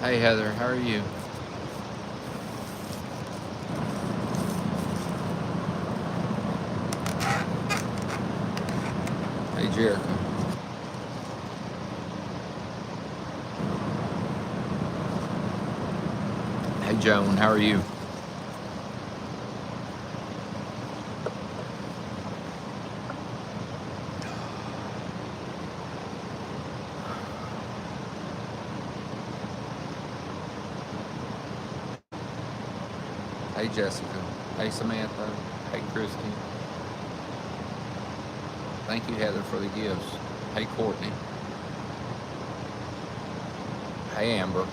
Hey Heather, how are you? Hey Jericho. Hey Joan, how are you? Hey Jessica. Hey Samantha. Hey Christy. Thank you Heather for the gifts. Hey Courtney. Hey Amber.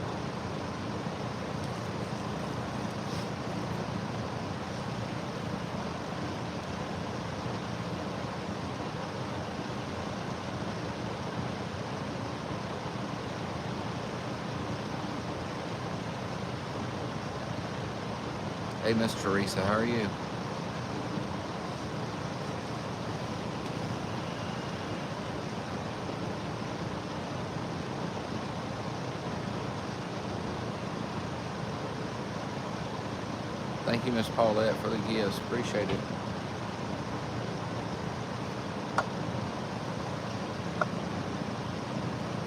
Hey Miss Teresa, how are you? Thank you Miss Paulette for the gifts. Appreciate it.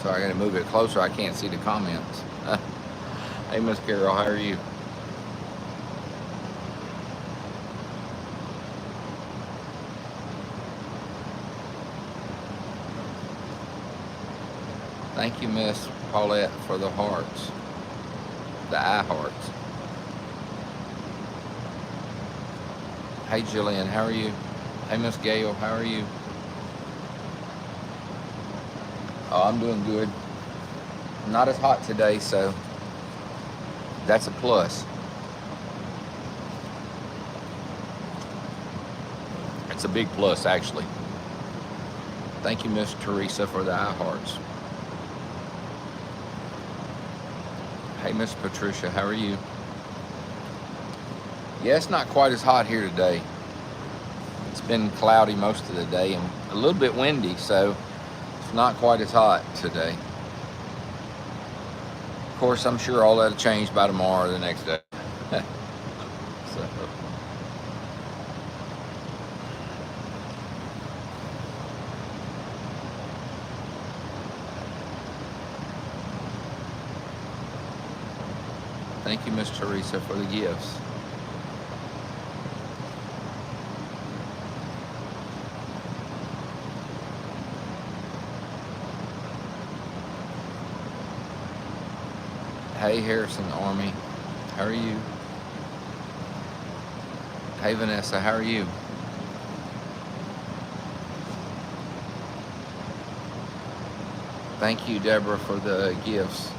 So I gotta move it closer. I can't see the comments. Hey Miss Carol, how are you? Thank you Miss Paulette for the hearts. The eye hearts. Hey Jillian, how are you? Hey Miss Gail, how are you? Oh, I'm doing good. Not as hot today, so that's a plus. It's a big plus, actually. Thank you, Miss Teresa, for the eye hearts. Hey, Miss Patricia, how are you? Yeah, it's not quite as hot here today. It's been cloudy most of the day and a little bit windy, so it's not quite as hot today. Of course, I'm sure all that'll change by tomorrow or the next day. So, thank you, Miss Teresa, for the gifts. Hey, Harrison Army, how are you? Hey, Vanessa, how are you? Thank you, Deborah, for the gifts.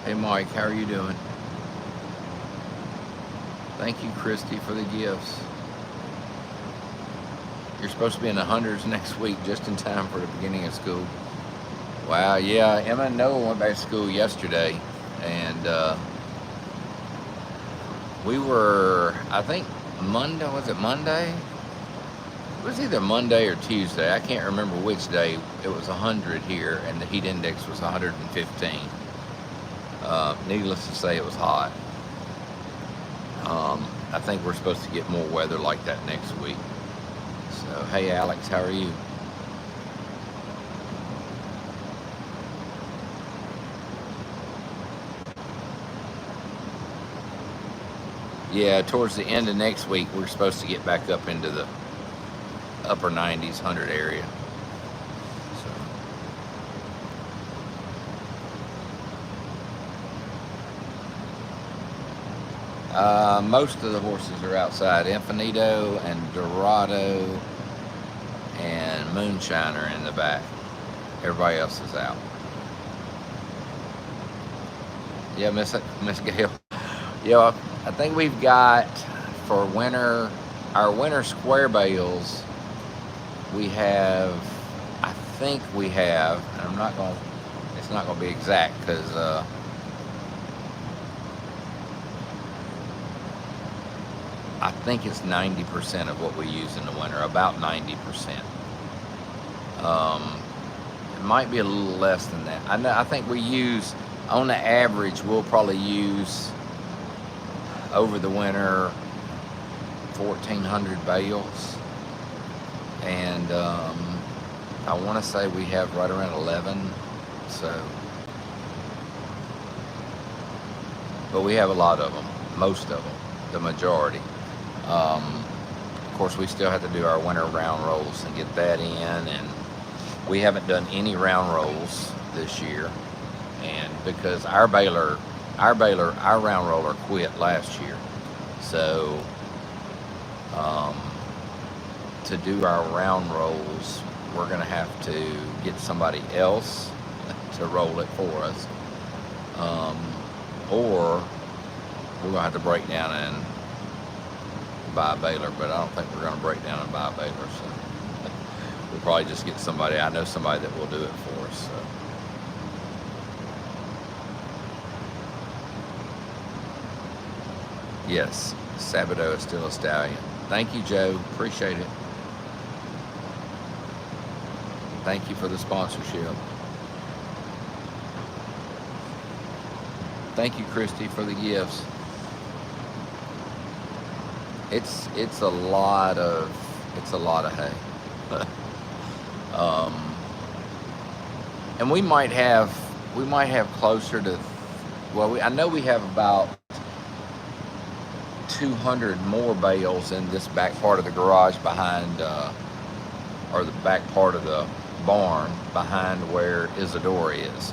Hey, Mike, how are you doing? Thank you, Christy, for the gifts. You're supposed to be in the hundreds next week, just in time for the beginning of school. Wow, yeah, Emma and Noah went back to school yesterday, and we were, I think, Monday, was it Monday? It was either Monday or Tuesday. I can't remember which day. It was 100 here, and the heat index was 115. Needless to say, it was hot. I think we're supposed to get more weather like that next week. So, hey, Alex, how are you? Yeah, towards the end of next week, we're supposed to get back up into the upper 90s, 100 area. Most of the horses are outside. Infinito and Dorado and Moonshiner in the back. Everybody else is out. Yeah, Miss Gail. Yeah, I think we've got for winter, our winter square bales. We have, I think we have, and I'm not going. It's not going to be exact because. I think it's 90% of what we use in the winter, about 90%. It might be a little less than that. I think we use On the average, we'll probably use over the winter 1,400 bales, and I want to say we have right around 11. So, but we have a lot of them, most of them, the majority. Of course, we still have to do our winter round rolls and get that in, and we haven't done any round rolls this year, and because our round roller quit last year, so to do our round rolls, we're gonna have to get somebody else to roll it for us, or we're gonna have to break down and buy a baler, but I don't think we're gonna break down and buy a baler, so we'll probably just get somebody. I know somebody that will do it for us. So. Yes, Sabado is still a stallion. Thank you, Joe. Appreciate it. Thank you for the sponsorship. Thank you, Christy, for the gifts. It's a lot of hay. And we might have closer to, well, I know we have about 200 more bales in this back part of the garage behind, or the back part of the barn behind where Isadora is.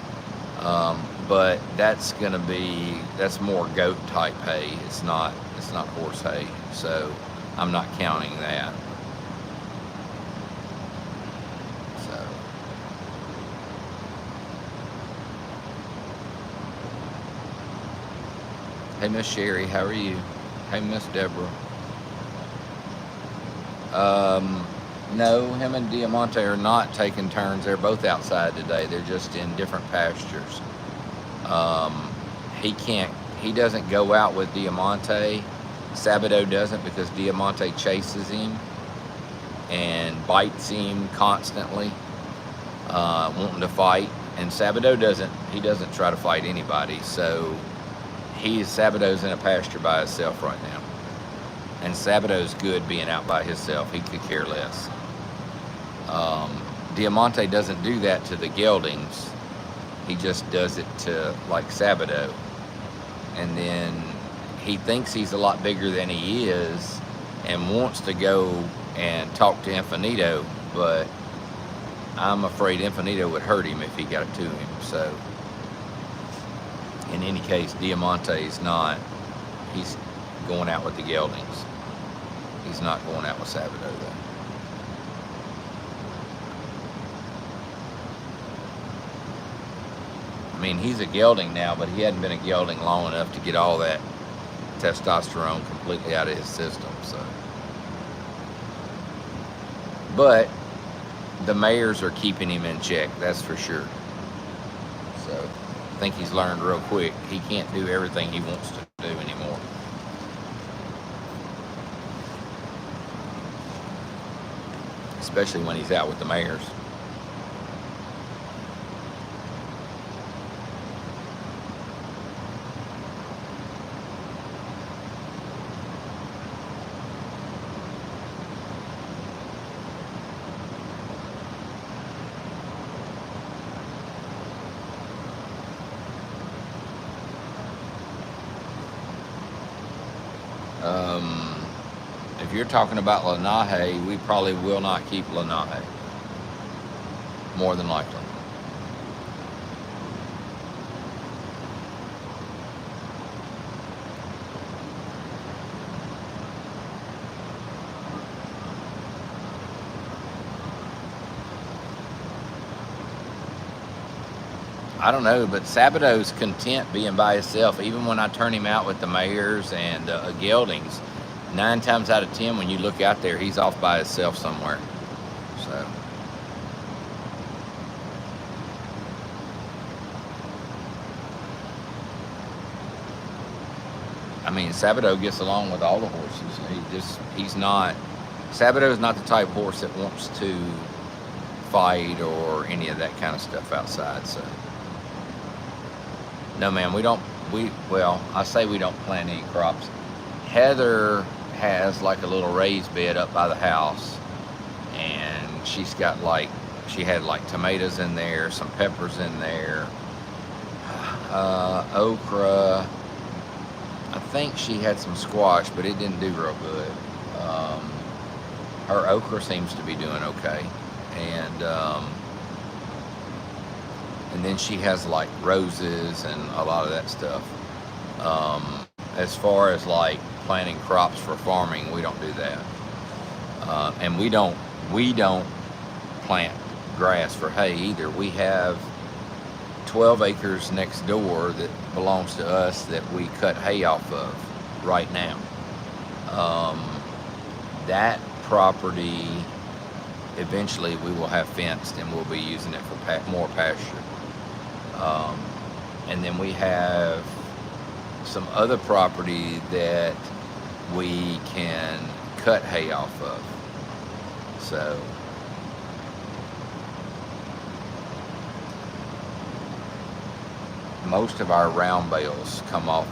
But that's more goat type hay. It's not horse hay, so I'm not counting that. So hey, Miss Sherry, how are you? Hey, Miss Deborah. No, him and Diamante are not taking turns. They're both outside today. They're just in different pastures. He doesn't go out with Diamante. Sabado doesn't, because Diamante chases him and bites him constantly, wanting to fight. And Sabado doesn't try to fight anybody. So Sabado's in a pasture by himself right now. And Sabado's good being out by himself. He could care less. Diamante doesn't do that to the geldings. He just does it to, like, Sabado. And then he thinks he's a lot bigger than he is and wants to go and talk to Infinito, but I'm afraid Infinito would hurt him if he got it to him. So in any case, Diamante's not, he's going out with the geldings. He's not going out with Sabado, though. I mean, he's a gelding now, but he hadn't been a gelding long enough to get all that testosterone completely out of his system. So, but the mares are keeping him in check, that's for sure. So I think he's learned real quick he can't do everything he wants to do anymore. Especially when he's out with the mares. If you're talking about Lenahe, we probably will not keep Lenahe. More than likely. I don't know, but Sabado's content being by himself. Even when I turn him out with the mares and geldings, 9 times out of 10, when you look out there, he's off by himself somewhere. So, I mean, Sabado gets along with all the horses. Sabado's not the type of horse that wants to fight or any of that kind of stuff outside. So, No, ma'am, we don't. Well, I say we don't plant any crops. Heather has like a little raised bed up by the house, and she had like tomatoes in there, some peppers in there, okra. I think she had some squash, but it didn't do real good. Um, her okra seems to be doing okay, and and then she has like roses and a lot of that stuff. As far as like planting crops for farming, we don't do that, and we don't plant grass for hay either. We have 12 acres next door that belongs to us that we cut hay off of right now. Um, that property eventually we will have fenced and we'll be using it for more pasture. Um, and then we have some other property that we can cut hay off of. So most of our round bales come off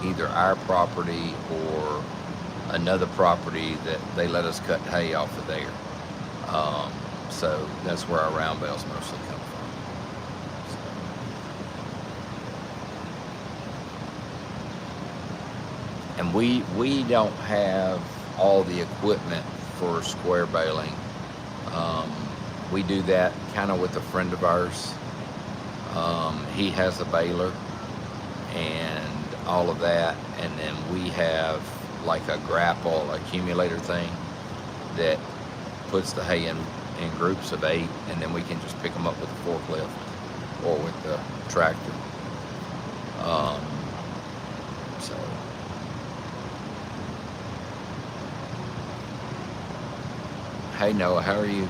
either our property or another property that they let us cut hay off of there. So that's where our round bales mostly come from. And we don't have all the equipment for square baling. Um, we do that kind of with a friend of ours. He has a baler and all of that, and then we have like a grapple accumulator thing that puts the hay in groups of 8, and then we can just pick them up with the forklift or with the tractor. Um, so hey Noah, how are you?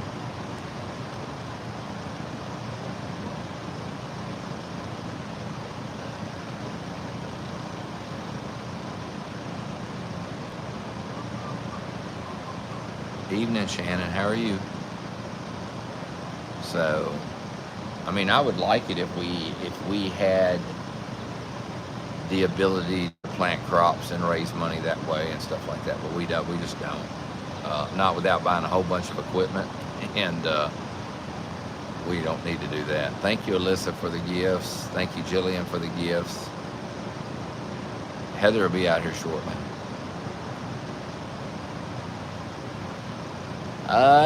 Evening, Shannon, how are you? So I mean, I would like it if we had the ability to plant crops and raise money that way and stuff like that, but we don't. We just don't. Not without buying a whole bunch of equipment, and we don't need to do that. Thank you, Alyssa, for the gifts. Thank you, Jillian, for the gifts. Heather will be out here shortly.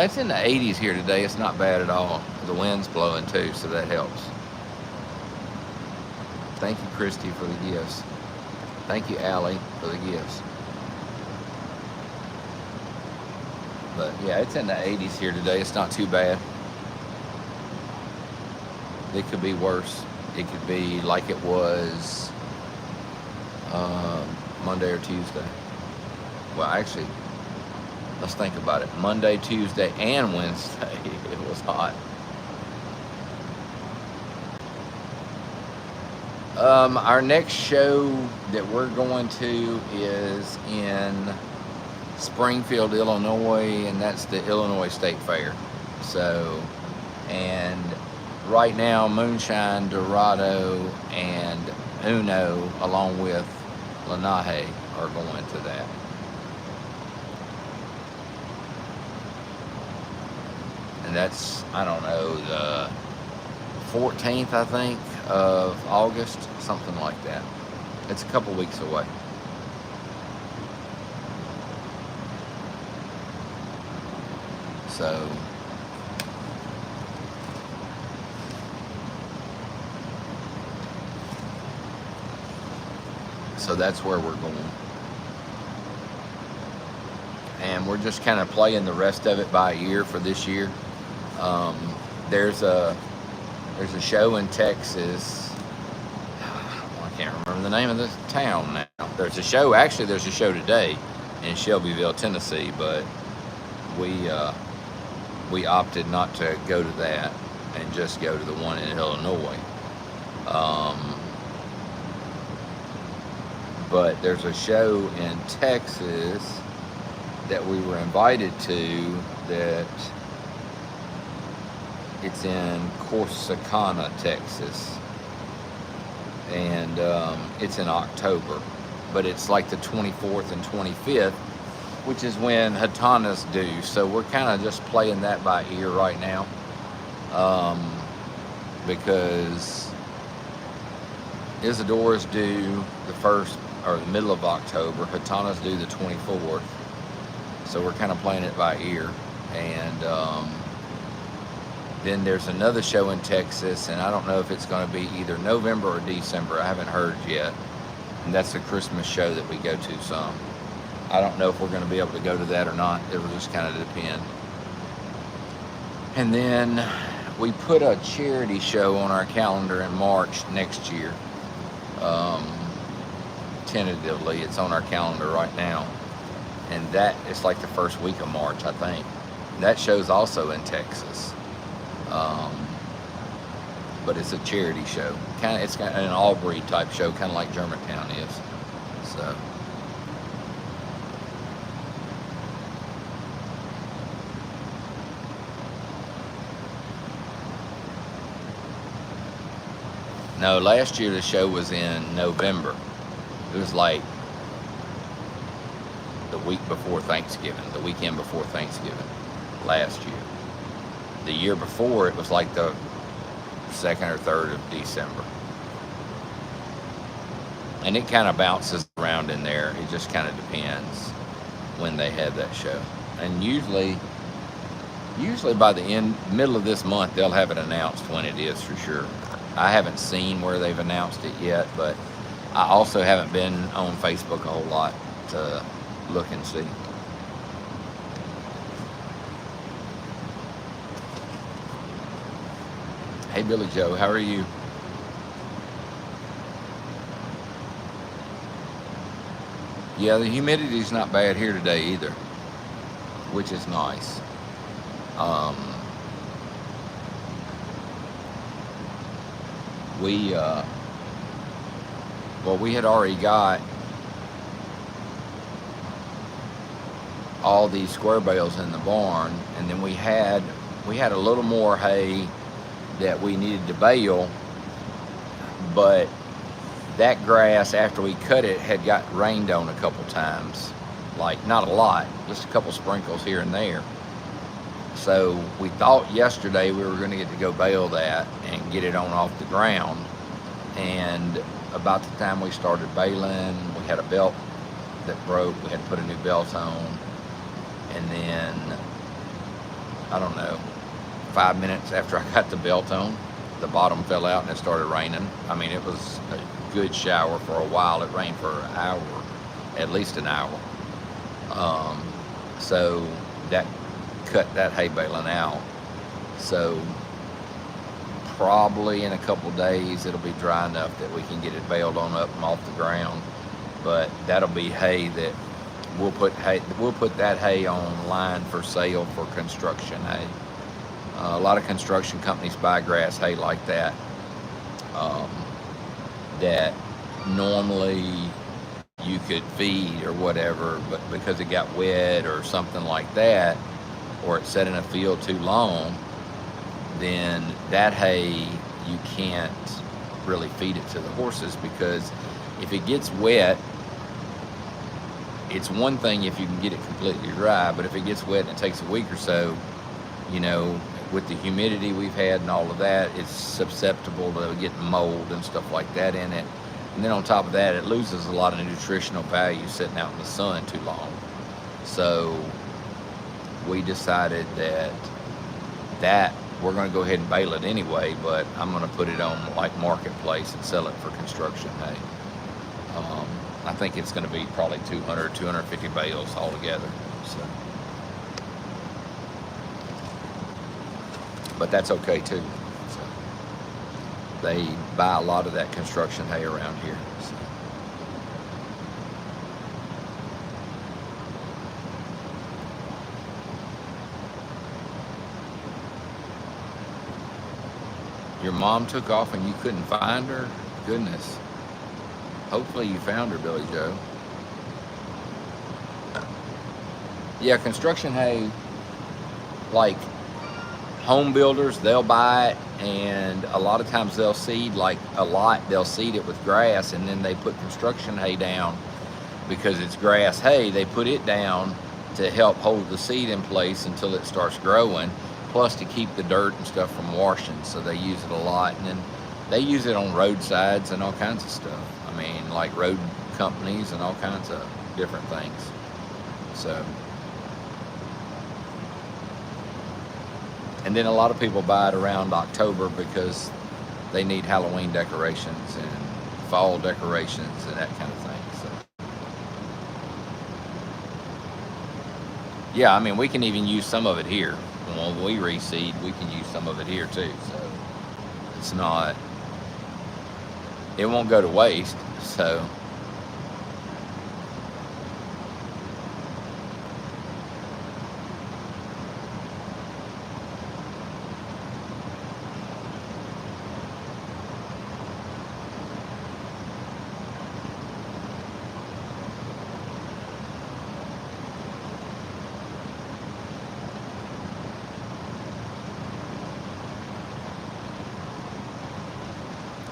It's in the 80s here today. It's not bad at all. The wind's blowing too, so that helps. Thank you, Christy, for the gifts. Thank you, Allie, for the gifts. But yeah, it's in the 80s here today. It's not too bad. It could be worse. It could be like it was Monday or Tuesday. Well, actually, let's think about it. Monday, Tuesday, and Wednesday, it was hot. Our next show that we're going to is in Springfield, Illinois, and that's the Illinois State Fair. So, and right now, Moonshine, Dorado, and Uno, along with Lenahe, are going to that. And that's, I don't know, the 14th, I think, of August, something like that. It's a couple weeks away. So that's where we're going. And we're just kind of playing the rest of it by ear for this year. There's a show in Texas. I can't remember the name of the town now. There's a show. Actually, there's a show today in Shelbyville, Tennessee, but we opted not to go to that and just go to the one in Illinois. But there's a show in Texas that we were invited to that it's in Corsicana, Texas. and it's in October, but it's like the 24th and 25th, which is when Hatana's due. So we're kind of just playing that by ear right now, because Isadora's due the first or the middle of October. Hatana's due the 24th. So we're kind of playing it by ear. And then there's another show in Texas, and I don't know if it's going to be either November or December. I haven't heard yet. And that's the Christmas show that we go to some. I don't know if we're going to be able to go to that or not. It will just kind of depend. And then we put a charity show on our calendar in March next year. Tentatively, it's on our calendar right now. And that is like the first week of March, I think. That show's also in Texas. But it's a charity show. It's kind of an Albury type show, kind of like Germantown is. So. No, last year the show was in November. It was like the week before Thanksgiving, the weekend before Thanksgiving last year. The year before, it was like the 2nd or 3rd of December. And it kind of bounces around in there. It just kind of depends when they have that show. And usually by the middle of this month, they'll have it announced when it is for sure. I haven't seen where they've announced it yet, but I also haven't been on Facebook a whole lot to look and see. Hey, Billy Joe, how are you? Yeah, the humidity's not bad here today either, which is nice. We had already got all these square bales in the barn, and then we had a little more hay that we needed to bale, but that grass, after we cut it, had got rained on a couple times. Like, not a lot, just a couple sprinkles here and there. So we thought yesterday we were going to get to go bale that and get it on off the ground. And about the time we started baling, we had a belt that broke. We had to put a new belt on. And then, I don't know, 5 minutes after I got the belt on, the bottom fell out and it started raining. I mean, it was a good shower for a while. It rained for an hour, at least an hour. So that cut that hay baling out. So probably in a couple days it'll be dry enough that we can get it baled on up and off the ground. But that'll be hay that we'll put that hay online for sale for construction hay. A lot of construction companies buy grass hay like that, that normally you could feed or whatever, but because it got wet or something like that, or it sat in a field too long, then that hay you can't really feed it to the horses, because if it gets wet, it's one thing if you can get it completely dry, but if it gets wet and it takes a week or so, you know, with the humidity we've had and all of that, it's susceptible to getting mold and stuff like that in it. And then on top of that, it loses a lot of nutritional value sitting out in the sun too long. So we decided that we're going to go ahead and bale it anyway, but I'm going to put it on like Marketplace and sell it for construction hay. I think it's going to be probably 200, 250 bales altogether. So. But that's okay too. So they buy a lot of that construction hay around here. So. Your mom took off and you couldn't find her? Goodness. Hopefully you found her, Billy Joe. Yeah, construction hay, like, home builders, they'll buy it, and a lot of times they'll seed, like a lot, they'll seed it with grass, and then they put construction hay down because it's grass hay. They put it down to help hold the seed in place until it starts growing, plus to keep the dirt and stuff from washing. So they use it a lot, and then they use it on roadsides and all kinds of stuff. I mean, like road companies and all kinds of different things. So, and then a lot of people buy it around October because they need Halloween decorations and fall decorations and that kind of thing. So, yeah, I mean, we can even use some of it here. When we reseed, we can use some of it here too. So it's not, it won't go to waste. So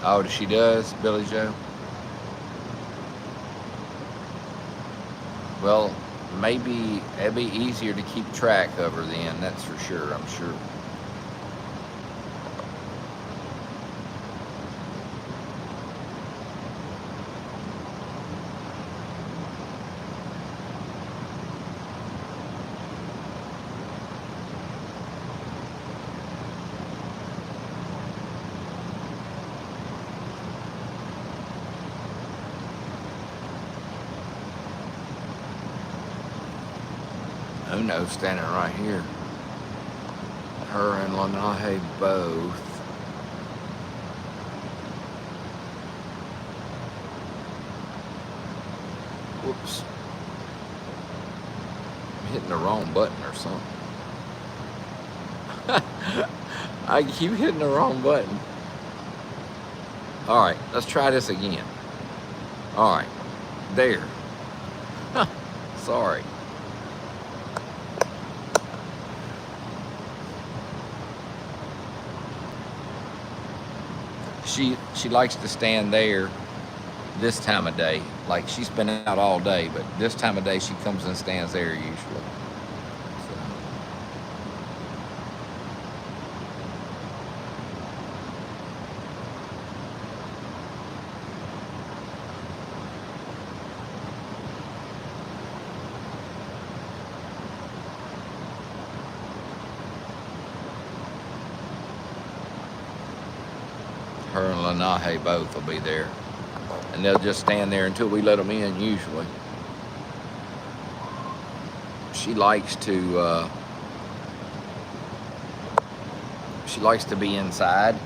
oh, she does, Billy Joe? Well, maybe it'd be easier to keep track of her then, that's for sure, I'm sure. Uno's standing right here. Her and Lanahe both. Whoops. I'm hitting the wrong button or something. I keep hitting the wrong button. Alright, let's try this again. Alright, there. Sorry. She likes to stand there this time of day. Like, she's been out all day, but this time of day she comes and stands there usually. So. Her and Lanahe both will be there. And they'll just stand there until we let them in, usually. She likes to be inside,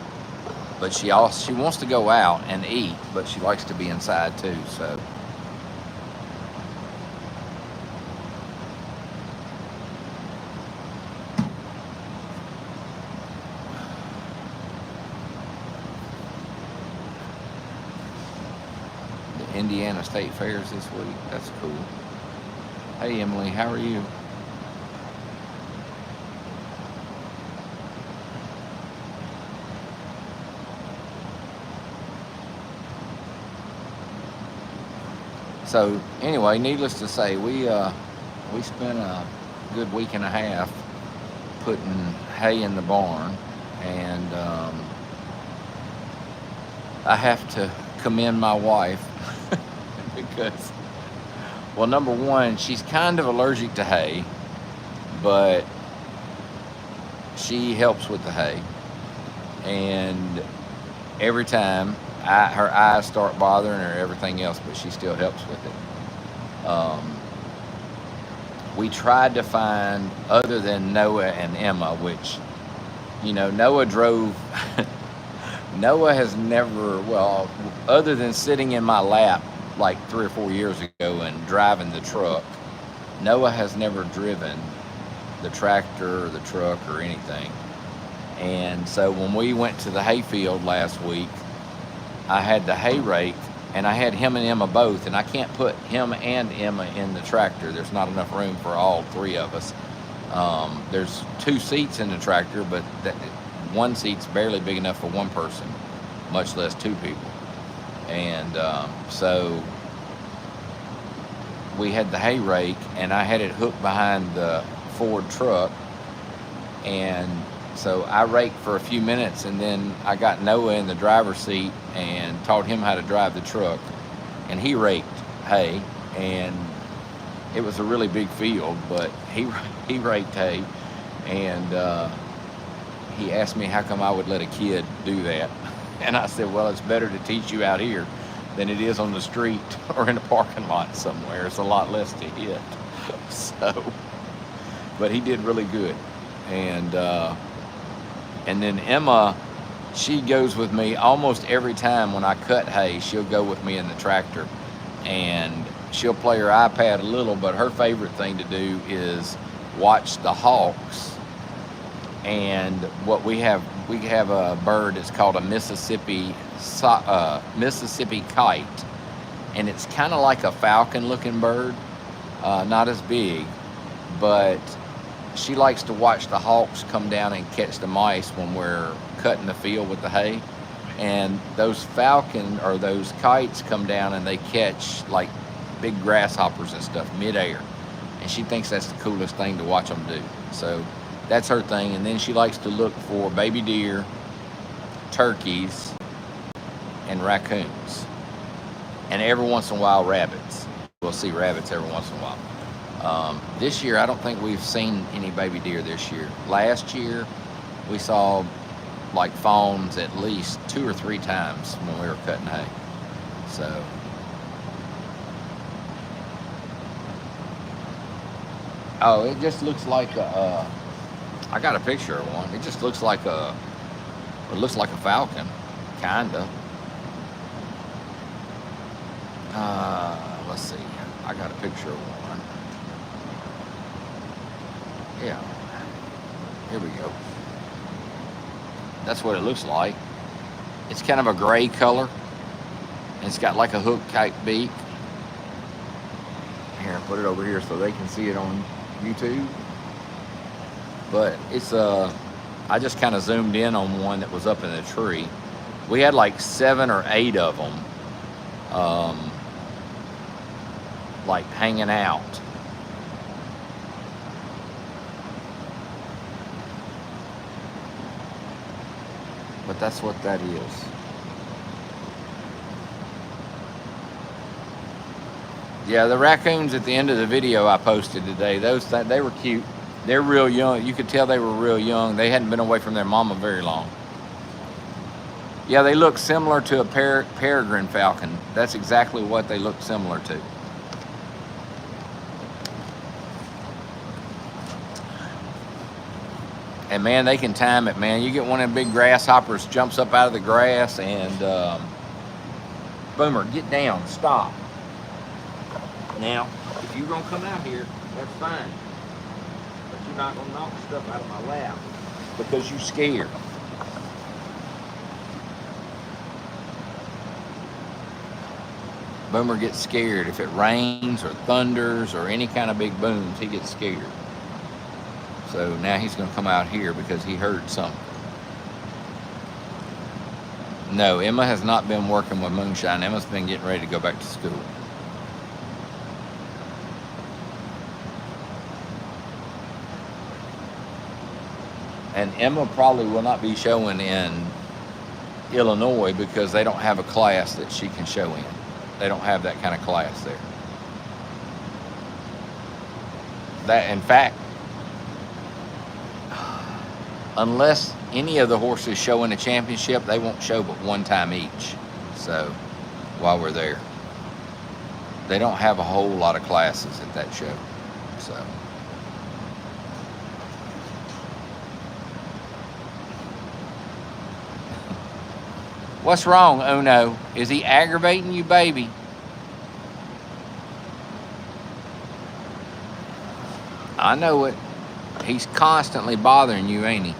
but she wants to go out and eat, but she likes to be inside too, so. Indiana State Fairs this week. That's cool. Hey Emily, how are you? So anyway, needless to say, we spent a good week and a half putting hay in the barn, and I have to commend my wife. Because, well, number one, she's kind of allergic to hay, but she helps with the hay. And every time, her eyes start bothering her, everything else, but she still helps with it. We tried to find, other than Noah and Emma, which, you know, Noah drove... Noah has never, well, other than sitting in my lap like 3 or 4 years ago and driving the truck, Noah has never driven the tractor or the truck or anything. And so when we went to the hay field last week, I had the hay rake, and I had him and Emma both, and I can't put him and Emma in the tractor. There's not enough room for all three of us. There's 2 seats in the tractor, but one seat's barely big enough for one person, much less 2 people. And so we had the hay rake, and I had it hooked behind the Ford truck. And so I raked for a few minutes, and then I got Noah in the driver's seat and taught him how to drive the truck. And he raked hay, and it was a really big field, but he raked hay. And he asked me how come I would let a kid do that. And I said, well, it's better to teach you out here than it is on the street or in a parking lot somewhere. It's a lot less to hit. So, but he did really good. And then Emma, she goes with me almost every time when I cut hay. She'll go with me in the tractor, and she'll play her iPad a little, but her favorite thing to do is watch the hawks. And what we have a bird. It's called a Mississippi kite, and it's kind of like a falcon-looking bird, not as big, but she likes to watch the hawks come down and catch the mice when we're cutting the field with the hay. And those those kites come down and they catch like big grasshoppers and stuff midair, and she thinks that's the coolest thing to watch them do. So that's her thing. And then she likes to look for baby deer, turkeys, and raccoons. And every once in a while, rabbits. We'll see rabbits every once in a while. This year, I don't think we've seen any baby deer this year. Last year, we saw like fawns at least 2 or 3 times when we were cutting hay. So oh, it just looks like I got a picture of one. It just looks like a falcon, kinda. Let's see. I got a picture of one. Yeah. Here we go. That's what it looks like. It's kind of a gray color. And it's got like a hook type beak. Here, I'll put it over here so they can see it on YouTube. But it's I just kind of zoomed in on one that was up in the tree. We had like 7 or 8 of them, like hanging out. But that's what that is. Yeah, the raccoons at the end of the video I posted today, they were cute. They're real young. You could tell they were real young. They hadn't been away from their mama very long. Yeah, they look similar to a peregrine falcon. That's exactly what they look similar to. And man, they can time it, man. You get one of them big grasshoppers, jumps up out of the grass, and Boomer, get down, stop. Now, if you're gonna come out here, that's fine. But you're not gonna knock stuff out of my lap because you're scared. Boomer gets scared. If it rains or thunders or any kind of big booms, he gets scared. So now he's going to come out here because he heard something. No, Emma has not been working with moonshine. Emma's been getting ready to go back to school. And Emma probably will not be showing in Illinois because they don't have a class that she can show in. They don't have that kind of class there. That, in fact, unless any of the horses show in a championship, they won't show but one time each. So, while we're there, they don't have a whole lot of classes at that show. So, what's wrong, Uno? Is he aggravating you, baby? I know it. He's constantly bothering you, ain't he?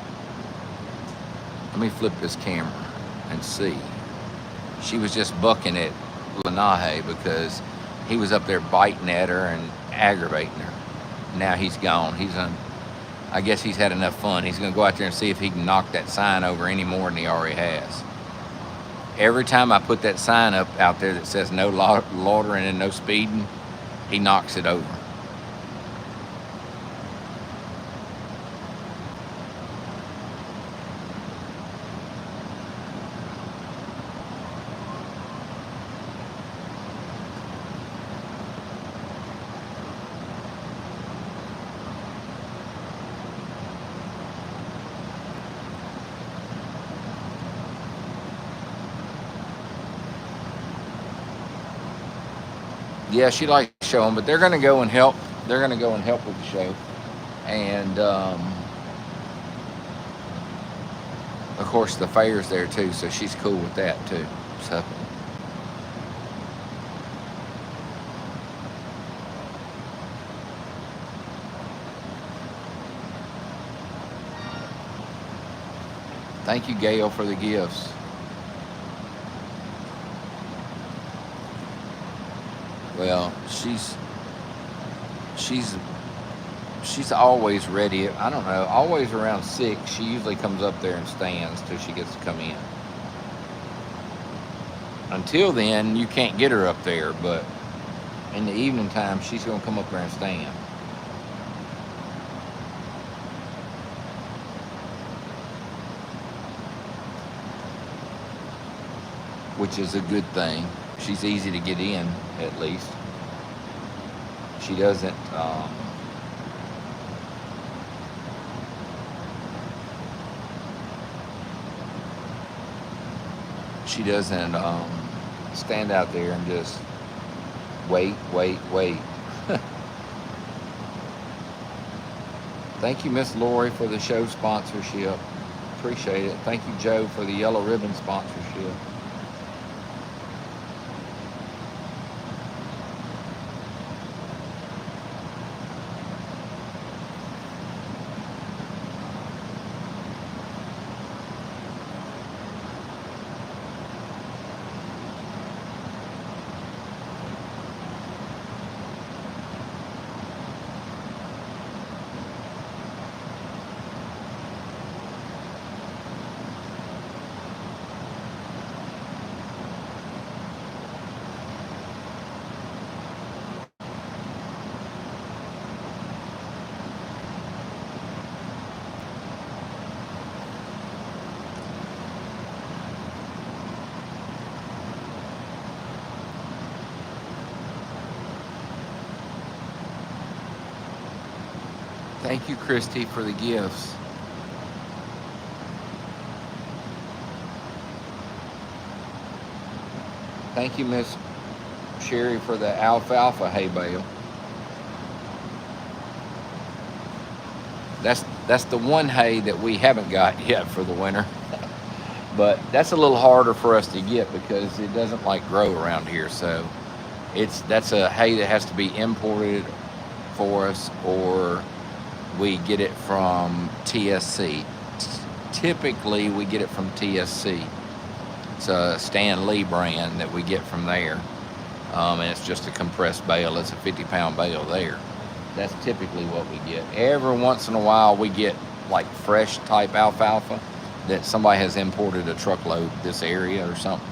Let me flip this camera and see. She was just bucking at Lenahe because he was up there biting at her and aggravating her. Now he's gone. I guess he's had enough fun. He's going to go out there and see if he can knock that sign over any more than he already has. Every time I put that sign up out there that says no loitering and no speeding, he knocks it over. Yeah, she likes showing, but they're going to go and help. They're going to go and help with the show. And, of course, the fair's there, too, so she's cool with that, too. So, thank you, Gail, for the gifts. Well, she's always ready. I don't know, always around 6. She usually comes up there and stands till she gets to come in. Until then, you can't get her up there, but in the evening time, she's going to come up there and stand. Which is a good thing. She's easy to get in, at least. She doesn't, stand out there and just wait. Thank you, Miss Lori, for the show sponsorship. Appreciate it. Thank you, Joe, for the yellow ribbon sponsorship. Thank you, Christy, for the gifts. Thank you, Miss Sherry, for the alfalfa hay bale. That's the one hay that we haven't got yet for the winter. But that's a little harder for us to get because it doesn't like grow around here. So that's a hay that has to be imported for us, or we get it from TSC. Typically, we get it from TSC. It's a Stan Lee brand that we get from there. And it's just a compressed bale. It's a 50-pound bale there. That's typically what we get. Every once in a while, we get like fresh type alfalfa that somebody has imported a truckload this area or something.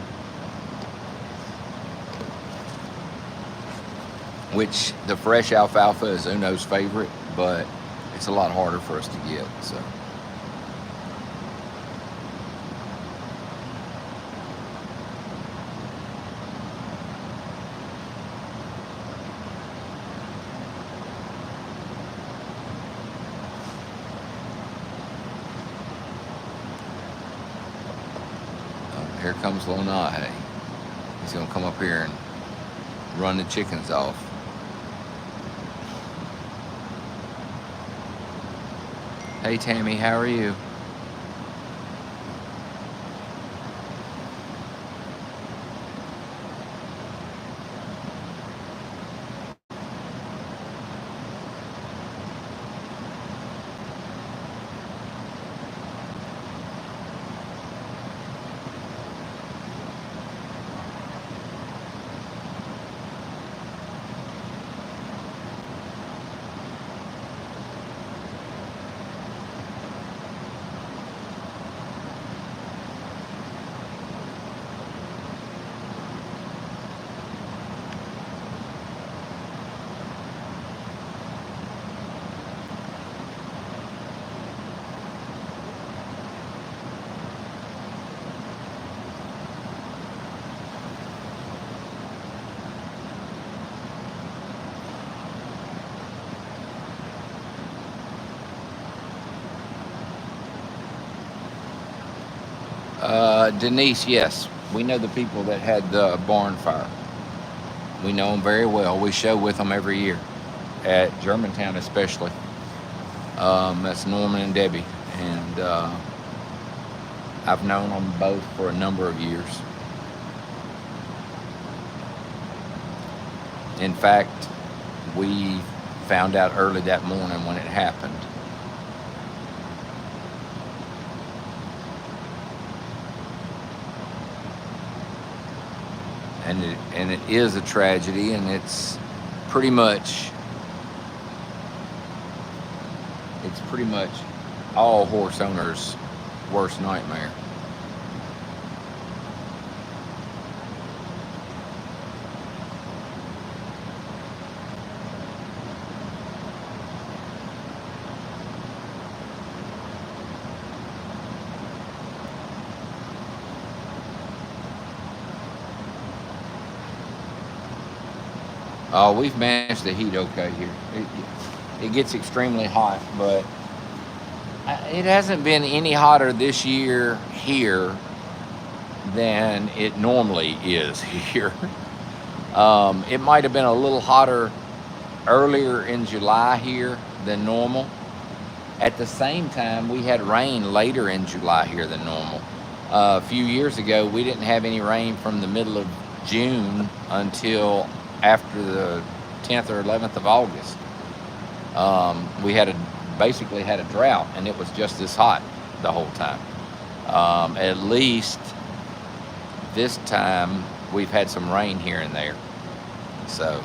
Which the fresh alfalfa is Uno's favorite, but it's a lot harder for us to get, so. Oh, here comes Lonahe. He's gonna come up here and run the chickens off. Hey Tammy, how are you? Denise, yes, we know the people that had the barn fire. We know them very well. We show with them every year at Germantown, especially. That's Norman and Debbie, and I've known them both for a number of years. In fact, we found out early that morning when it happened. And it is a tragedy, and pretty much it's pretty much all horse owners' worst nightmare. We've managed the heat okay here. It gets extremely hot, but it hasn't been any hotter this year here than it normally is here. It might have been a little hotter earlier in July here than normal. At the same time, we had rain later in July here than normal. A few years ago, we didn't have any rain from the middle of June until after the 10th or 11th of August. We basically had a drought, and it was just as hot the whole time. At least this time, we've had some rain here and there. So,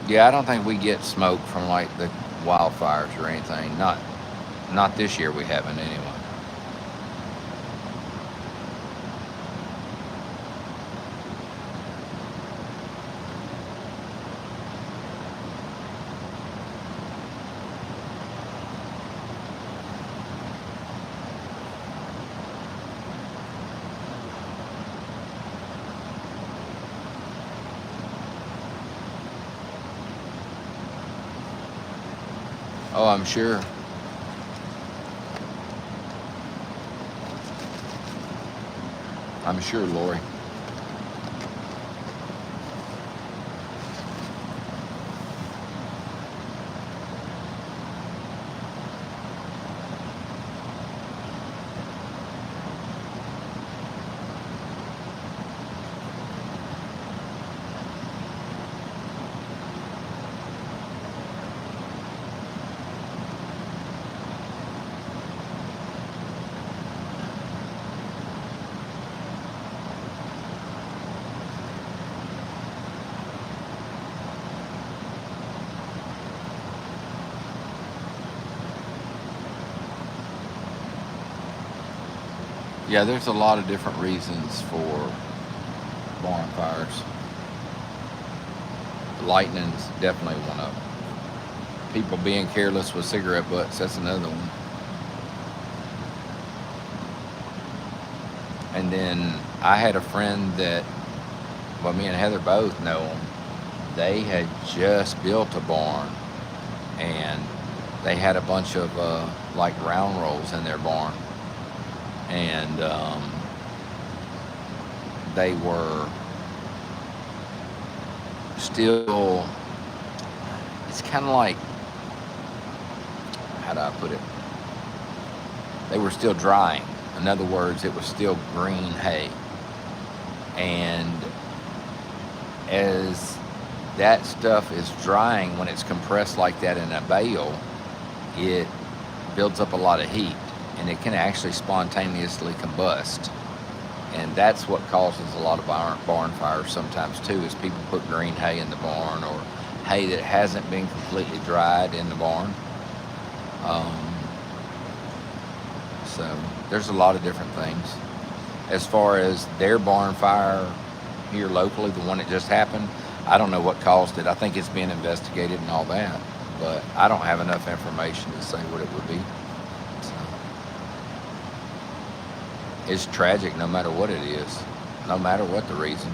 yeah, I don't think we get smoke from like the wildfires or anything. Not this year. We haven't anyway. Oh, I'm sure. I'm sure, Lori. Yeah, there's a lot of different reasons for barn fires. Lightning's definitely one of them. People being careless with cigarette butts, that's another one. And then I had a friend that, well, me and Heather both know them. They had just built a barn, and they had a bunch of like round rolls in their barn, and they were still. It's kind of like, how do I put it? They were still drying. In other words, it was still green hay. And as that stuff is drying, when it's compressed like that in a bale, it builds up a lot of heat, and it can actually spontaneously combust. And that's what causes a lot of barn fires sometimes too, is people put green hay in the barn, or hay that hasn't been completely dried in the barn. So there's a lot of different things. As far as their barn fire here locally, the one that just happened, I don't know what caused it. I think it's being investigated and all that, but I don't have enough information to say what it would be. So it's tragic no matter what it is, no matter what the reason,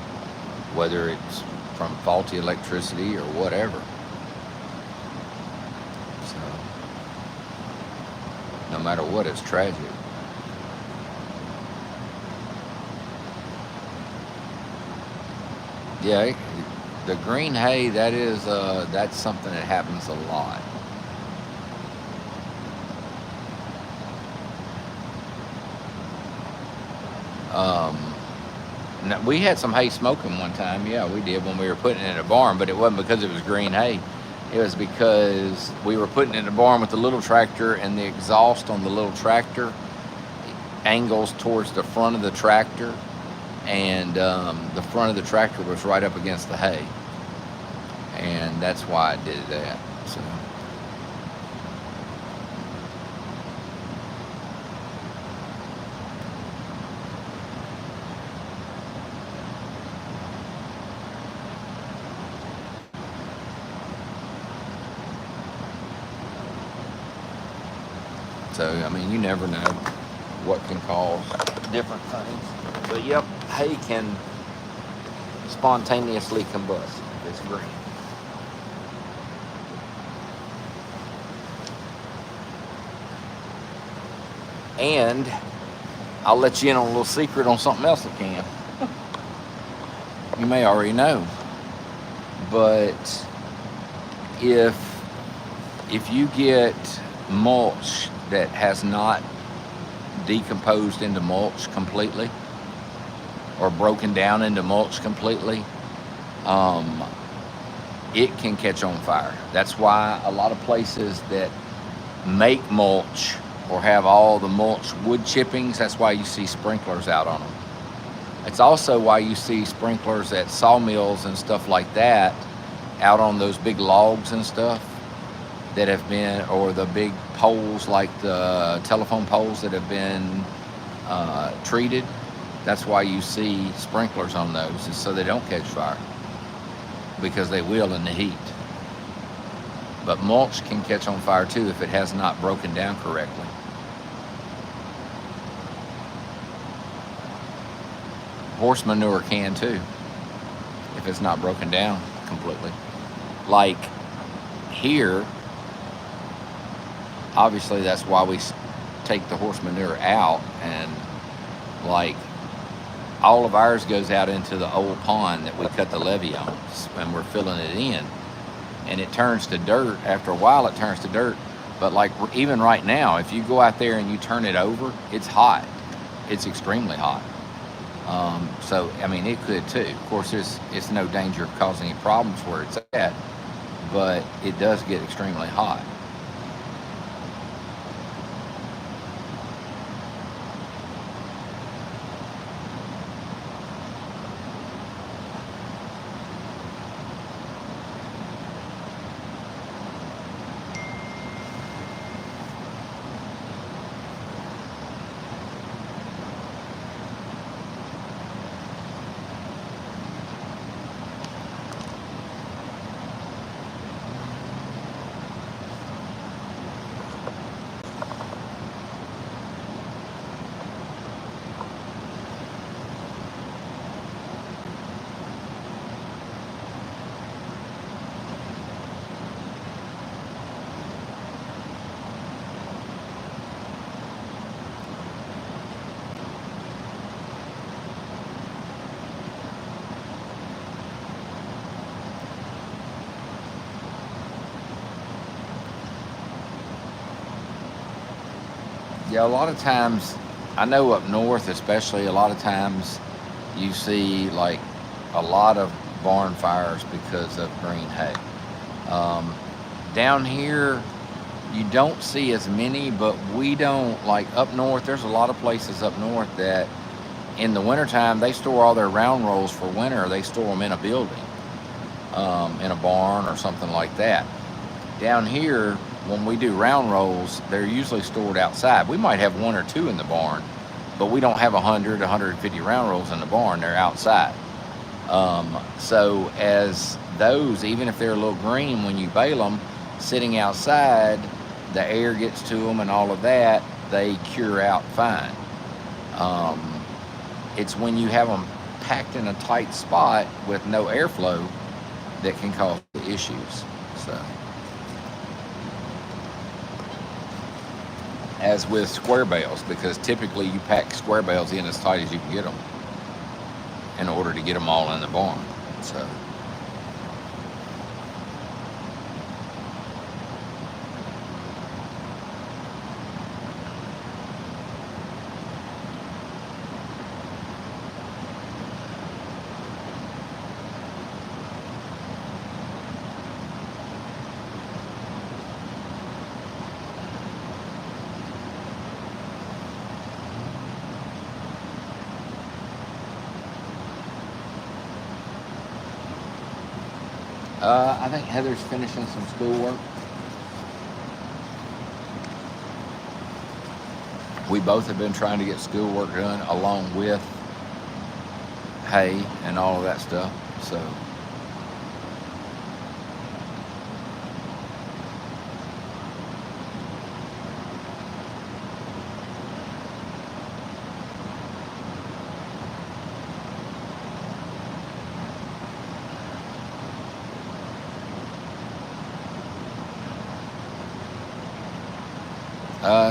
whether it's from faulty electricity or whatever. So no matter what, it's tragic. Yeah, the green hay, that's something that happens a lot. Now, we had some hay smoking one time. Yeah, we did, when we were putting it in a barn, but it wasn't because it was green hay. It was because we were putting it in a barn with the little tractor, and the exhaust on the little tractor angles towards the front of the tractor, and the front of the tractor was right up against the hay, and that's why I did that. So I mean, you never know what can cause different things. But yep, hay can spontaneously combust if it's green. And I'll let you in on a little secret on something else that can. You may already know, but if you get mulch that has not decomposed into mulch completely, or broken down into mulch completely, it can catch on fire. That's why a lot of places that make mulch or have all the mulch wood chippings, that's why you see sprinklers out on them. It's also why you see sprinklers at sawmills and stuff like that out on those big logs and stuff that have been, or the big poles like the telephone poles that have been treated. That's why you see sprinklers on those, is so they don't catch fire, because they will in the heat. But mulch can catch on fire too if it has not broken down correctly. Horse manure can too, if it's not broken down completely. Like here, obviously that's why we take the horse manure out, and like all of ours goes out into the old pond that we cut the levee on, and we're filling it in, and it turns to dirt. After a while it turns to dirt, but like even right now, if you go out there and you turn it over, it's hot. It's extremely hot. So I mean, it could too. Of course, it's no danger of causing any problems where it's at, but it does get extremely hot. Yeah, a lot of times, I know up north especially, a lot of times you see like a lot of barn fires because of green hay. Um, Down here, you don't see as many, but we don't, like up north, there's a lot of places up north that in the wintertime they store all their round rolls for winter. They store them in a building, in a barn or something like that. Down here, when we do round rolls, they're usually stored outside. We might have one or two in the barn, but we don't have 100, 150 round rolls in the barn. They're outside. So as those, even if they're a little green, when you bale them, sitting outside, the air gets to them and all of that, they cure out fine. Um, it's when you have them packed in a tight spot with no airflow that can cause issues. So, as with square bales, because typically you pack square bales in as tight as you can get them in order to get them all in the barn. So, I think Heather's finishing some schoolwork. We both have been trying to get schoolwork done along with hay and all of that stuff. So,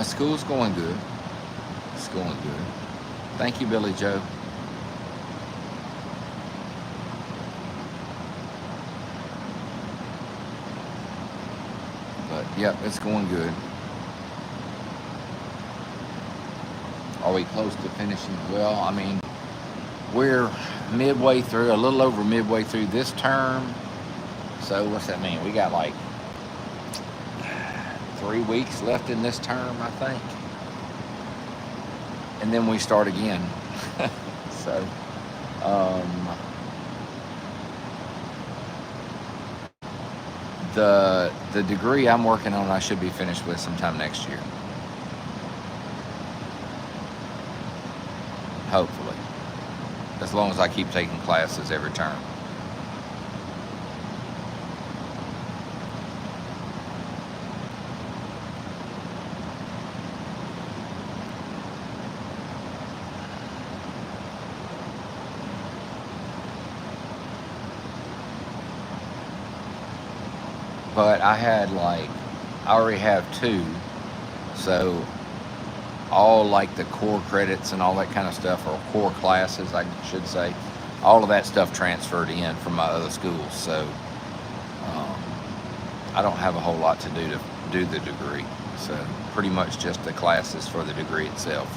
school's going good. It's going good. Thank you, Billy Joe. But yep, it's going good. Are we close to finishing? Well, I mean, we're midway through, a little over midway through this term. So what's that mean? We got like 3 weeks left in this term, I think. And then we start again. So, um, the degree I'm working on, I should be finished with sometime next year. Hopefully. As long as I keep taking classes every term. But I already have two, so all like the core credits and all that kind of stuff, or core classes, I should say, all of that stuff transferred in from my other schools. So um, I don't have a whole lot to do the degree. So pretty much just the classes for the degree itself.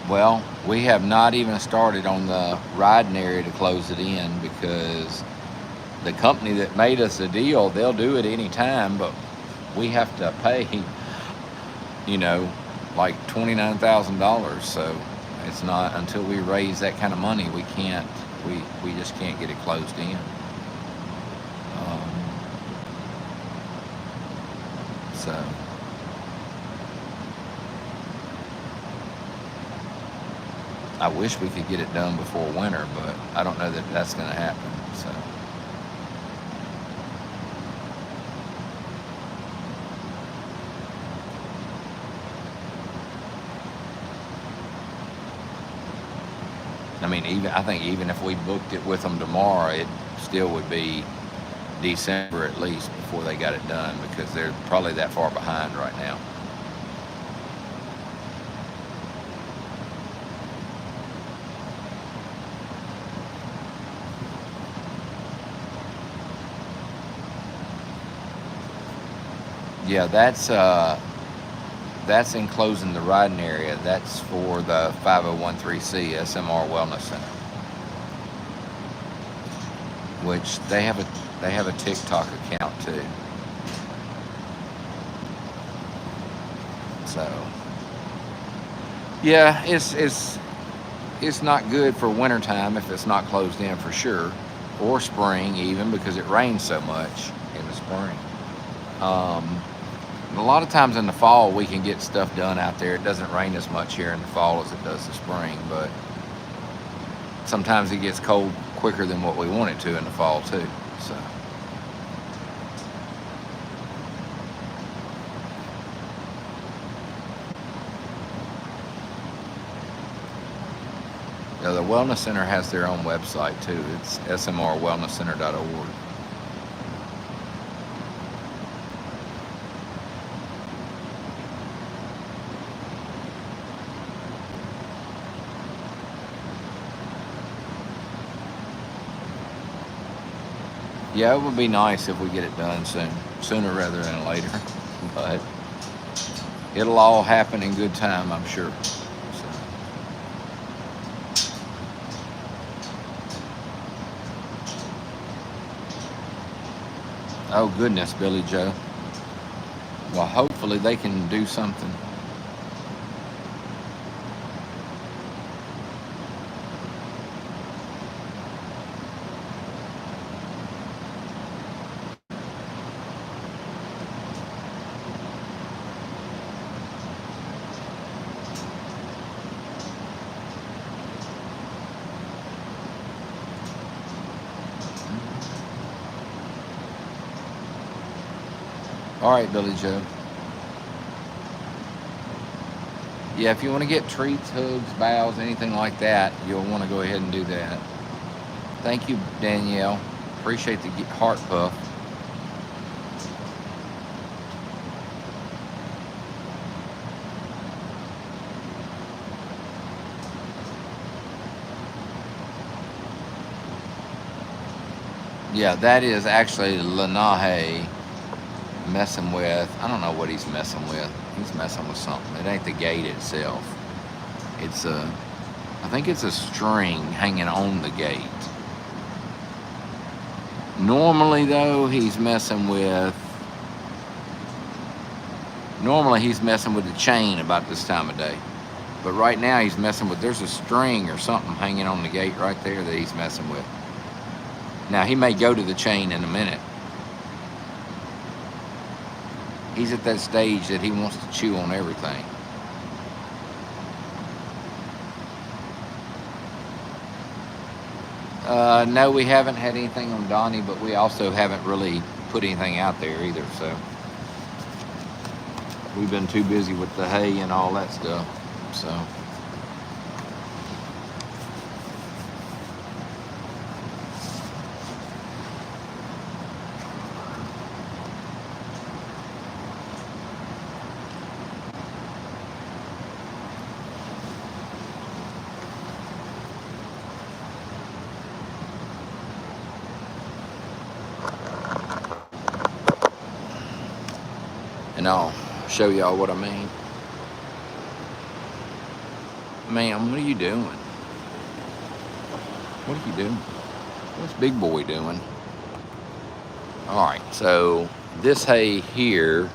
Well, we have not even started on the riding area to close it in, because the company that made us a deal, they'll do it any time, but we have to pay, you know, like $29,000. So it's not until we raise that kind of money, we just can't get it closed in. Um, so. I wish we could get it done before winter, but I don't know that that's going to happen. So, I mean, I think even if we booked it with them tomorrow, it still would be December at least before they got it done, because they're probably that far behind right now. Yeah, that's enclosing the riding area. That's for the 501c SMR Wellness Center, which they have a TikTok account too. So yeah, it's not good for wintertime if it's not closed in for sure, or spring even because it rains so much in the spring. Um, a lot of times in the fall we can get stuff done out there. It doesn't rain as much here in the fall as it does the spring, but sometimes it gets cold quicker than what we want it to in the fall too. So yeah, the Wellness Center has their own website too. It's smrwellnesscenter.org. Yeah, it would be nice if we get it done soon, sooner rather than later. But it'll all happen in good time, I'm sure. So, oh goodness, Billy Joe. Well, hopefully they can do something. All right, Billy Joe. Yeah, if you want to get treats, hugs, bows, anything like that, you'll want to go ahead and do that. Thank you, Danielle. Appreciate the heart puff. Yeah, that is actually Lenahe messing with. I don't know what he's messing with. He's messing with something. It ain't the gate itself. It's a, I think it's a string hanging on the gate. Normally, though, he's messing with the chain about this time of day. But right now he's messing with, there's a string or something hanging on the gate right there that he's messing with. Now he may go to the chain in a minute. He's at that stage that he wants to chew on everything. No, we haven't had anything on Donnie, but we also haven't really put anything out there either. So we've been too busy with the hay and all that stuff. So and I'll show y'all what I mean. Ma'am, what are you doing? What are you doing? What's Big Boy doing? All right, so this hay here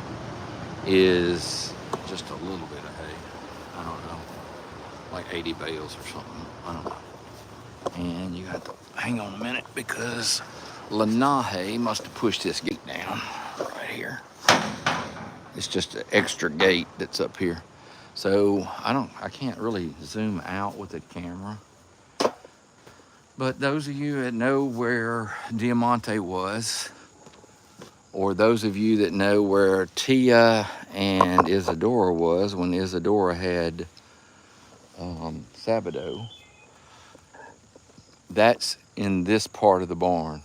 is just a little bit of hay. I don't know, like 80 bales or something. I don't know. And you have to hang on a minute because Lenahe must have pushed this gate down right here. It's just an extra gate that's up here. So I can't really zoom out with the camera. But those of you that know where Diamante was, or those of you that know where Tia and Isadora was when Isadora had Sabado, that's in this part of the barn,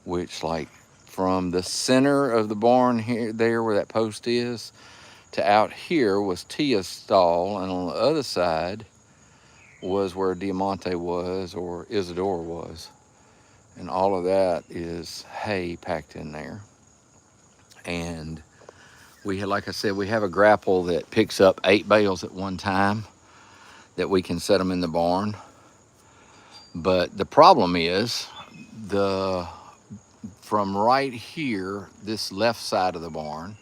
which like from the center of the barn here, there where that post is, to out here was Tia's stall, and on the other side was where Diamante was or Isadora was. And all of that is hay packed in there. And like I said, we have a grapple that picks up 8 bales at one time that we can set them in the barn. But the problem is the from right here, this left side of the barn,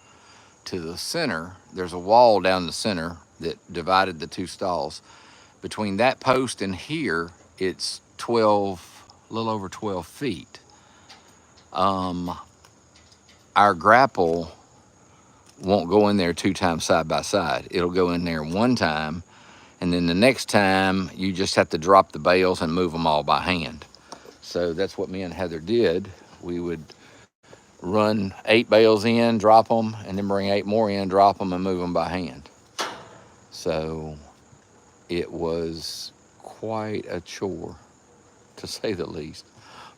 to the center, there's a wall down the center that divided the 2 stalls. Between that post and here, it's 12, a little over 12 feet. Our grapple won't go in there 2 times side by side. It'll go in there 1 time, and then the next time you just have to drop the bales and move them all by hand. So that's what me and Heather did. We would run 8 bales in, drop them, and then bring 8 more in, drop them, and move them by hand. So it was quite a chore, to say the least,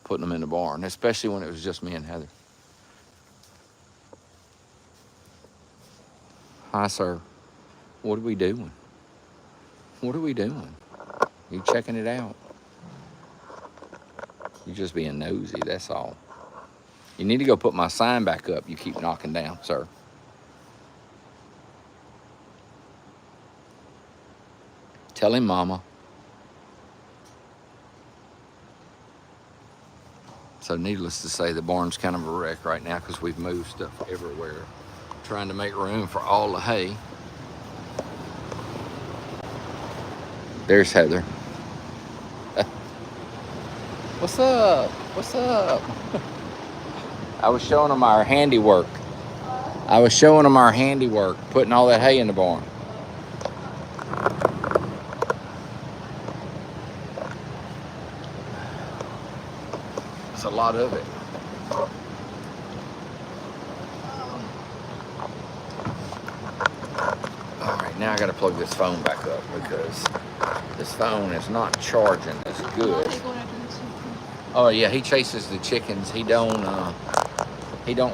putting them in the barn, especially when it was just me and Heather. Hi, sir. What are we doing? What are we doing? You checking it out? You just being nosy, that's all. You need to go put my sign back up you keep knocking down, sir. Tell him, Mama. So needless to say, the barn's kind of a wreck right now because we've moved stuff everywhere, trying to make room for all the hay. There's Heather. What's up? What's up? I was showing them our handiwork. Putting all that hay in the barn. It's a lot of it. All right, now I got to plug this phone back up because this phone is not charging as good. Oh yeah, he chases the chickens. He don't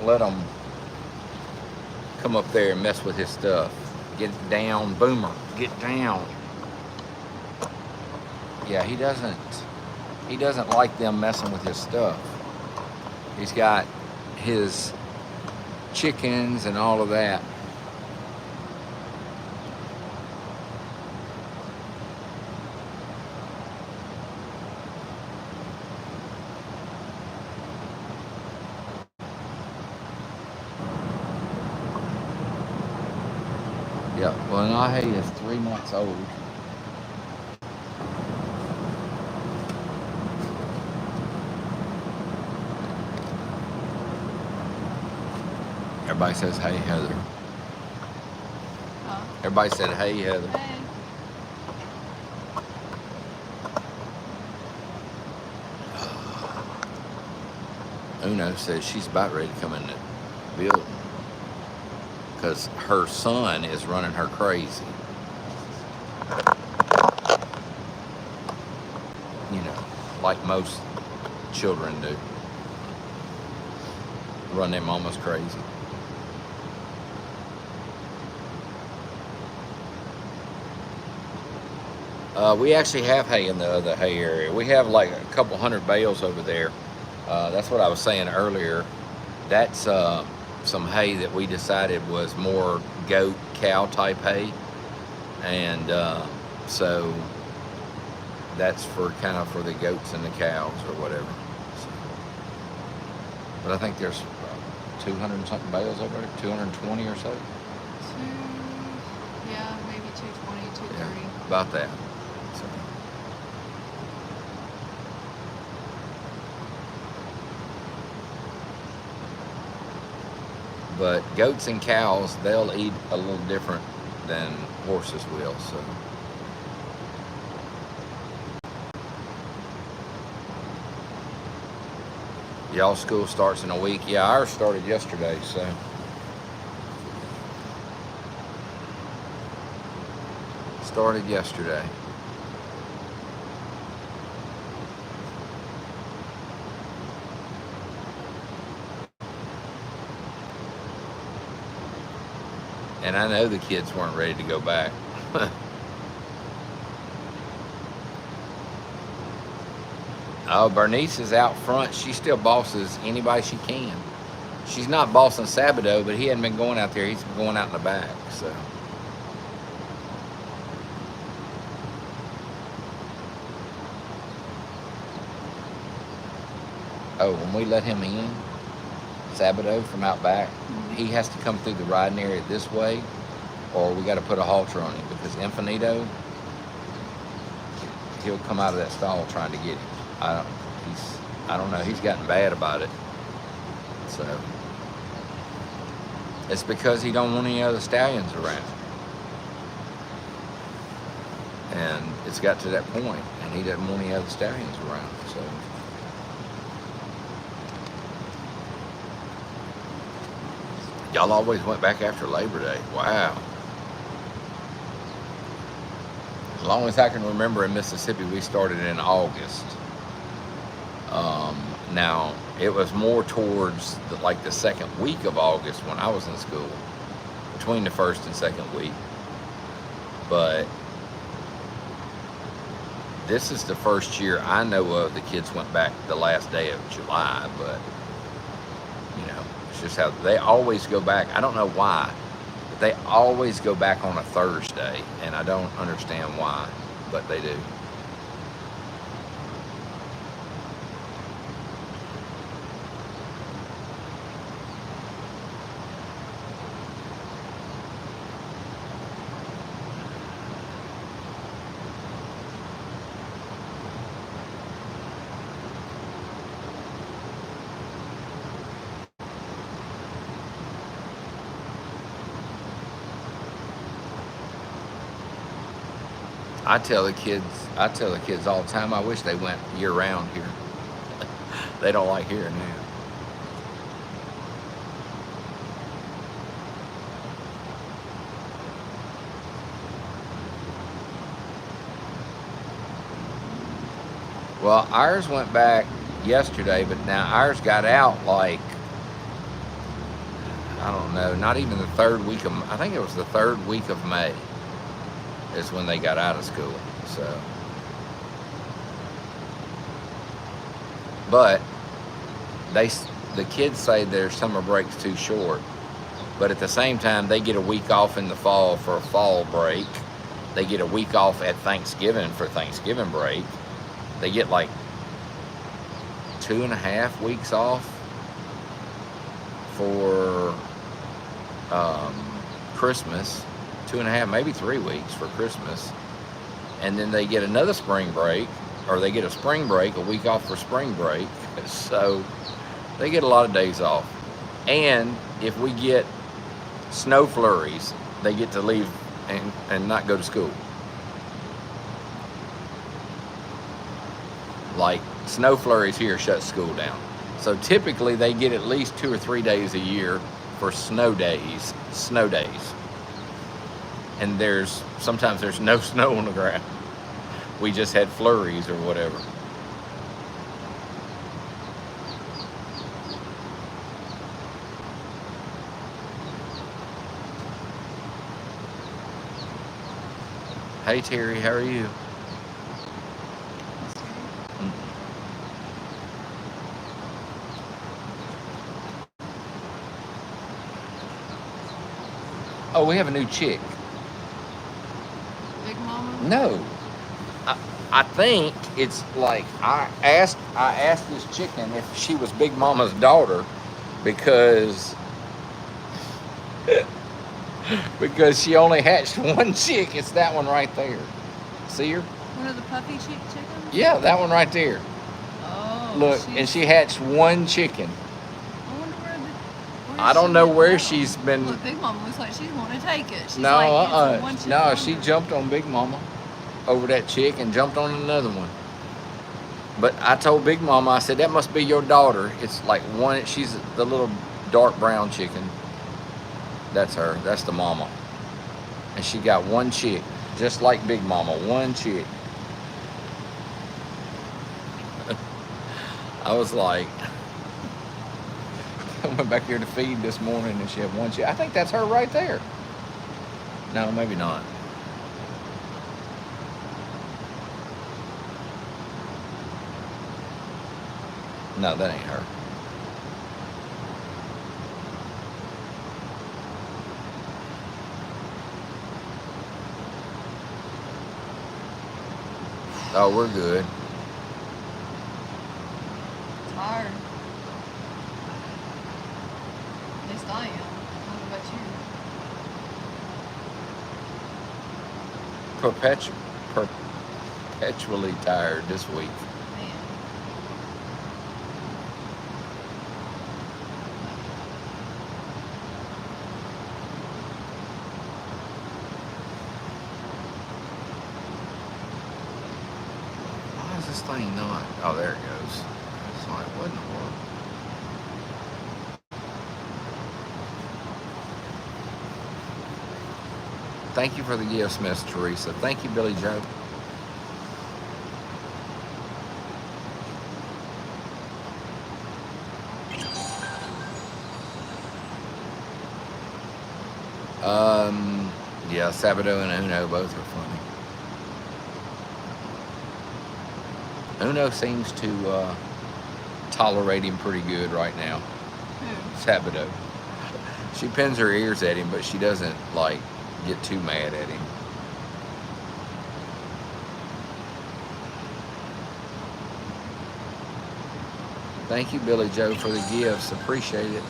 let them come up there and mess with his stuff. Get down, Boomer. Get down. Yeah, he doesn't like them messing with his stuff. He's got his chickens and all of that. Yeah, well, now hay is 3 months old. Everybody says, hey, Heather. Huh? Everybody said, hey, Heather. Hey. Uno says she's about ready to come in the building because her son is running her crazy. You know, like most children do. Run their mamas crazy. We actually have hay in the other hay area. We have like a couple hundred bales over there. That's what I was saying earlier. That's some hay that we decided was more goat, cow type hay. And so that's for kind of for the goats and the cows or whatever. So, but I think there's 200 and something bales over there, 220 or so. Yeah, maybe 220, 230. Yeah, about that. So. But goats and cows, they'll eat a little different than horses will. So. Y'all school starts in a week. Yeah, ours started yesterday, so. Started yesterday. And I know the kids weren't ready to go back. Oh, Bernice is out front. She still bosses anybody she can. she's not bossing Sabado, but he hadn't been going out there. He's been going out in the back. So. Oh, when we let him in, Sabado from out back, he has to come through the riding area this way, or we got to put a halter on him because Infinito, he'll come out of that stall trying to get him. I don't know. He's gotten bad about it. So it's because he don't want any other stallions around, and it's got to that point, and he doesn't want any other stallions around. So. Y'all always went back after Labor Day. Wow. As long as I can remember in Mississippi, we started in August. Now, it was more towards the second week of August when I was in school, between the first and second week. But this is the first year I know of the kids went back the last day of July, but, it's just how they always go back. I don't know why, but they always go back on a Thursday, and I don't understand why, but they do. I tell the kids all the time, I wish they went year round here. They don't like here now. Well, ours went back yesterday, but now ours got out I don't know, not even the third week of, I think it was the third week of May is when they got out of school. So, but the kids say their summer break's too short, but at the same time they get a week off in the fall for a fall break. They get a week off at Thanksgiving for Thanksgiving break. They get 2.5 weeks off for Christmas. 2.5, maybe 3 weeks for Christmas, and then they get another spring break, or they get a spring break, a week off for spring break. So they get a lot of days off. And if we get snow flurries, they get to leave and not go to school. Like snow flurries here shut school down. So typically they get at least 2 or 3 days a year for snow days. And sometimes there's no snow on the ground. We just had flurries or whatever. Hey Terry, how are you? Oh, we have a new chick. Big Mama? No, I think it's I asked this chicken if she was Big Mama's daughter because she only hatched one chick. It's that one right there. See her? One of the puffy chickens? Yeah, that one right there. Oh. Look, and she hatched one chicken. I wonder where I don't know where she's been. Look, Big Mama looks like she's want to take it. She's No, one chick no, longer. she jumped on Big Mama over that chick and jumped on another one. But I told Big Mama, I said, that must be your daughter. It's one, she's the little dark brown chicken. That's her, that's the mama. And she got one chick, just like Big Mama, one chick. I was like, I went back here to feed this morning and she had one chick. I think that's her right there. No, maybe not. No, that ain't her. Oh, we're good. Tired. At least I am. I don't know about you. Perpetually tired this week. Man. Why is this thing not? Oh, there it goes. It's like, what in the world? Thank you for the gifts, Miss Teresa. Thank you, Billy Joe. Yeah, Sabado and Uno both are funny. Uno seems to tolerate him pretty good right now. Who? Sabado. She pins her ears at him, but she doesn't like get too mad at him. Thank you, Billy Joe, for the gifts. Appreciate it.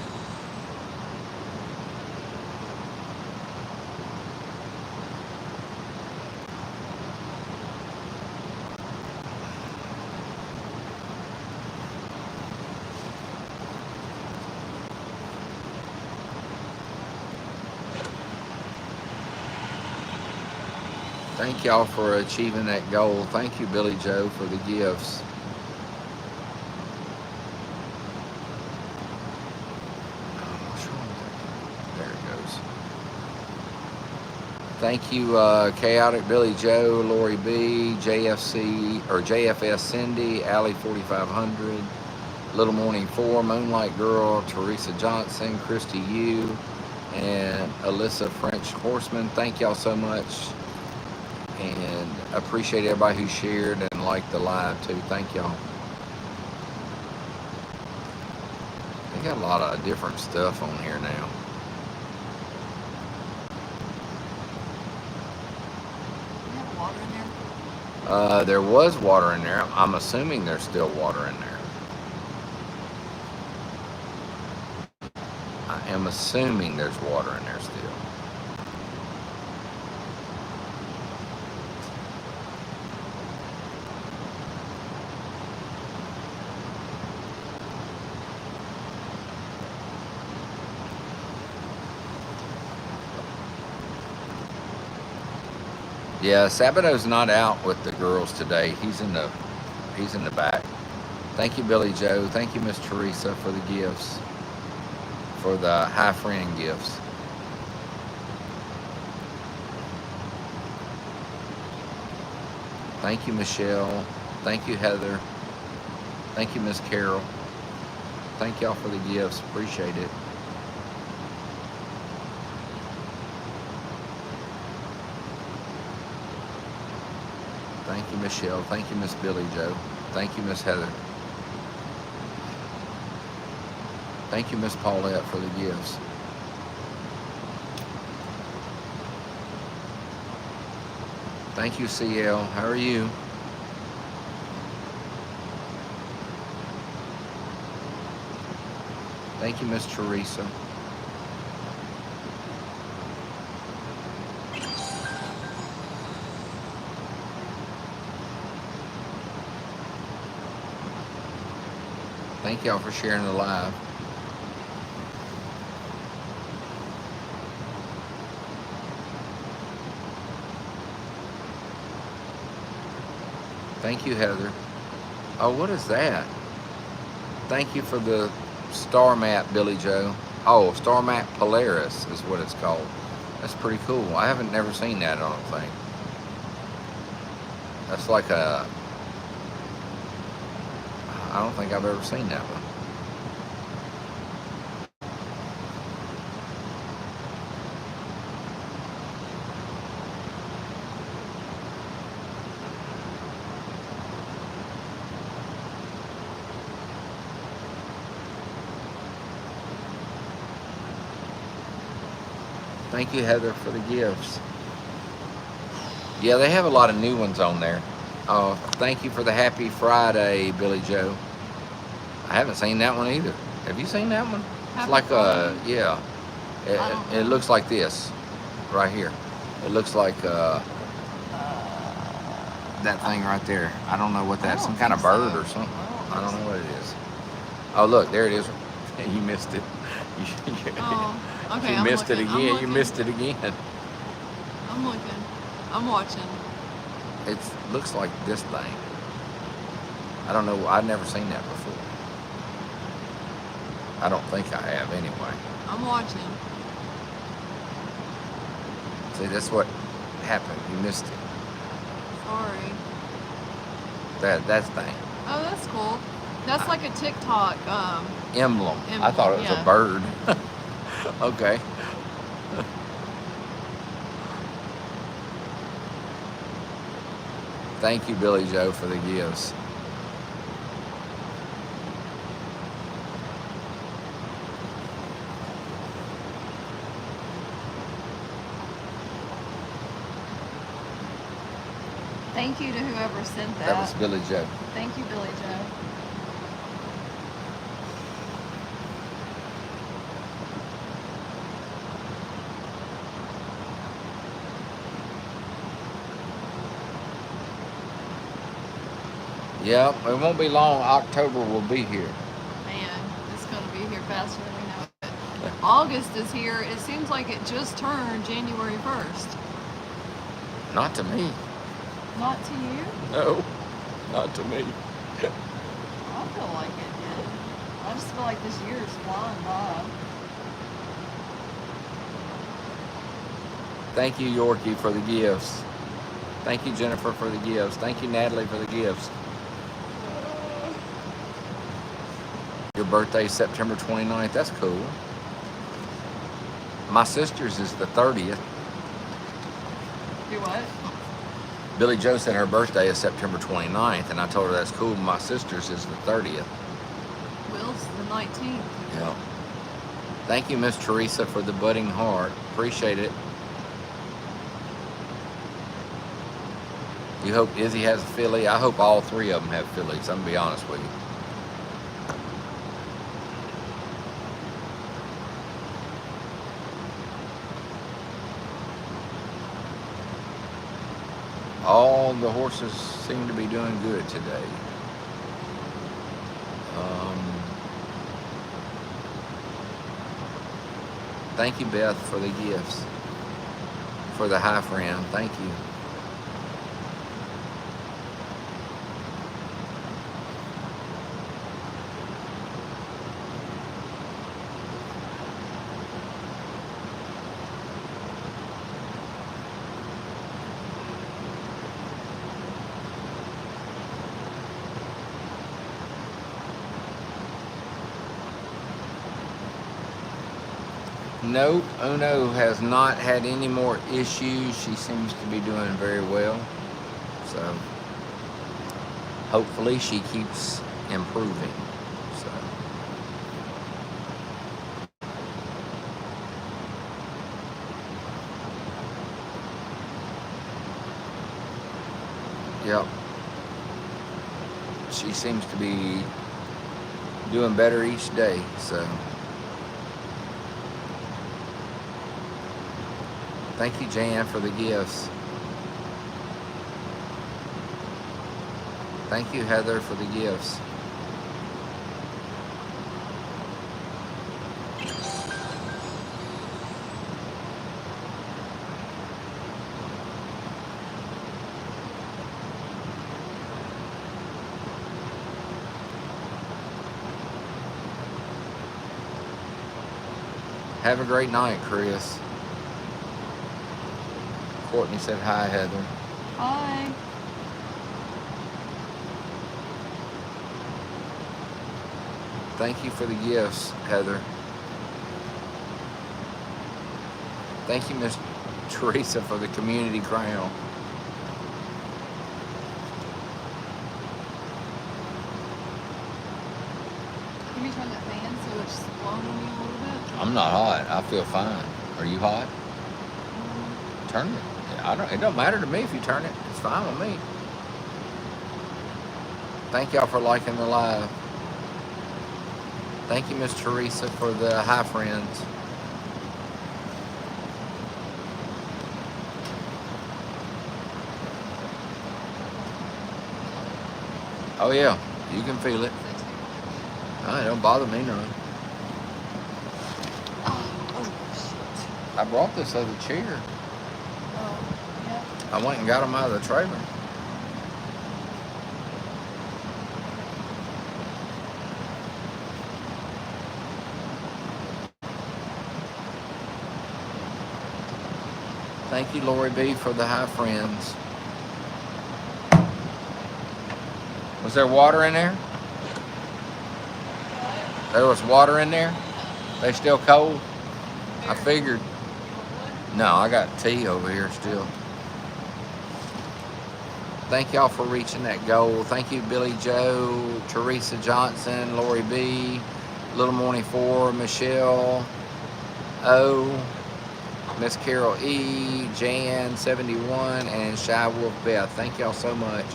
Thank y'all for achieving that goal. Thank you, Billy Joe, for the gifts. There it goes. Thank you, Chaotic Billy Joe, Lori B, JFC or JFS Cindy, Alley 4500, Little Morning 4, Moonlight Girl, Teresa Johnson, Christy U, and Alyssa French Horseman. Thank y'all so much. And appreciate everybody who shared and liked the live too. Thank y'all. They got a lot of different stuff on here now. You have water in there? There was water in there. I'm assuming there's still water in there. I am assuming there's water in there still. Yeah, Sabado's not out with the girls today. He's in the back. Thank you, Billy Joe. Thank you, Miss Teresa, for the gifts, for the high friend gifts. Thank you, Michelle. Thank you, Heather. Thank you, Miss Carol. Thank y'all for the gifts. Appreciate it. Thank you, Michelle. Thank you, Miss Billy Joe. Thank you, Miss Heather. Thank you, Miss Paulette, for the gifts. Thank you, CL. How are you? Thank you, Miss Teresa. Thank y'all for sharing the live. Thank you, Heather. Oh, what is that? Thank you for the star map, Billy Joe. Oh, star map Polaris is what it's called. That's pretty cool. I haven't never seen that, I don't think. That's like a... I don't think I've ever seen that one. Thank you, Heather, for the gifts. Yeah, they have a lot of new ones on there. Oh, thank you for the happy Friday, Billy Joe. I haven't seen that one either. Have you seen that one? It's Happy like Friday? yeah. I don't It know. looks like this, right here. It looks like that thing right there. I don't know what I that's. don't Some kind think of bird so. or something. I I don't don't think know so. what it is. Oh, look, there it is. You missed it. Oh, okay. You I'm missed it looking. I'm again. You looking. missed it again. I'm looking. I'm watching. It looks like this thing. I don't know. I've never seen that before. I don't think I have anyway. I'm watching. See, that's what happened. You missed it. Sorry. That thing. Oh, that's cool. That's like a TikTok. Emblem. I Emblem, thought it was yeah. a bird. Okay. Thank you, Billy Joe, for the gifts. Thank you to whoever sent that. That was Billy Joe. Thank you, Billy Joe. Yep, it won't be long. October will be here. Man, it's going to be here faster than we know it. August is here. It seems like it just turned January 1st. Not to me. Not to you? No, not to me. I feel like it did. I just feel like this year is flying by. Thank you, Yorkie, for the gifts. Thank you, Jennifer, for the gifts. Thank you, Natalie, for the gifts. Your birthday's September 29th. That's cool. My sister's is the 30th. Do what? Billy Joe said her birthday is September 29th, and I told her that's cool. My sister's is the 30th. Will's the 19th. Yeah. Thank you, Miss Teresa, for the budding heart. Appreciate it. You hope Izzy has a filly? I hope all three of them have fillies. I'm going to be honest with you. All the horses seem to be doing good today. Thank you, Beth, for the gifts. For the high friend. Thank you. Nope, Uno has not had any more issues. She seems to be doing very well. So hopefully she keeps improving. So yep. She seems to be doing better each day. So thank you, Jan, for the gifts. Thank you, Heather, for the gifts. Have a great night, Chris. Courtney said hi, Heather. Hi. Thank you for the gifts, Heather. Thank you, Miss Teresa, for the community crown. Can you turn that fan so it's blowing on you a little bit? I'm not hot. I feel fine. Are you hot? Turn it. I don't. It don't matter to me if you turn it. It's fine with me. Thank y'all for liking the live. Thank you, Miss Teresa, for the hi friends. Oh yeah, you can feel it. It don't bother me none. Oh shit. I brought this other chair. Oh, yeah. I went and got them out of the trailer. Thank you, Lori B, for the hi friends. Was there water in there? There was water in there? They still cold? I figured. No, I got tea over here still. Thank y'all for reaching that goal. Thank you, Billy Joe, Teresa Johnson, Lori B, Little Morning 4, Michelle O, Miss Carol E, Jan 71, and Shy Wolf Beth. Thank y'all so much.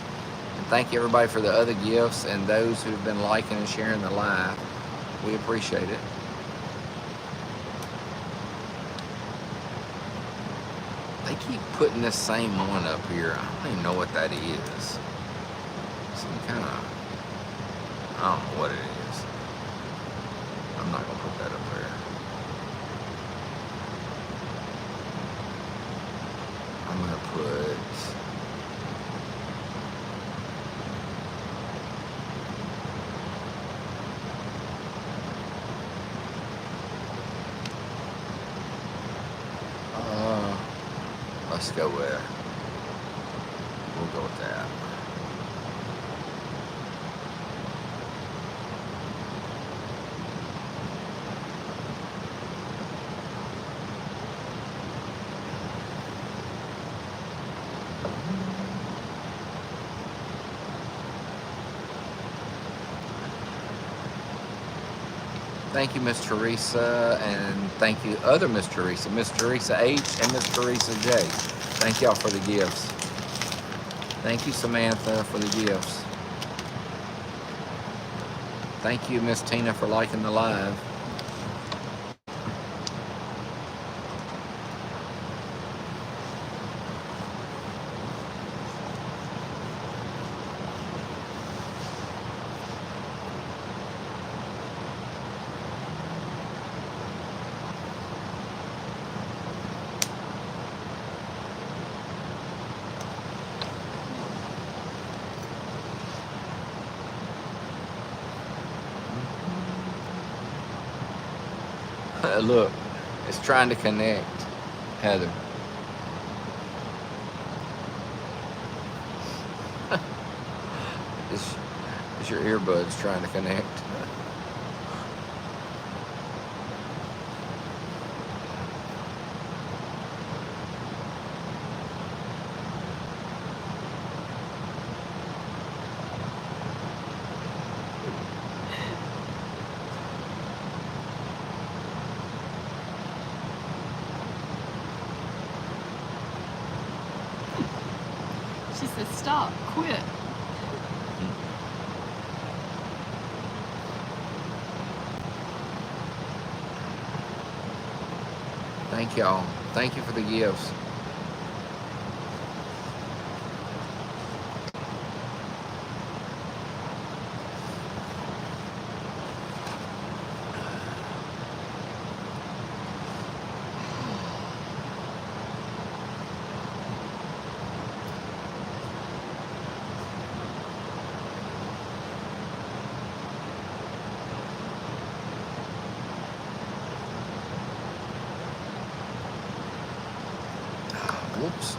And thank you everybody for the other gifts and those who've been liking and sharing the live. We appreciate it. They keep putting this same one up here. I don't even know what that is. Some kind of, I don't know what it is. I'm not going to put that up there. I'm going to put, let's go with, we'll go with that. Thank you, Miss Teresa, and thank you, other Miss Teresa H, and Miss Teresa J. Thank y'all for the gifts. Thank you, Samantha, for the gifts. Thank you, Miss Tina, for liking the live. Look, it's trying to connect, Heather. It's your earbuds trying to connect. She said, stop, quit. Thank y'all. Thank you for the gifts. Whoops.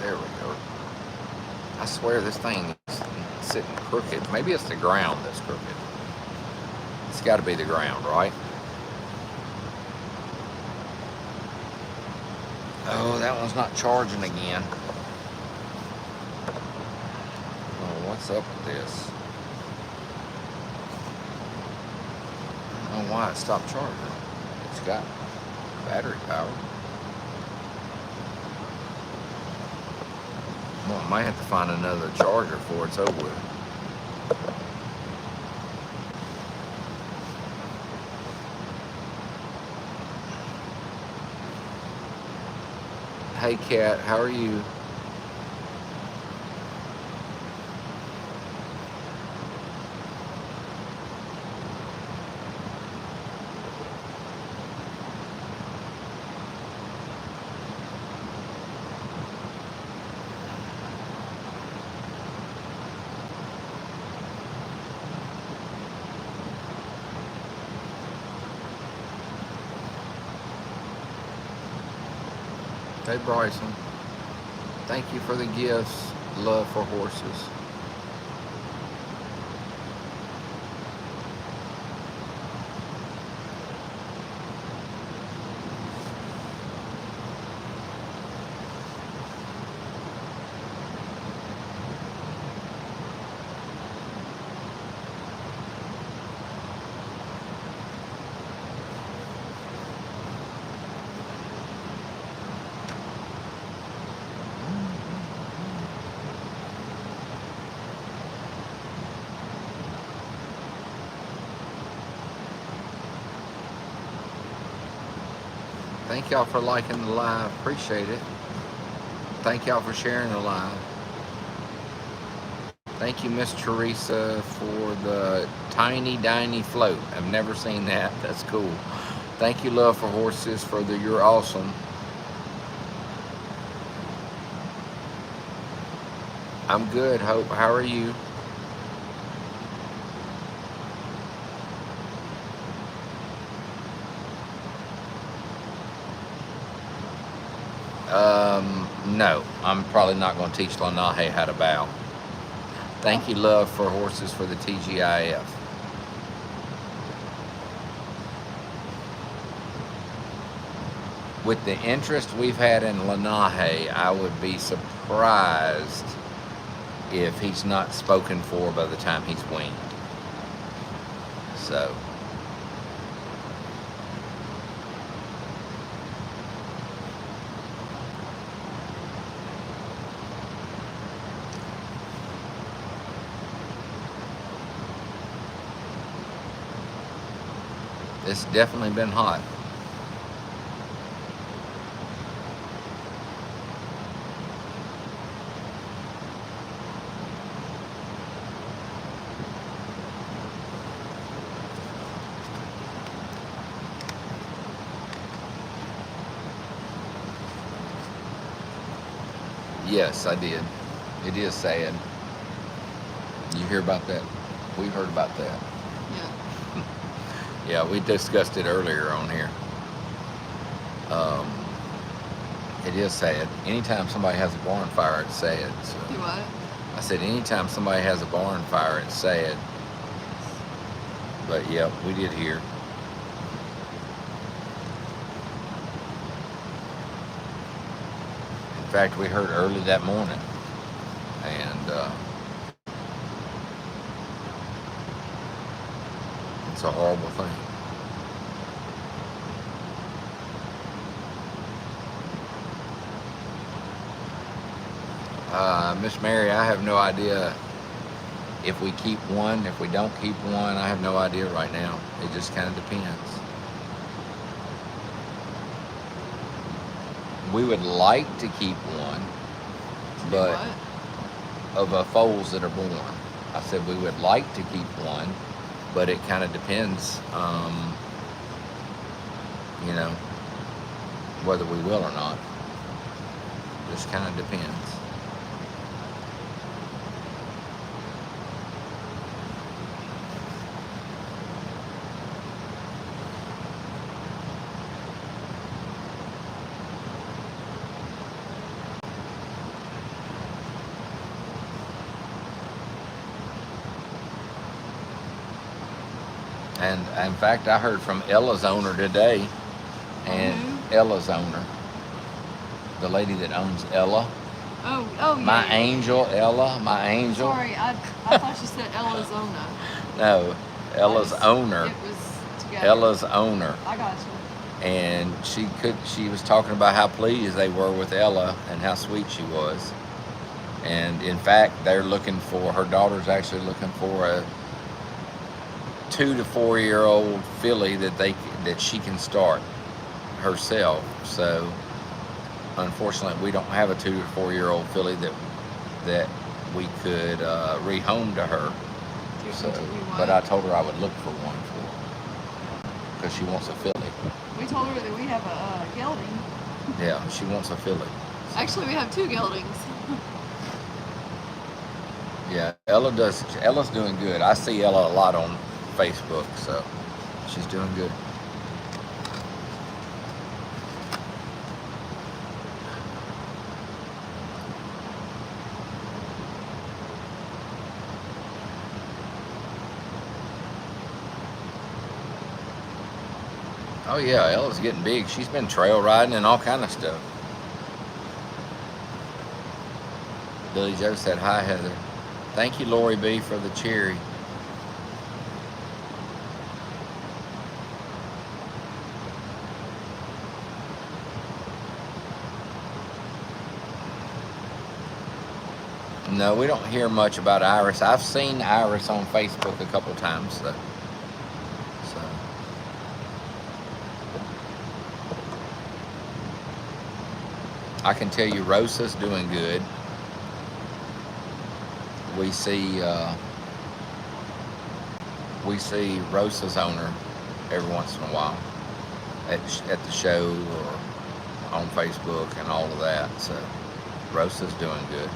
There we go. I swear this thing is sitting crooked. Maybe it's the ground that's crooked. It's got to be the ground, right? Oh, that one's not charging again. Oh, what's up with this? I don't know why it stopped charging. It's got battery power. Well, I might have to find another charger for it's over with. Hey, Kat, how are you? Hey, Bryson. Thank you for the gifts. Love for horses. Thank y'all for liking the live. Appreciate it. Thank y'all for sharing the live. Thank you, Miss Teresa, for the tiny, tiny float. I've never seen that. That's cool. Thank you, Love for Horses, for the You're Awesome. I'm good, Hope. How are you? No, I'm probably not going to teach Lanahe how to bow. Thank you, Love for Horses, for the TGIF. With the interest we've had in Lanahe, I would be surprised if he's not spoken for by the time he's weaned. So, it's definitely been hot. Yes, I did. It is sad. You hear about that? We heard about that. Yeah. Yeah, we discussed it earlier on here. It is sad. Anytime somebody has a barn fire, it's sad. So. Do what? I said, anytime somebody has a barn fire, it's sad. But yeah, we did hear. In fact, we heard early that morning. And it's a horrible thing. Miss Mary, I have no idea if we keep one, if we don't keep one. I have no idea right now. It just kind of depends. We would like to keep one, but of foals that are born. I said we would like to keep one, but it kind of depends, you know, whether we will or not. Just kind of depends. And in fact, I heard from Ella's owner today, and Ella's owner, the lady that owns Ella. Oh, yeah. My angel, Ella, my angel. Sorry, I thought you said Ella's owner. No, Ella's owner. It was together. Ella's owner. I got you. And she was talking about how pleased they were with Ella and how sweet she was. And in fact, her daughter's actually looking for a 2 to 4 year old filly that she can start herself. So unfortunately, we don't have a 2 to 4 year old filly that we could rehome to her. So, but I told her I would look for one for her because she wants a filly. We told her that we have a gelding. Yeah, she wants a filly. Actually, we have 2 geldings. Yeah, Ella's doing good. I see Ella a lot on Facebook, so she's doing good. Oh yeah, Ella's getting big. She's been trail riding and all kind of stuff. Billy Joe said, "Hi, Heather. Thank you, Lori B, for the cherry." No, we don't hear much about Iris. I've seen Iris on Facebook a couple times, though. So. I can tell you Rosa's doing good. We see Rosa's owner every once in a while at the show or on Facebook and all of that. So Rosa's doing good.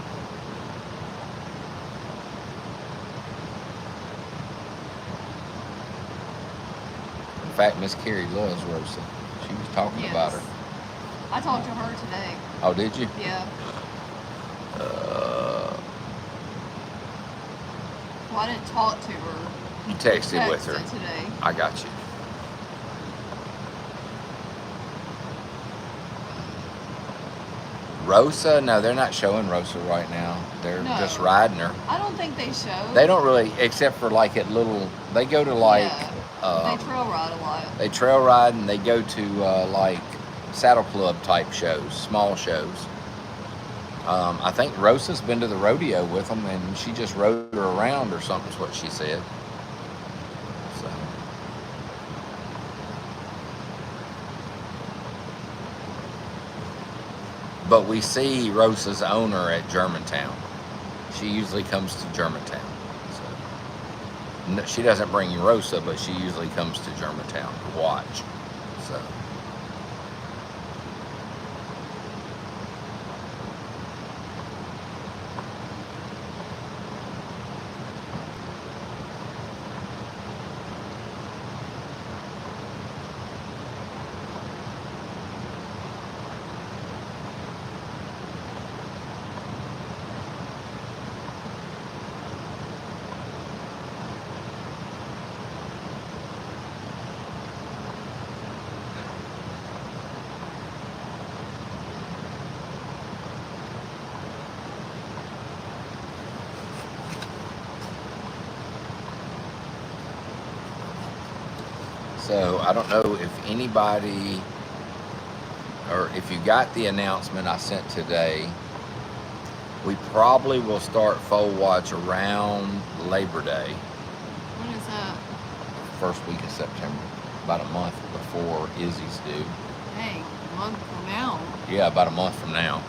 In fact, Miss Carrie loves Rosa. She was talking about her. I talked to her today. Oh, did you? Yeah. Well, I didn't talk to her. You texted with her today. I got you. Rosa? No, they're not showing Rosa right now. They're just riding her. I don't think they show. They don't really, except for like at little. They go to like. They trail ride a lot. They trail ride and they go to like saddle club type shows, small shows. I think Rosa's been to the rodeo with them, and she just rode her around or something is what she said. So. But we see Rosa's owner at Germantown. She usually comes to Germantown. So. No, she doesn't bring Rosa, but she usually comes to Germantown to watch. So. So I don't know if anybody, or if you got the announcement I sent today. We probably will start foal watch around Labor Day. When is that? First week of September, about a month before Izzy's due. Hey, a month from now. Yeah, about a month from now.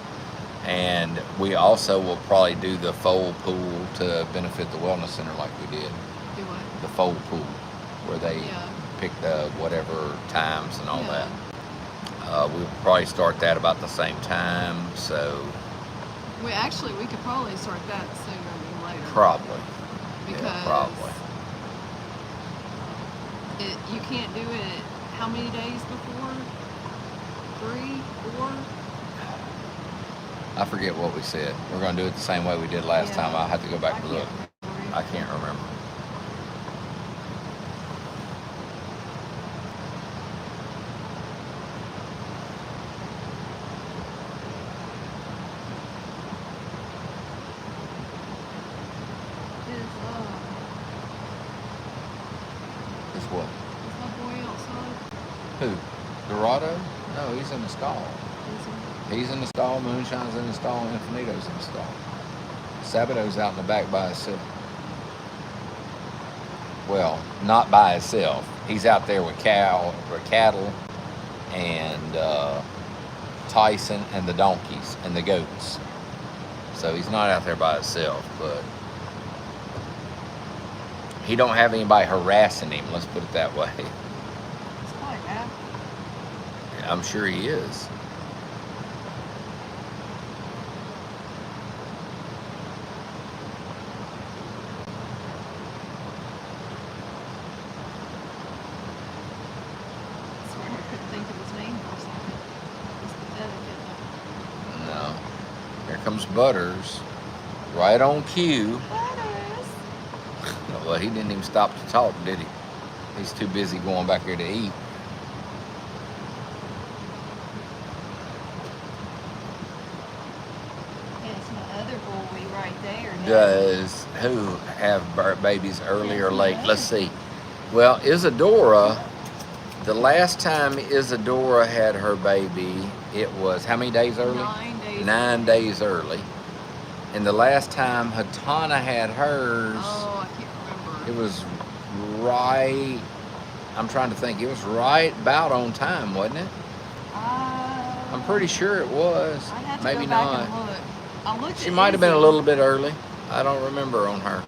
And we also will probably do the foal pool to benefit the wellness center like we did. Do what? The foal pool, where they pick the whatever times and all that. We'll probably start that about the same time. So we could probably start that sooner than later. Probably. Because probably. You can't do it how many days before? 3, 4? I forget what we said. We're going to do it the same way we did last time. I'll have to go back and look. I can't remember. Is what? Is my boy outside? Who? Dorado? No, he's in the stall. He's in the stall. Moonshine's in the stall. Infinito's in the stall. Sabato's out in the back by himself. Well, not by himself. He's out there with cattle, and Tyson and the donkeys and the goats. So he's not out there by himself, but he don't have anybody harassing him. Let's put it that way. It's probably happy. I'm sure he is. I swear I couldn't think of his name for a second. He's pathetic, isn't No. Here comes Butters, right on cue. he? Butters. Well, he didn't even stop to talk, did he? He's too busy going back here to eat. It's my other boy right there. Does who have babies early or late? Let's see. Well, Isadora, the last time Isadora had her baby, it was how many days early? 9 days. 9 days early. And the last time Hatana had hers, Oh, I can't remember. it was right, I'm trying to think, it was right about on time, wasn't it? I'm pretty sure it was. I'd have to Maybe go back not. and look. I looked She at might have been a Izzy. little bit early. I don't remember on her.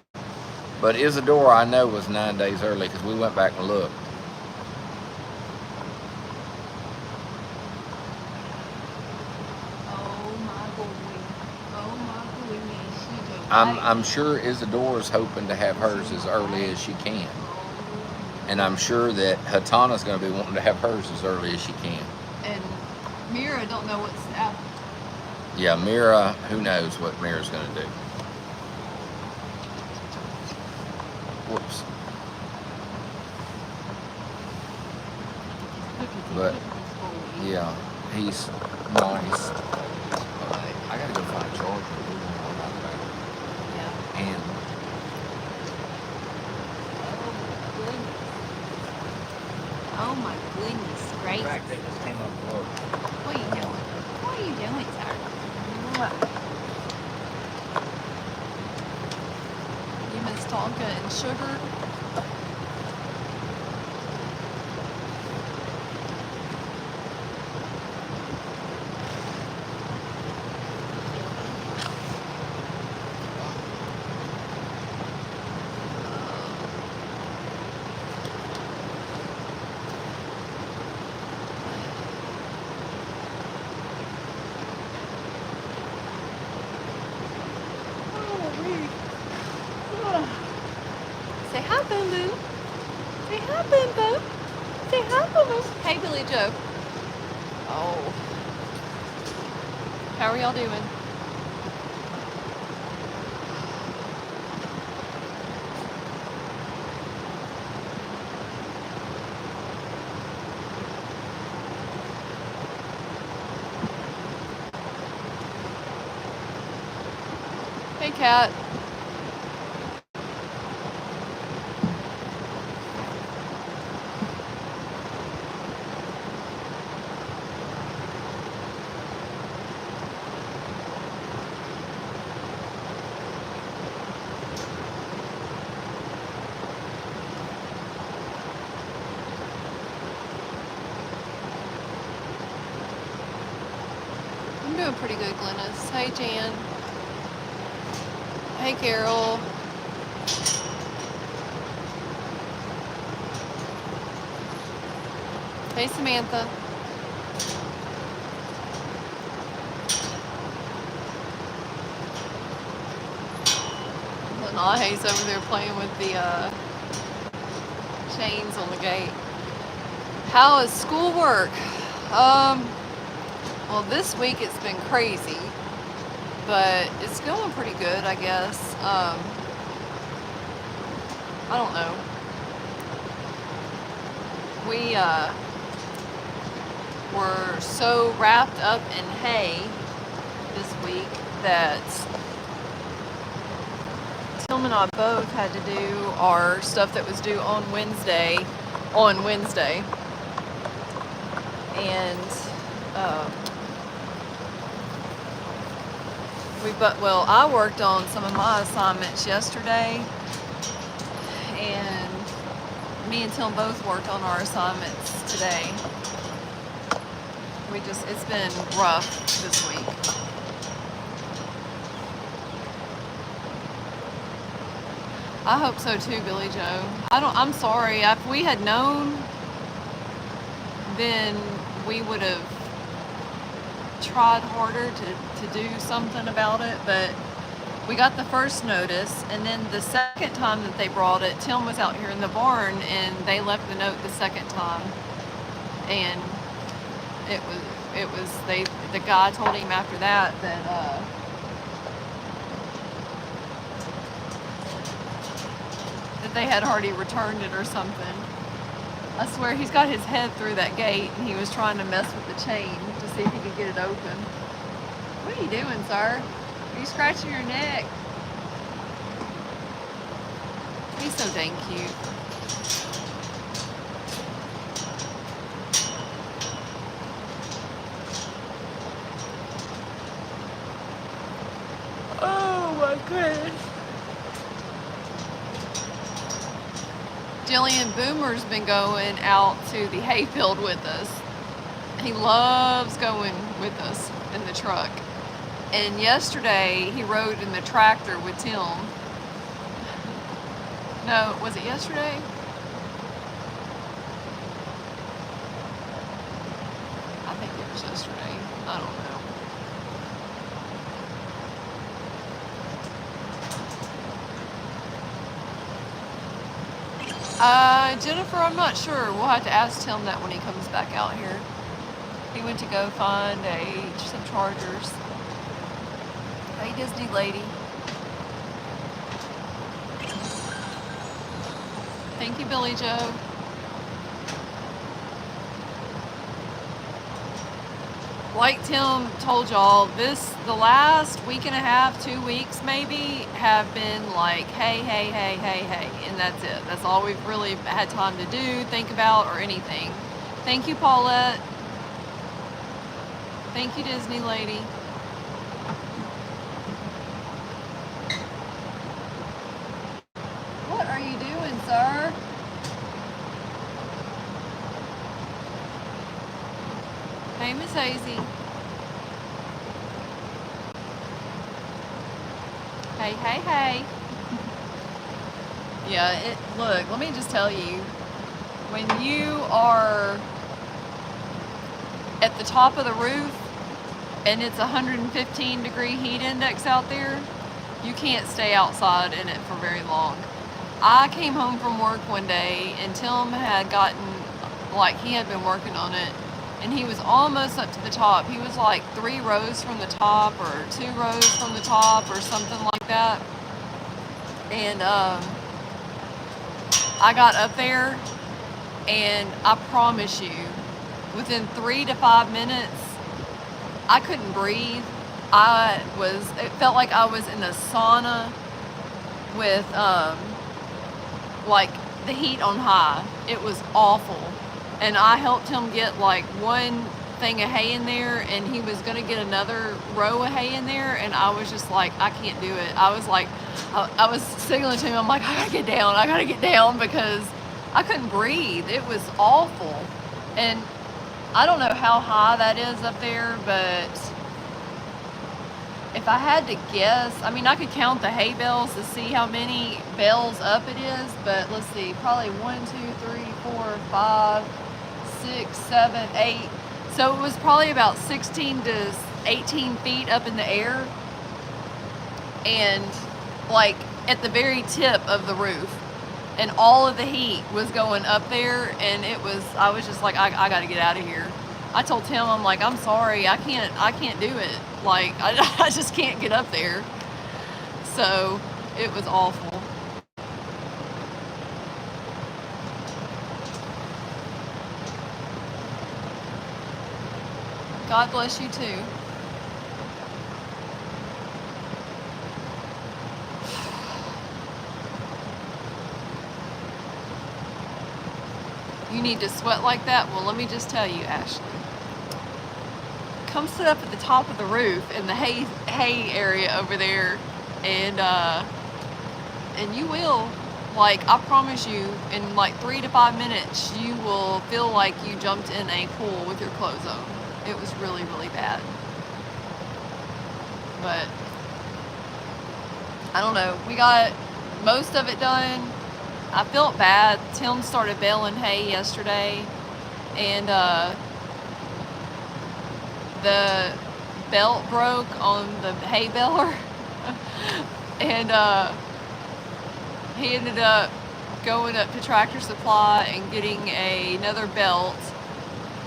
But Isadora, I know, was 9 days early because we went back and looked. Oh my boy. Oh my boy, man. She just I'm sure Isadora's hoping to have hers as early as she can. And I'm sure that Hatana's going to be wanting to have hers as early as she can. And Mira don't know what's happening. Yeah, Mira, who knows what Mira's going to do. Whoops. But, yeah, he's nice. I got to go find a charger. Yeah. And Oh my goodness in gracious. fact, they just came up with What are you doing? What are you doing, sir? You miss Tonka and Sugar? Say hi, Boom Boom. Say hi, Boom Boom. Say hi, Boom Boom. Hey, Billy Joe. Oh. How are y'all doing? Hey, Cat. I'm doing pretty good, Glennis. Hey, Jan. Hey, Carol. Hey, Samantha. Nahe's over there playing with the chains on the gate. How is schoolwork? Well, this week it's been crazy, but it's going pretty good, I guess. I don't know. We were so wrapped up in hay this week that Tim and I both had to do our stuff that was due on Wednesday. And Well, I worked on some of my assignments yesterday, and me and Tim both worked on our assignments today. It's been rough this week. I hope so too, Billy Joe. I'm sorry. If we had known, then we would have tried harder to do something about it, but we got the first notice, and then the second time that they brought it, Tim was out here in the barn, and they left the note the second time, and the guy told him after that that they had already returned it or something. I swear he's got his head through that gate, and he was trying to mess with the chain to see if he could get it open. What are you doing, sir? Are you scratching your neck? He's so dang cute. Oh my goodness. Jillian Boomer's been going out to the hayfield with us. He loves going with us in the truck. And yesterday he rode in the tractor with Tim. No, was it yesterday? I think it was yesterday. I don't know. Jennifer, I'm not sure. We'll have to ask Tim that when he comes back out here. He went to go find some chargers. Hey, Disney lady. Thank you, Billy Joe. Like Tim told y'all, the last week and a half, 2 weeks maybe, have been like, hey, hey, hey, hey, hey, and that's it. That's all we've really had time to do, think about, or anything. Thank you, Paulette. Thank you, Disney lady. What are you doing, sir? Hey, Miss Hazy. Hey, hey, hey. Yeah, look, let me just tell you, when you are at the top of the roof and it's 115-degree heat index out there, you can't stay outside in it for very long. I came home from work one day and Tim had he had been working on it, and he was almost up to the top. He was like 3 rows from the top or 2 rows from the top or something like that. And I got up there, and I promise you, within 3 to 5 minutes, I couldn't breathe. It felt like I was in a sauna with like the heat on high. It was awful. And I helped him get like 1 thing of hay in there, and he was gonna get another row of hay in there, and I was just like, I can't do it. I was like, I was signaling to him, I'm like, I gotta get down because I couldn't breathe. It was awful. And I don't know how high that is up there, but if I had to guess, I mean, I could count the hay bales to see how many bales up it is, but let's see, probably 1, 2, 3, 4, 5, 6, 7, 8. So it was probably about 16 to 18 feet up in the air, and like at the very tip of the roof, and all of the heat was going up there, and I was just like, I gotta get out of here. I told Tim, I'm like, I'm sorry, I can't do it. Like, I just can't get up there. So it was awful. God bless you too. You need to sweat like that? Well, let me just tell you, Ashley. come sit up at the top of the roof in the hay area over there, and you will, like, I promise you, in like 3 to 5 minutes, you will feel like you jumped in a pool with your clothes on. It was really, really bad. But I don't know. We got most of it done. I felt bad. Tim started baling hay yesterday, and the belt broke on the hay baler, and he ended up going up to Tractor Supply and getting another belt.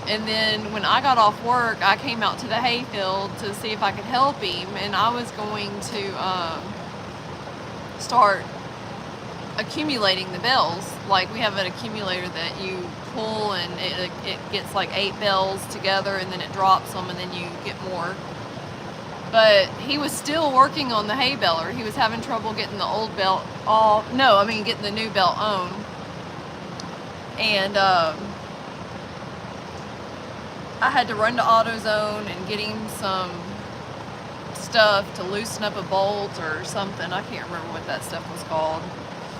And then when I got off work, I came out to the hay field to see if I could help him, and I was going to start accumulating the bells. Like, we have an accumulator that you pull, and it gets like 8 bells together, and then it drops them, and then you get more. But he was still working on the hay baler. He was having trouble getting the old belt off. No, I mean getting the new belt on. And I had to run to AutoZone and get him some stuff to loosen up a bolt or something. I can't remember what that stuff was called.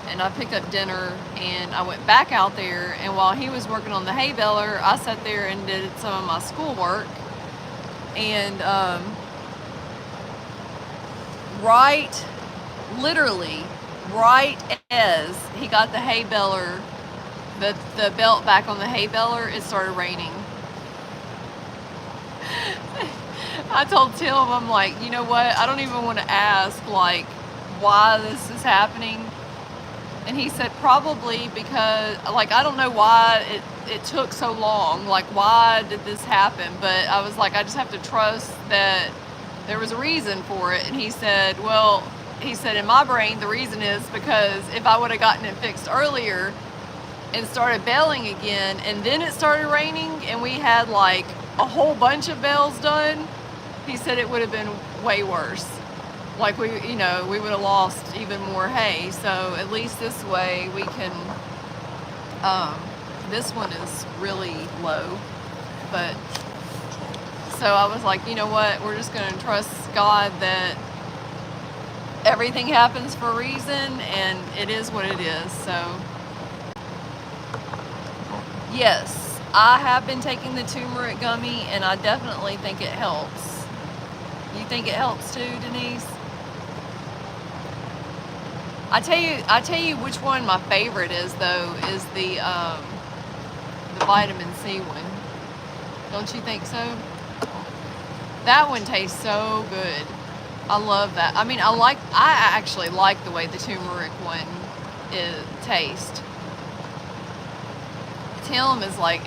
And I picked up dinner, and I went back out there, and while he was working on the hay baler, I sat there and did some of my schoolwork. And literally right as he got the hay baler, the belt back on the hay baler, it started raining. I told Tim, I'm like, you know what, I don't even want to ask, like, why this is happening. And he said probably because, like, I don't know why it took so long, like, why did this happen? But I was like, I just have to trust that there was a reason for it. And he said, well, in my brain, the reason is because if I would have gotten it fixed earlier and started baling again, and then it started raining, and we had like a whole bunch of bales done, he said it would have been way worse. Like, we would have lost even more hay. So at least this way we can, this one is really low. But, so I was like, you know what, we're just going to trust God that everything happens for a reason, and it is what it is. So, yes, I have been taking the turmeric gummy, and I definitely think it helps. You think it helps too, Denise? I tell you which one my favorite is, though, is the vitamin C one. Don't you think so? That one tastes so good. I love that. I mean, I actually like the way the turmeric one tastes. Tim is like,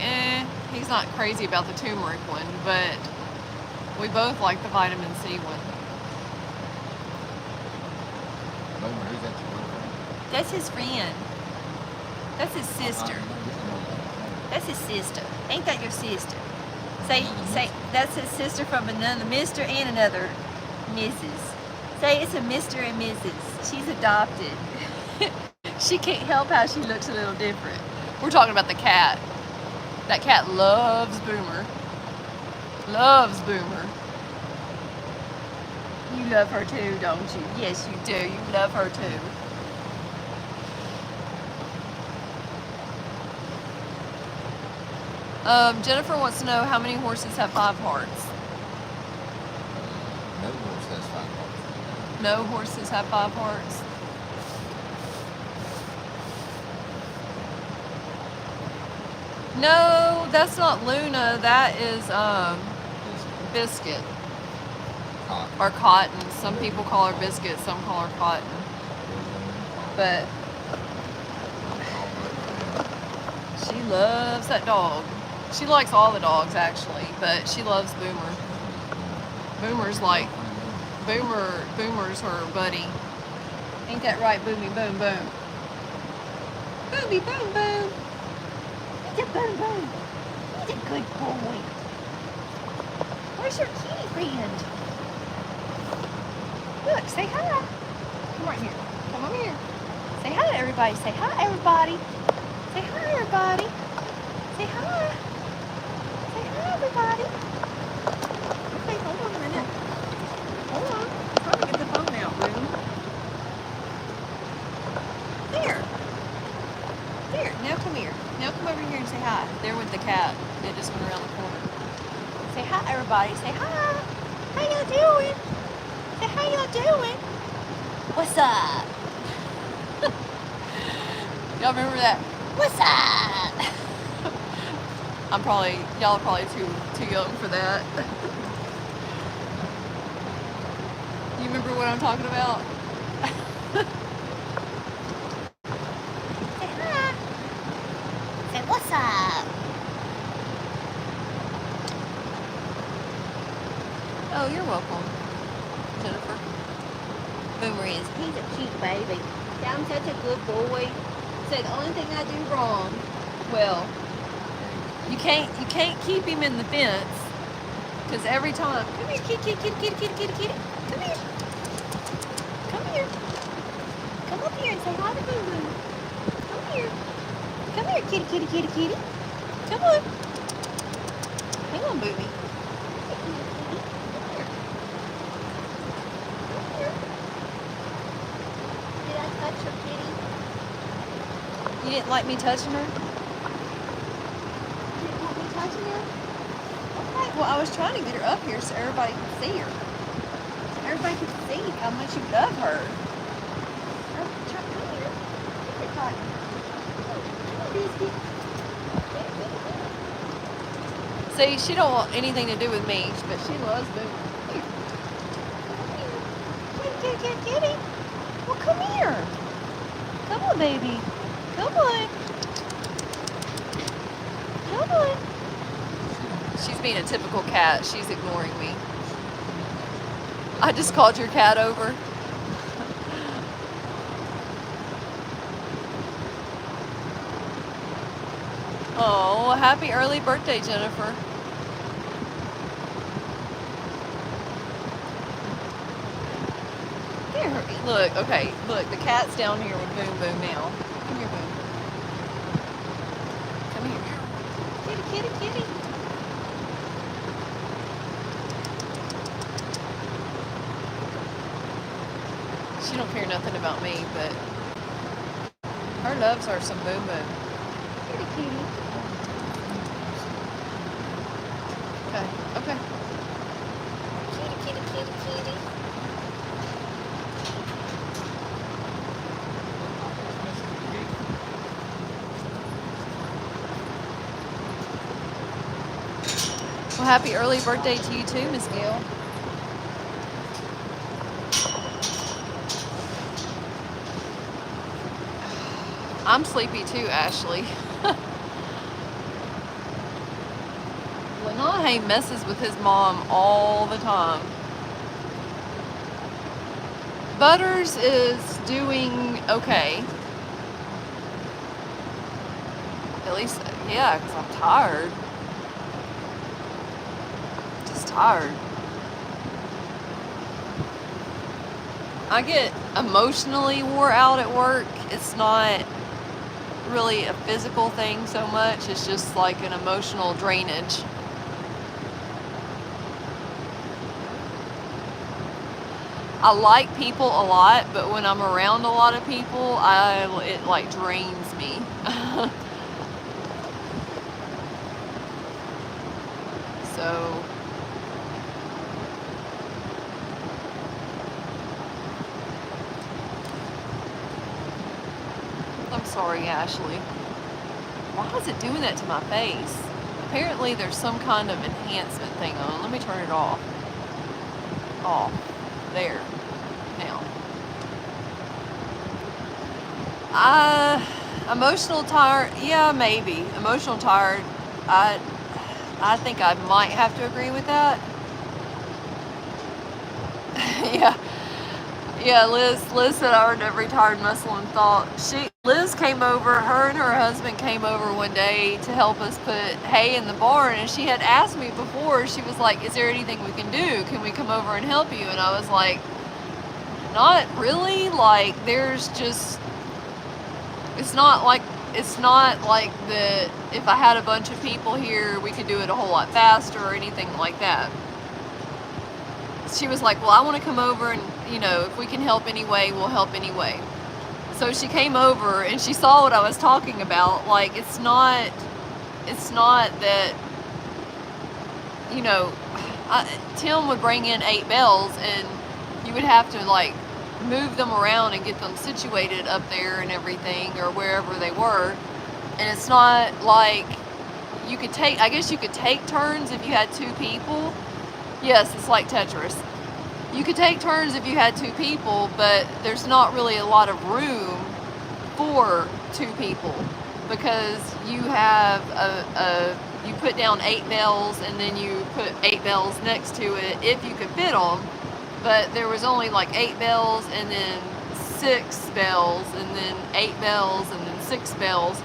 he's not crazy about the turmeric one, but we both like the vitamin C one. That's his friend. That's his sister. That's his sister. Ain't that your sister? Say, that's his sister from another Mr. and another Mrs. Say, it's a Mr. and Mrs. She's adopted. She can't help how she looks a little different. We're talking about the cat. That cat loves Boomer. Loves Boomer. You love her too, don't you? Yes, you do. You love her too. Jennifer wants to know how many horses have 5 hearts. No horse has 5 hearts. No horses have 5 hearts. No, that's not Luna. That is Biscuit. Cotton. Or Cotton. Some people call her Biscuit, some call her Cotton. But she loves that dog. She likes all the dogs, actually, but she loves Boomer. Boomer's her buddy. Ain't that right, Boomy Boom Boom? Boomy Boom Boom. He's a Boom Boom. He's a good boy. Where's your kitty friend? Look, say hi. Come right here. Come over here. Say hi to everybody. Say hi, everybody. Say hi, everybody. Say hi. Say hi, everybody. heard the cat. It just went around the corner. Say hi, everybody. Say hi. How y'all doing? Say how y'all doing? What's up? Y'all remember that? What's up? Y'all are probably too young for that. You remember what I'm talking about? Say hi. Say what's up? Oh, you're welcome, Jennifer. Boomer is. He's a cute baby. I'm such a good boy. Say the only thing I do wrong. Well, you can't keep him in the fence, because every time. Come here, kitty. Come here. Come here. Come up here and say hi to Boo Boo. Come here. Come here, kitty. Come on. Hang on, Booby. Touch her, kitty. You didn't like me touching her? You didn't want me touching her? Okay, well, I was trying to get her up here so everybody could see her. So everybody could see how much you love her. Come here. Come here, Biscuit. See, she don't want anything to do with me, but she loves Boo. Here. Kitty. Well, come here. Come on, baby. Come on. Come on. She's being a typical cat. She's ignoring me. I just called your cat over. Oh, happy early birthday, Jennifer. Here, look, okay, look, the cat's down here with Boom Boom now. Come here, Boom. Come here. Kitty. She don't care nothing about me, but her loves are some Boom Boom. Kitty. Okay. Kitty. Well, happy early birthday to you too, Miss Gail. I'm sleepy too, Ashley. Lenahe messes with his mom all the time. Butters is doing okay. At least, yeah, because I'm tired. Tired. I get emotionally wore out at work. It's not really a physical thing so much. It's just like an emotional drainage. I like people a lot, but when I'm around a lot of people, it like drains me. So I'm sorry, Ashley. Why is it doing that to my face? Apparently there's some kind of enhancement thing on. Let me turn it off. Off. There. Now. Emotional tired. Yeah, maybe. Emotional tired. I think I might have to agree with that. Yeah, Liz said I heard every tired muscle and thought. Liz came over, her and her husband came over one day to help us put hay in the barn, and she had asked me before, she was like, is there anything we can do? Can we come over and help you? And I was like, not really. Like, there's just, it's not like that if I had a bunch of people here, we could do it a whole lot faster or anything like that. She was like, well, I want to come over and, if we can help anyway, we'll help anyway. So she came over and she saw what I was talking about. Like, it's not it's not that, you know, Tim would bring in 8 bales and you would have to like move them around and get them situated up there and everything, or wherever they were. And it's not like you could take, I guess you could take turns if you had 2 people. Yes, it's like Tetris. You could take turns if you had 2 people, but there's not really a lot of room for 2 people, because you have you put down 8 bales and then you put 8 bales next to it if you could fit them. But there was only like 8 bales and then 6 bales and then 8 bales and then 6 bales.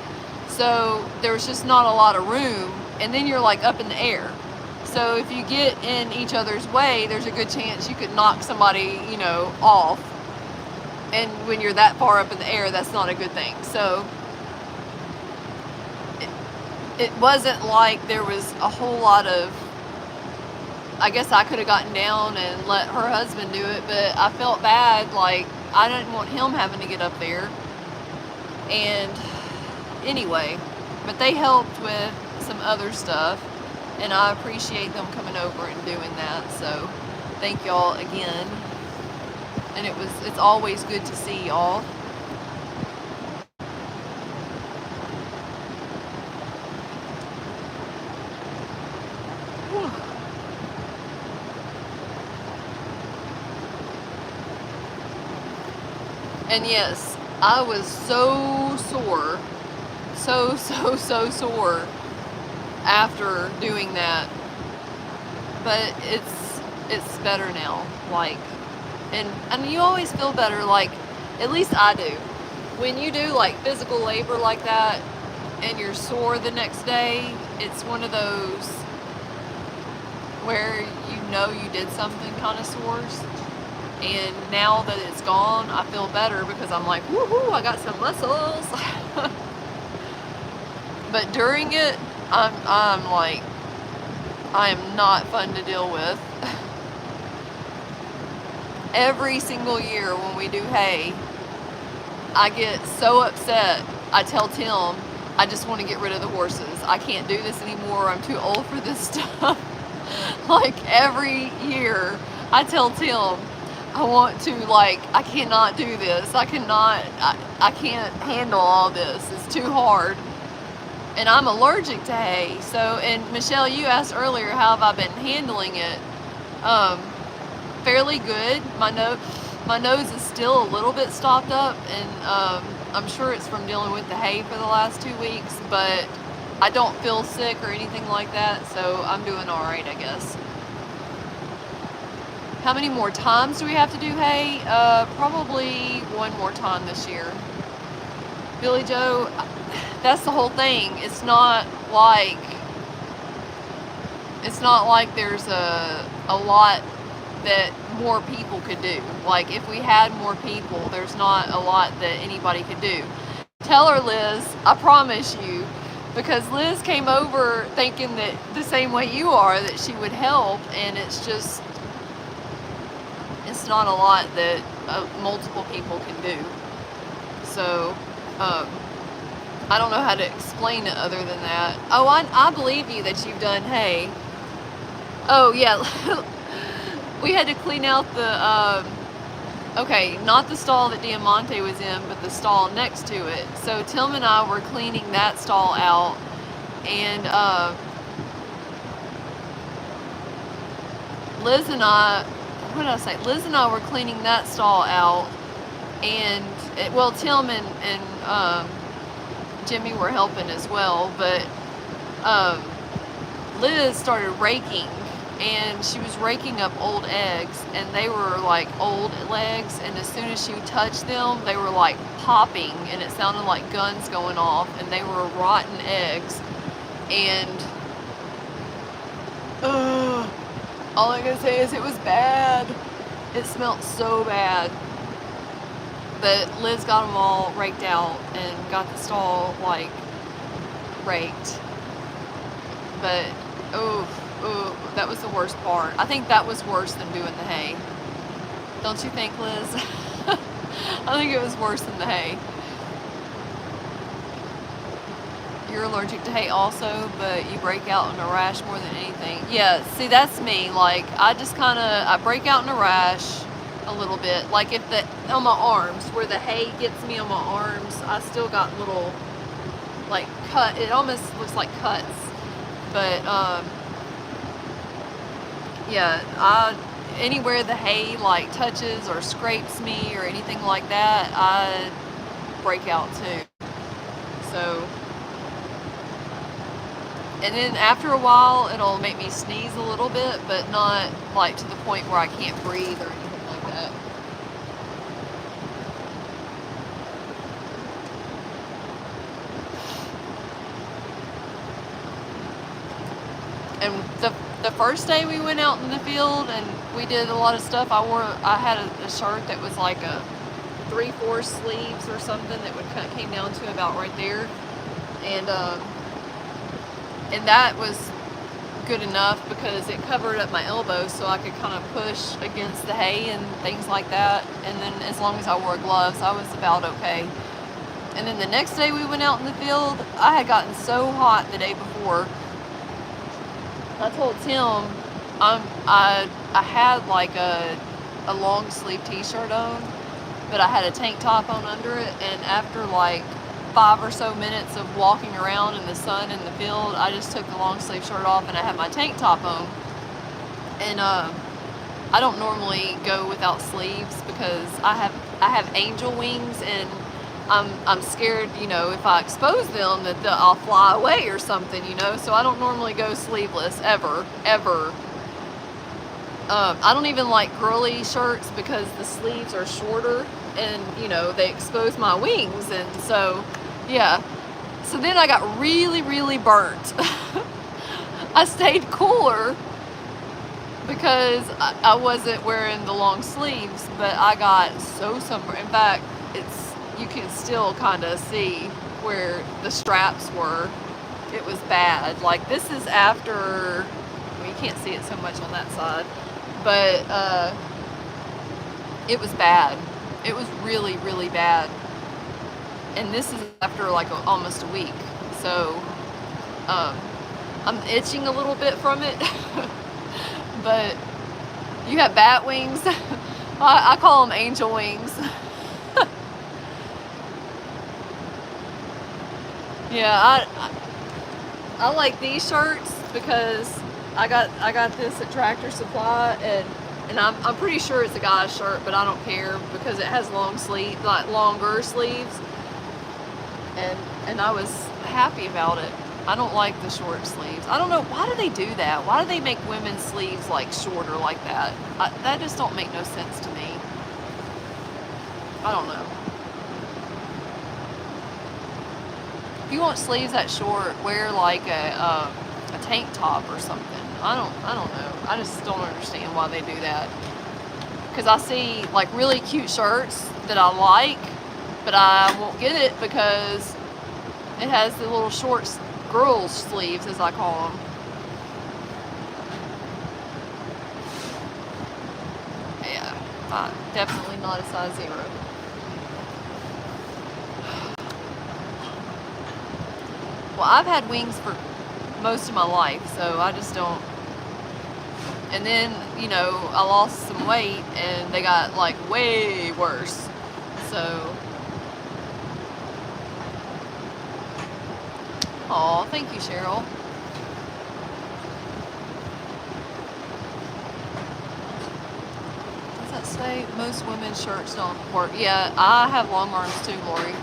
So there was just not a lot of room, and then you're like up in the air. So if you get in each other's way, there's a good chance you could knock somebody, you know, off. And when you're that far up in the air, that's not a good thing. So it wasn't like there was a whole lot of, I guess I could have gotten down and let her husband do it, but I felt bad, like I didn't want him having to get up there. And anyway, but they helped with some other stuff, and I appreciate them coming over and doing that. So thank y'all again. And it's always good to see y'all. And yes, I was so sore, so sore after doing that, but it's better now. Like, and you always feel better, like, at least I do, when you do like physical labor like that and you're sore the next day. It's one of those where you know you did something kind of sores. And now that it's gone, I feel better, because I'm like, woohoo, I got some muscles. But during it, I'm like, I am not fun to deal with. Every single year when we do hay, I get so upset. I tell Tim, I just want to get rid of the horses. I can't do this anymore. I'm too old for this stuff. Like every year, I tell Tim, I want to, like, I cannot do this. I can't handle all this. It's too hard. And I'm allergic to hay. So, and Michelle, you asked earlier, how have I been handling it? Fairly good. My nose is still a little bit stopped up, and I'm sure it's from dealing with the hay for the last 2 weeks, but I don't feel sick or anything like that, so I'm doing all right, I guess. How many more times do we have to do hay? Probably 1 more time this year. Billy Joe, that's the whole thing. It's not like there's a lot that more people could do. Like, if we had more people, there's not a lot that anybody could do. Tell her, Liz, I promise you, because Liz came over thinking that the same way you are, that she would help, and it's just, it's not a lot that multiple people can do. So, I don't know how to explain it other than that. Oh, I believe you that you've done hay. Oh, yeah. We had to clean out the, okay, not the stall that Diamante was in, but the stall next to it. So Tim and I were cleaning that stall out, and Liz and I, what did I say? Liz and I were cleaning that stall out, and well, Tim and Jimmy were helping as well, but Liz started raking, and she was raking up old eggs, and they were like old legs, and as soon as she touched them, they were like popping, and it sounded like guns going off, and they were rotten eggs. And all I can say is it was bad. It smelled so bad. But Liz got them all raked out and got the stall like raked. But that was the worst part. I think that was worse than doing the hay. Don't you think, Liz? I think it was worse than the hay. you're allergic to hay also, but you break out in a rash more than anything. Yeah, see, that's me. Like, I break out in a rash a little bit. Like, on my arms, where the hay gets me on my arms, I still got little, like, it almost looks like cuts. But, yeah, anywhere the hay, like, touches or scrapes me or anything like that, I break out too. So, and then after a while, it'll make me sneeze a little bit, but not like to the point where I can't breathe or anything like that. And the first day we went out in the field and we did a lot of stuff, I had a shirt that was like a 3/4 sleeves or something that came down to about right there, and that was good enough because it covered up my elbows, so I could kind of push against the hay and things like that. And then as long as I wore gloves, I was about okay. And then the next day we went out in the field, I had gotten so hot the day before. I told Tim I had like a long sleeve t-shirt on, but I had a tank top on under it, and after like 5 or so minutes of walking around in the sun in the field, I just took the long sleeve shirt off and I had my tank top on. And I don't normally go without sleeves because I have angel wings, and I'm scared, if I expose them that I'll fly away or something, so I don't normally go sleeveless ever. I don't even like girly shirts because the sleeves are shorter and they expose my wings, and so yeah. So then I got really, really burnt. I stayed cooler because I wasn't wearing the long sleeves, but I got so sunburned. In fact, you can still kind of see where the straps were. It was bad. Like, this is after, well, you can't see it so much on that side, but it was bad. It was really, really bad. And this is after like almost a week. So I'm itching a little bit from it. But you have bat wings. I call them angel wings. Yeah, I like these shirts because I got this at Tractor Supply, and I'm pretty sure it's a guy's shirt, but I don't care because it has longer sleeves, and I was happy about it. I don't like the short sleeves. I don't know, why do they do that? Why do they make women's sleeves like shorter like that? That just don't make no sense to me. I don't know. If you want sleeves that short, wear like a tank top or something. I don't know. I just don't understand why they do that. Because I see like really cute shirts that I like, but I won't get it because it has the little short girls sleeves, as I call them. Yeah, definitely not a size 0. Well, I've had wings for most of my life, so I just don't. And then, I lost some weight and they got like way worse. So, aw, thank you, Cheryl. Does that say most women's shirts don't work? Yeah, I have long arms too, Lori.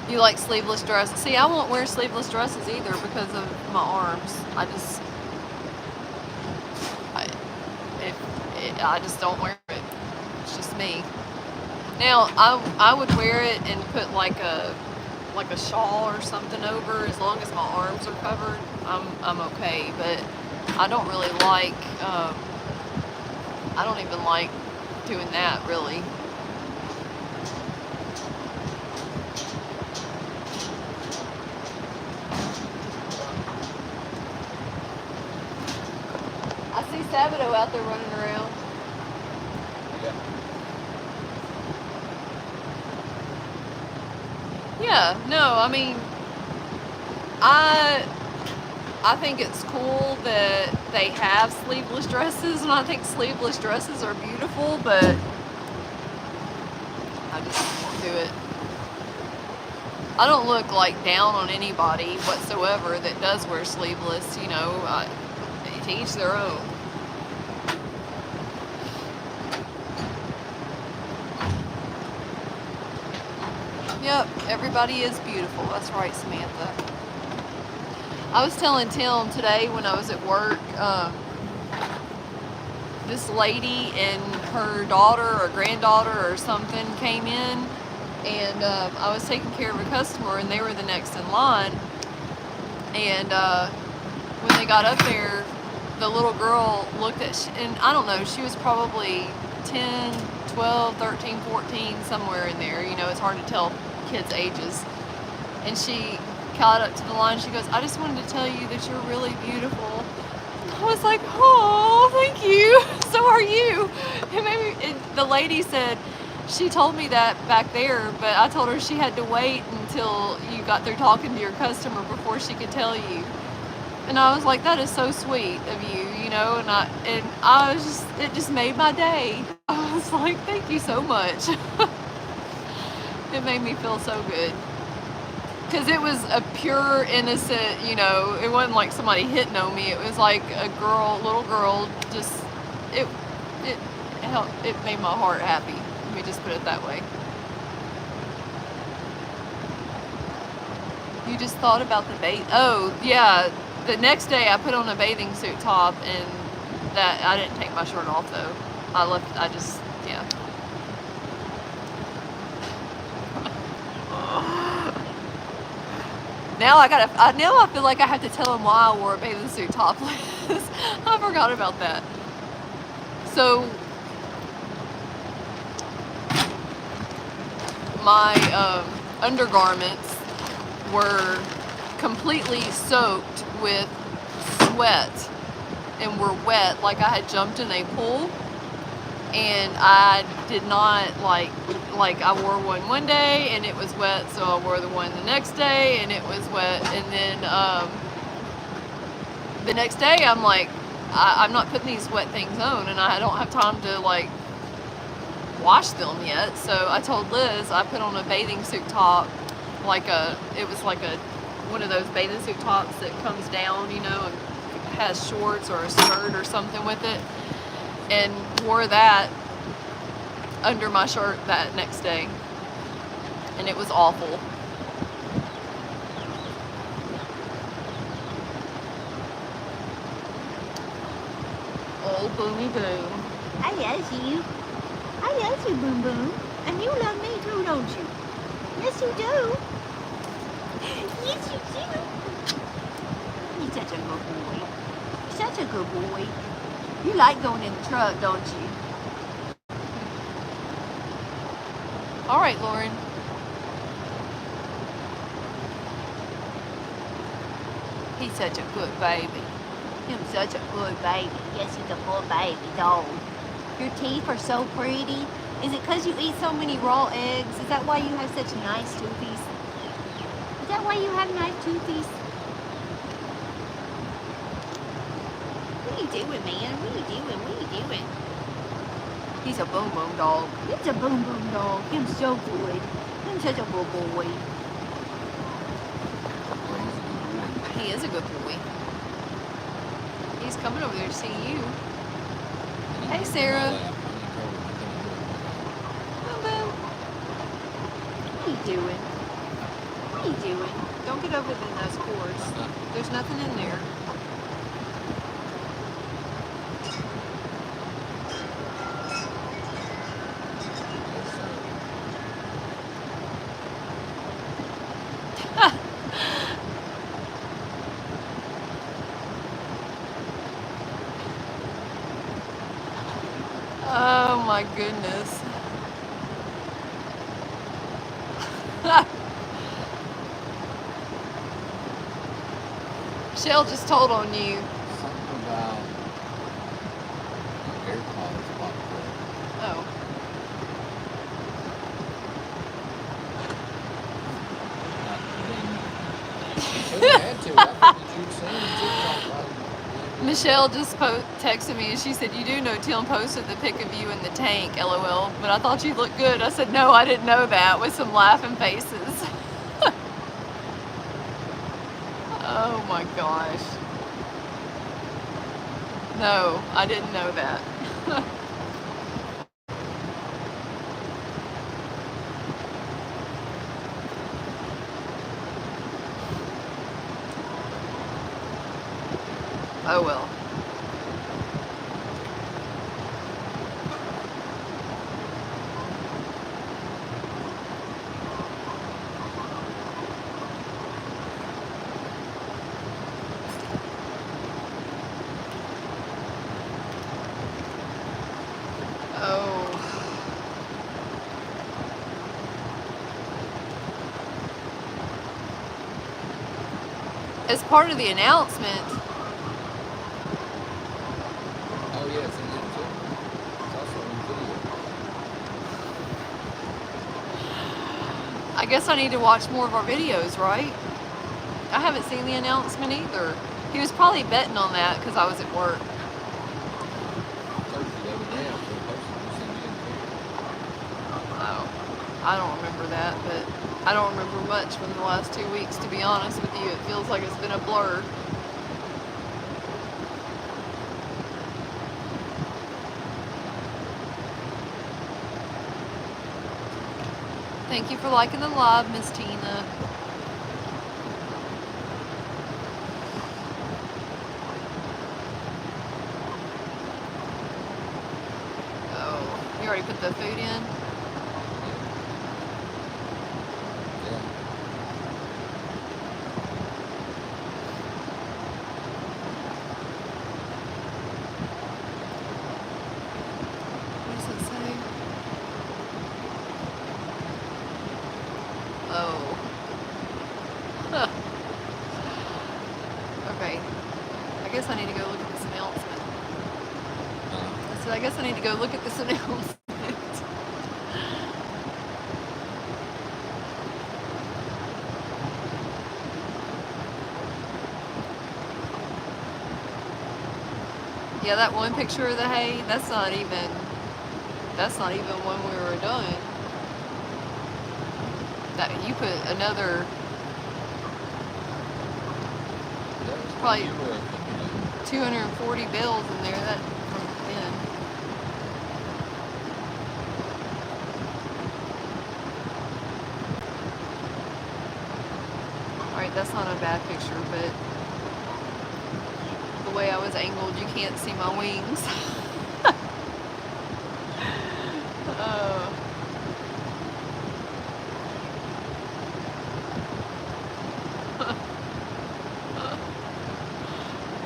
You like sleeveless dresses? See, I won't wear sleeveless dresses either because of my arms. I just don't wear it. It's just me. Now, I would wear it and put like a shawl or something over, as long as my arms are covered. I'm okay, but I don't really like. I don't even like doing that really. I see Sabato out there running around. Yeah. Yeah, no, I mean, I I think it's cool that they have sleeveless dresses, and I think sleeveless dresses are beautiful, but I just won't do it. I don't look like down on anybody whatsoever that does wear sleeveless, you know, to each their own. Yep, everybody is beautiful. That's right, Samantha. I was telling Tim today when I was at work, this lady and her daughter or granddaughter or something came in, and I was taking care of a customer, and they were the next in line. And when they got up there, the little girl looked at, and I don't know, she was probably 10, 12, 13, 14, somewhere in there. You know, it's hard to tell kids' ages. And she got up to the line, she goes, "I just wanted to tell you that you're really beautiful." I was like, "Oh, thank you. So are you." It made me, the lady said, she told me that back there, but I told her she had to wait until you got through talking to your customer before she could tell you. And I was like, that is so sweet of you, you know, and I was just, it just made my day. I was like, thank you so much. It made me feel so good. Because it was a pure, innocent, you know, it wasn't like somebody hitting on me. It was like a girl, little girl, just, it helped, it made my heart happy. Let me just put it that way. You just thought about the bait. Oh, yeah. The next day I put on a bathing suit top, and that, I didn't take my shirt off though. Yeah. Now I feel like I have to tell him why I wore a bathing suit topless. I forgot about that. So, my undergarments were completely soaked with sweat and were wet, like I had jumped in a pool. And I did not like I wore one day and it was wet, so I wore the one the next day and it was wet. And then the next day I'm like, I'm not putting these wet things on, and I don't have time to like wash them yet. So I told Liz I put on a bathing suit top, it was like one of those bathing suit tops that comes down, you know, and has shorts or a skirt or something with it, and wore that under my shirt that next day, and it was awful. Oh, Boomy Boom. I love you. I love you, Boom Boom. And you love me too, don't you? Yes, you do. Yes, you do. You're such a good boy. Such a good boy. You like going in the truck, don't you? All right, Lauren. He's such a good baby. You're such a good baby. Yes, he's a good baby dog. Your teeth are so pretty. Is it because you eat so many raw eggs? Is that why you have such nice toothies? Is that why you have nice toothies? What are you doing, man? What are you doing? What are you doing? He's a boom boom dog. He's a boom boom dog. Him so good. Him such a good boy. He is a good boy. He's coming over there to see you. Hey, Sarah. Boom boom. What are you doing? What are you doing? Don't get over in those chores. There's nothing in there. Oh my goodness. Shell just told on you. Something about AirPods popped up. Oh. Michelle just texted me and she said, "You do know Tim posted the pic of you in the tank, LOL. But I thought you looked good." I said, "No, I didn't know that," with some laughing faces. Oh my gosh. No, I didn't know that. Oh well. Oh. As part of the announcement. Oh yeah, it's in there too. It's also in video. I guess I need to watch more of our videos, right? I haven't seen the announcement either. He was probably betting on that because I was at work. Oh, I don't remember that, but I don't remember much from the last 2 weeks, to be honest with you. It feels like it's been a blur. Thank you for liking the live, Miss Tina. Oh, you already put the food in? What does it say? Oh. Huh. Okay. I guess I need to go look at this announcement. I said, I guess I need to go look at this announcement. Yeah, that one picture of the hay, that's not even when we were done. That you put another probably 240 bills in there that from then. Alright, that's not a bad picture, but the way I was angled, you can't see my wings.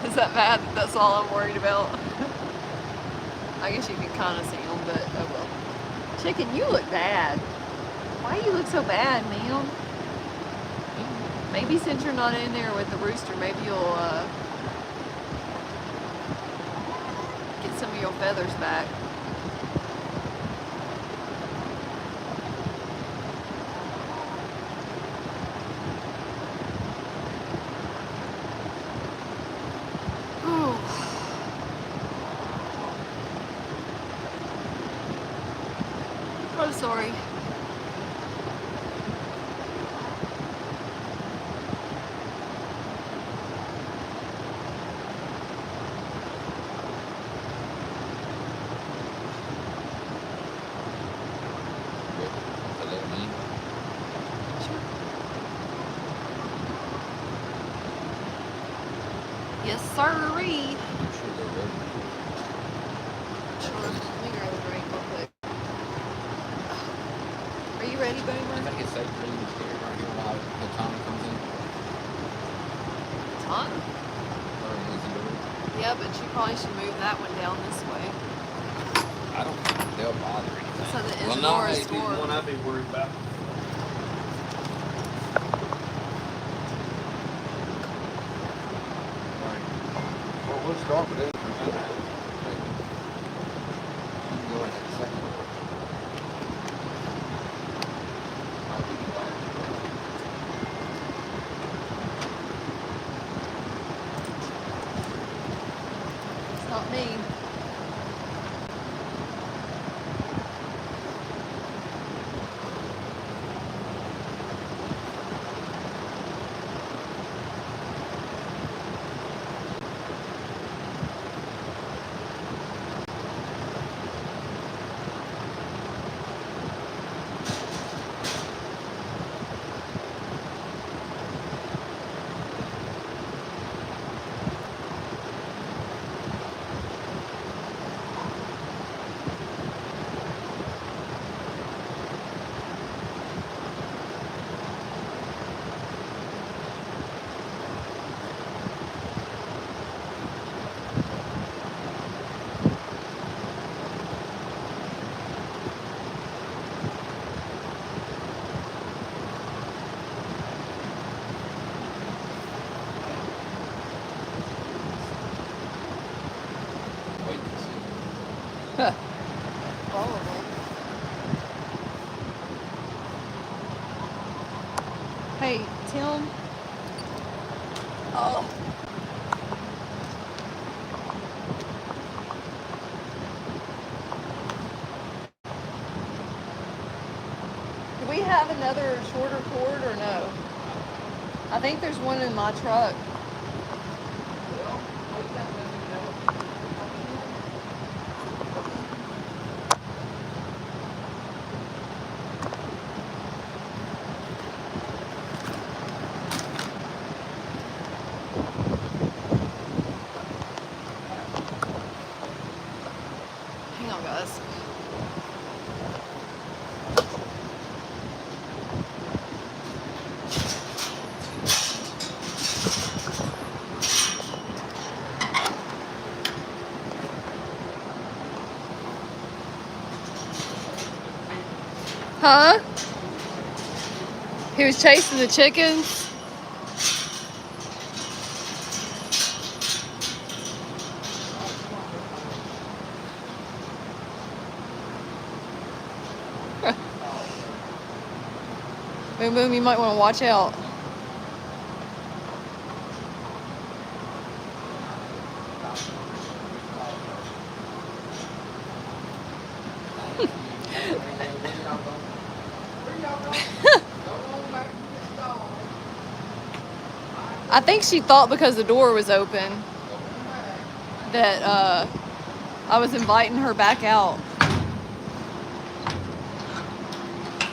Is that bad that that's all I'm worried about? I guess you can kind of see them, but oh well. Chicken, you look bad. Why do you look so bad, ma'am? Maybe since you're not in there with the rooster, maybe you'll get some of your feathers back. I'm sorry. Yes, sirree. Sure. Let me grab a drink real quick. Are you ready, Boomer? I think it's safe for you to stay right here while the Tana comes in. Tana? Or Lizzie Dory. Yeah, but you probably should move that one down this way. I don't think they'll bother anything. So the Well, no, maybe the one I'd be worried about. Well, we'll start with it. Go in a second. Not me. Wait and see. Probably. Hey, Tim. Oh. Do we have another shorter cord or no? I think there's one in my truck. Well, we got nothing else. Hang on, guys. Huh? He was chasing the chickens. Boom Boom, you might want to watch out. I think she thought because the door was open that I was inviting her back out.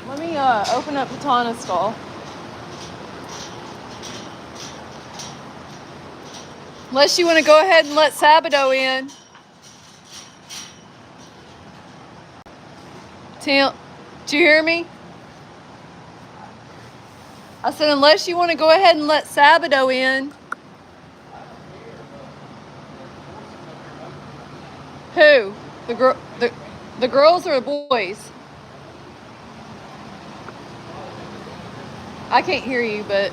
Let me open up Katana's stall. Unless you want to go ahead and let Sabado in. Tim, did you hear me? I said, unless you want to go ahead and let Sabado in. Who? The girls or the boys? I can't hear you, but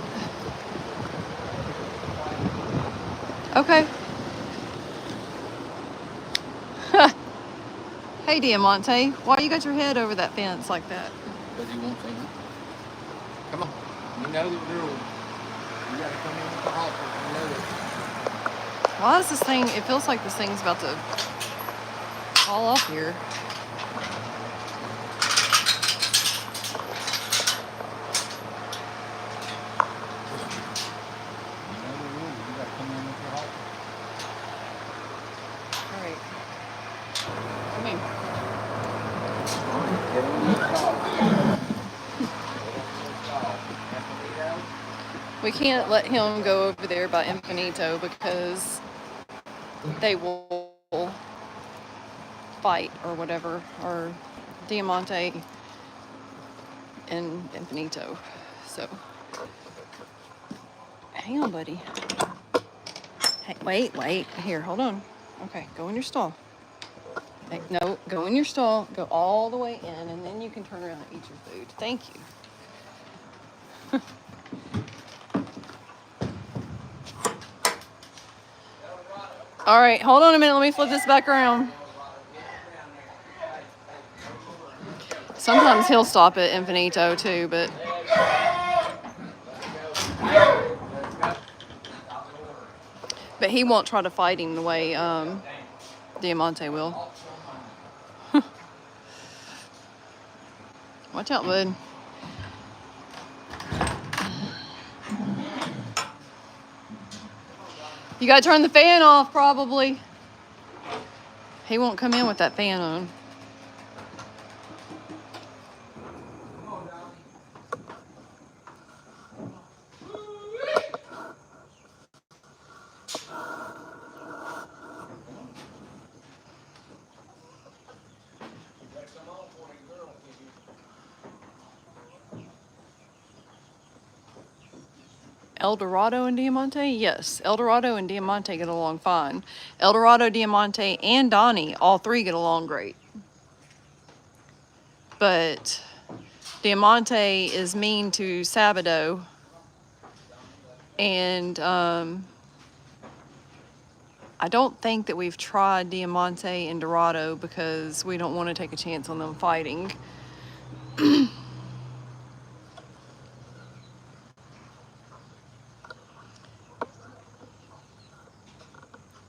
okay. Hey, Diamante, why you got your head over that fence like that? Because you won't see me. Come on. You know the rule. You gotta come in with the hopper. You know it. Why is this thing, it feels like this thing's about to fall off here. You know the rule. You gotta come in with your hopper. All right. Come here. Get in the stall. Get in the stall. Infinito. We can't let him go over there by Infinito because they will fight or whatever, or Diamante and Infinito. So, hang on, buddy. Hey, wait. Here, hold on. Okay, go in your stall. Hey, no, go in your stall. Go all the way in, and then you can turn around and eat your food. Thank you. All right, hold on a minute. Let me flip this back around. Sometimes he'll stop at Infinito too, but he won't try to fight him the way Diamante will. Watch out, bud. You gotta turn the fan off, probably. He won't come in with that fan on. El Dorado and Diamante? Yes, El Dorado and Diamante get along fine. El Dorado, Diamante, and Donnie, all three get along great. But Diamante is mean to Sabado, and I don't think that we've tried Diamante and Dorado because we don't want to take a chance on them fighting.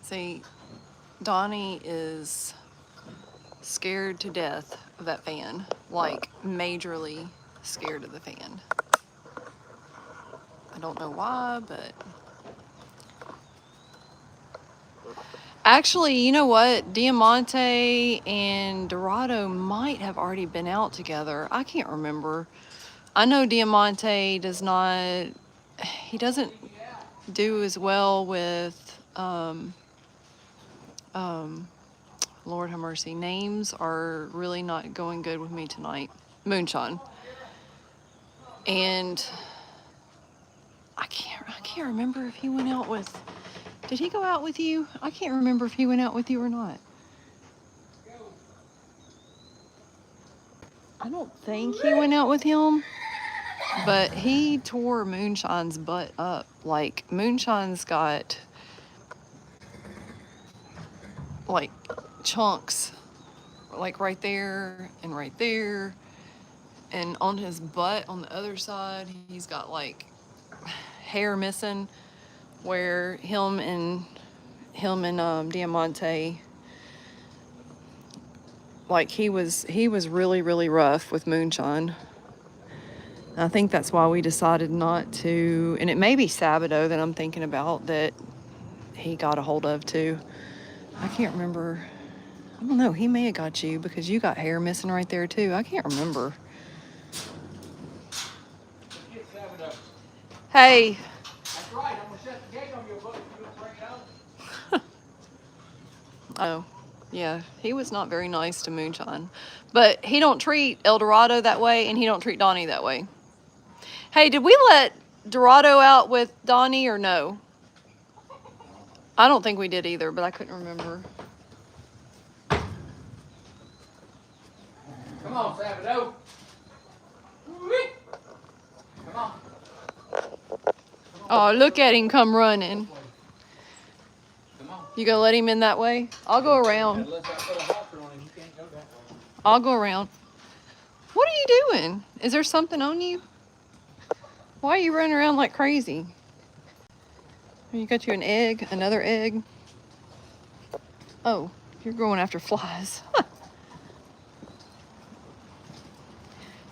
See, Donnie is scared to death of that fan, like majorly scared of the fan. I don't know why, but actually, you know what? Diamante and Dorado might have already been out together. I can't remember. I know Diamante does not, he doesn't do as well with, Lord have mercy, names are really not going good with me tonight. Moonshine. And I can't remember if he went out with, did he go out with you? I can't remember if he went out with you or not. I don't think he went out with him, but he tore Moonshine's butt up. Like, Moonshine's got like chunks, like right there and right there, and on his butt on the other side he's got like hair missing, where him and Diamante, like he was really rough with Moonshine. I think that's why we decided not to, and it may be Sabado that I'm thinking about that he got a hold of too. I can't remember. I don't know. He may have got you because you got hair missing right there too. I can't remember. Hey. That's right. I'm gonna shut the gate on your book if you don't bring it out. Oh, yeah. He was not very nice to Moonshine, but he don't treat El Dorado that way, and he don't treat Donnie that way. Hey, did we let Dorado out with Donnie or no? I don't think we did either, but I couldn't remember. Come on, Sabado. Come on. Oh, look at him come running. Come on. You gonna let him in that way? I'll go around. Unless I put a halter on him, you can't go that way. I'll go around. What are you doing? Is there something on you? Why are you running around like crazy? You got you an egg, another egg. Oh, you're going after flies.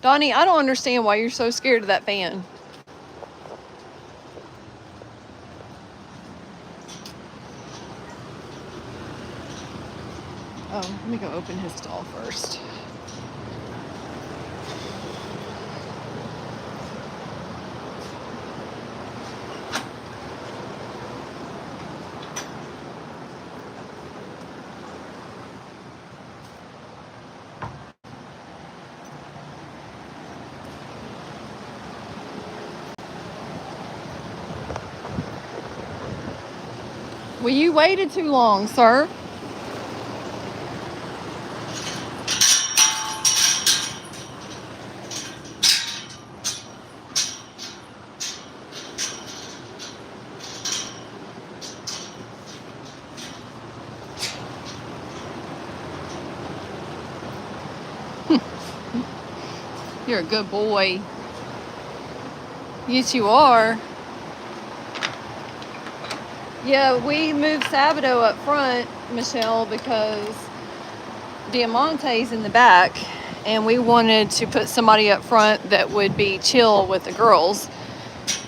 Donnie, I don't understand why you're so scared of that fan. Oh, let me go open his stall first. Well, you waited too long, sir. You're a good boy. Yes, you are. Yeah, we moved Sabado up front, Michelle, because Diamante's in the back, and we wanted to put somebody up front that would be chill with the girls.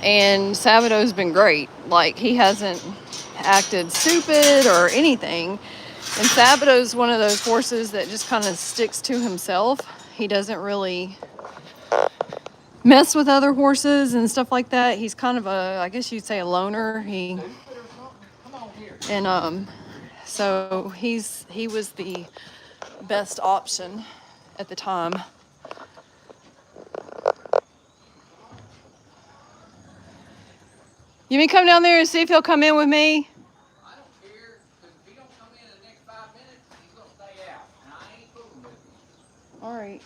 And Sabado's been great. Like, he hasn't acted stupid or anything. And Sabado's one of those horses that just kind of sticks to himself. He doesn't really mess with other horses and stuff like that. He's kind of I guess you'd say a loner. So he was the best option at the time. You mean come down there and see if he'll come in with me? I don't care, because if he don't come in the next 5 minutes, he's gonna stay out, and I ain't fooling with him. All right.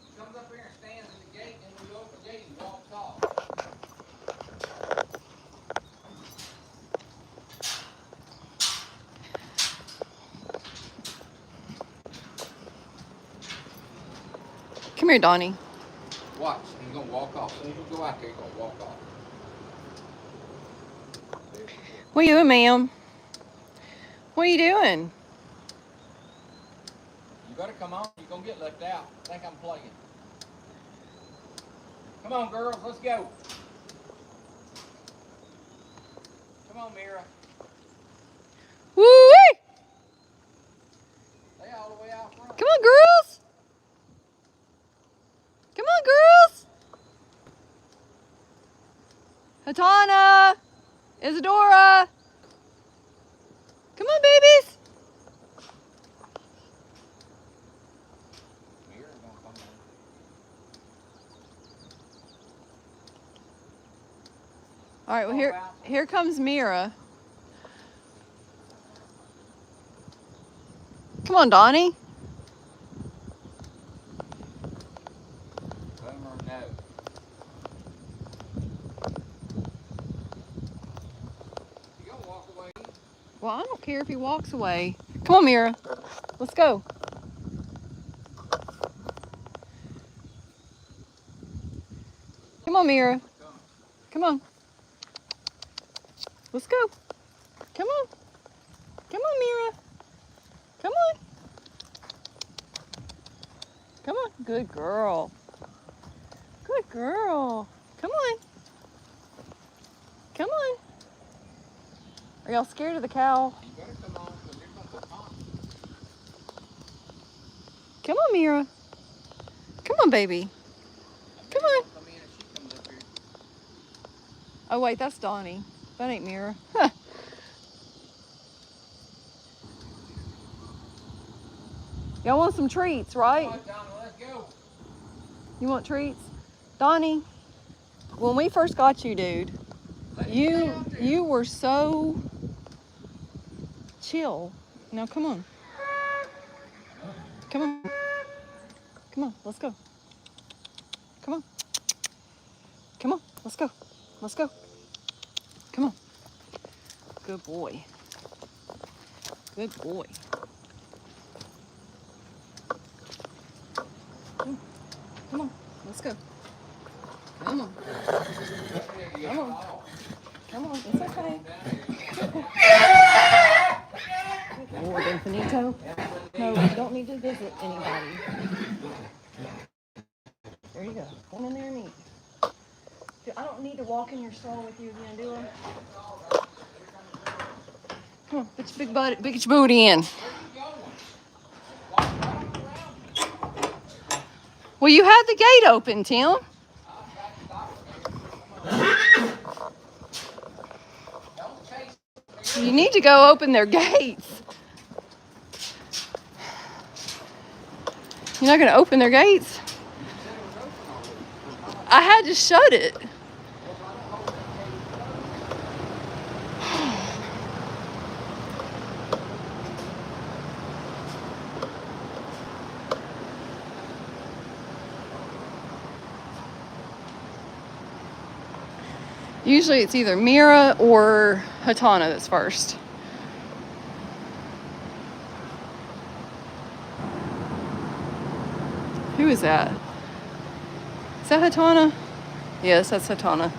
He comes up here and stands in the gate, and we open the gate and walks off. Come here, Donnie. Watch, he's gonna walk off. As soon as you go out there, he's gonna walk off. What are you doing, ma'am? What are you doing? You better come on, you're gonna get left out. Think I'm playing. Come on, girls, let's go. Come on, Mira. Woo-wee! Stay all the way out front. Come on, girls. Come on, girls. Hatana. Isadora. Come on, babies. Mira's gonna come in. All right, well, here comes Mira. Come on, Donnie. Boomer, no. You gonna walk away? Well, I don't care if he walks away. Come on, Mira. Let's go. Come on, Mira. Come on. Let's go. Come on. Come on, Mira. Come on. Come on. Good girl. Good girl. Come on. Come on. Are y'all scared of the cow? You better come on, because here comes the pump. Come on, Mira. Come on, baby. Come on. Come in and she comes up here. Oh, wait, that's Donnie. That ain't Mira. Y'all want some treats, right? Come on, Donna, let's go. You want treats? Donnie, when we first got you, dude, you were so chill. Now, come on. Come on. Come on, let's go. Come on. Come on, let's go. Let's go. Come on. Good boy. Good boy. Come on, let's go. Come on. Come on. Come on, it's okay. Lord, Infinito. No, we don't need to visit anybody. There you go. Come in there and eat. I don't need to walk in your stall with you again, do I? Come on, put your big booty in. Well, you had the gate open, Tim. You need to go open their gates. You're not going to open their gates? I had to shut it. Usually it's either Mira or Hatana that's first. Who is that? Is that Hatana? Yes, that's Hatana.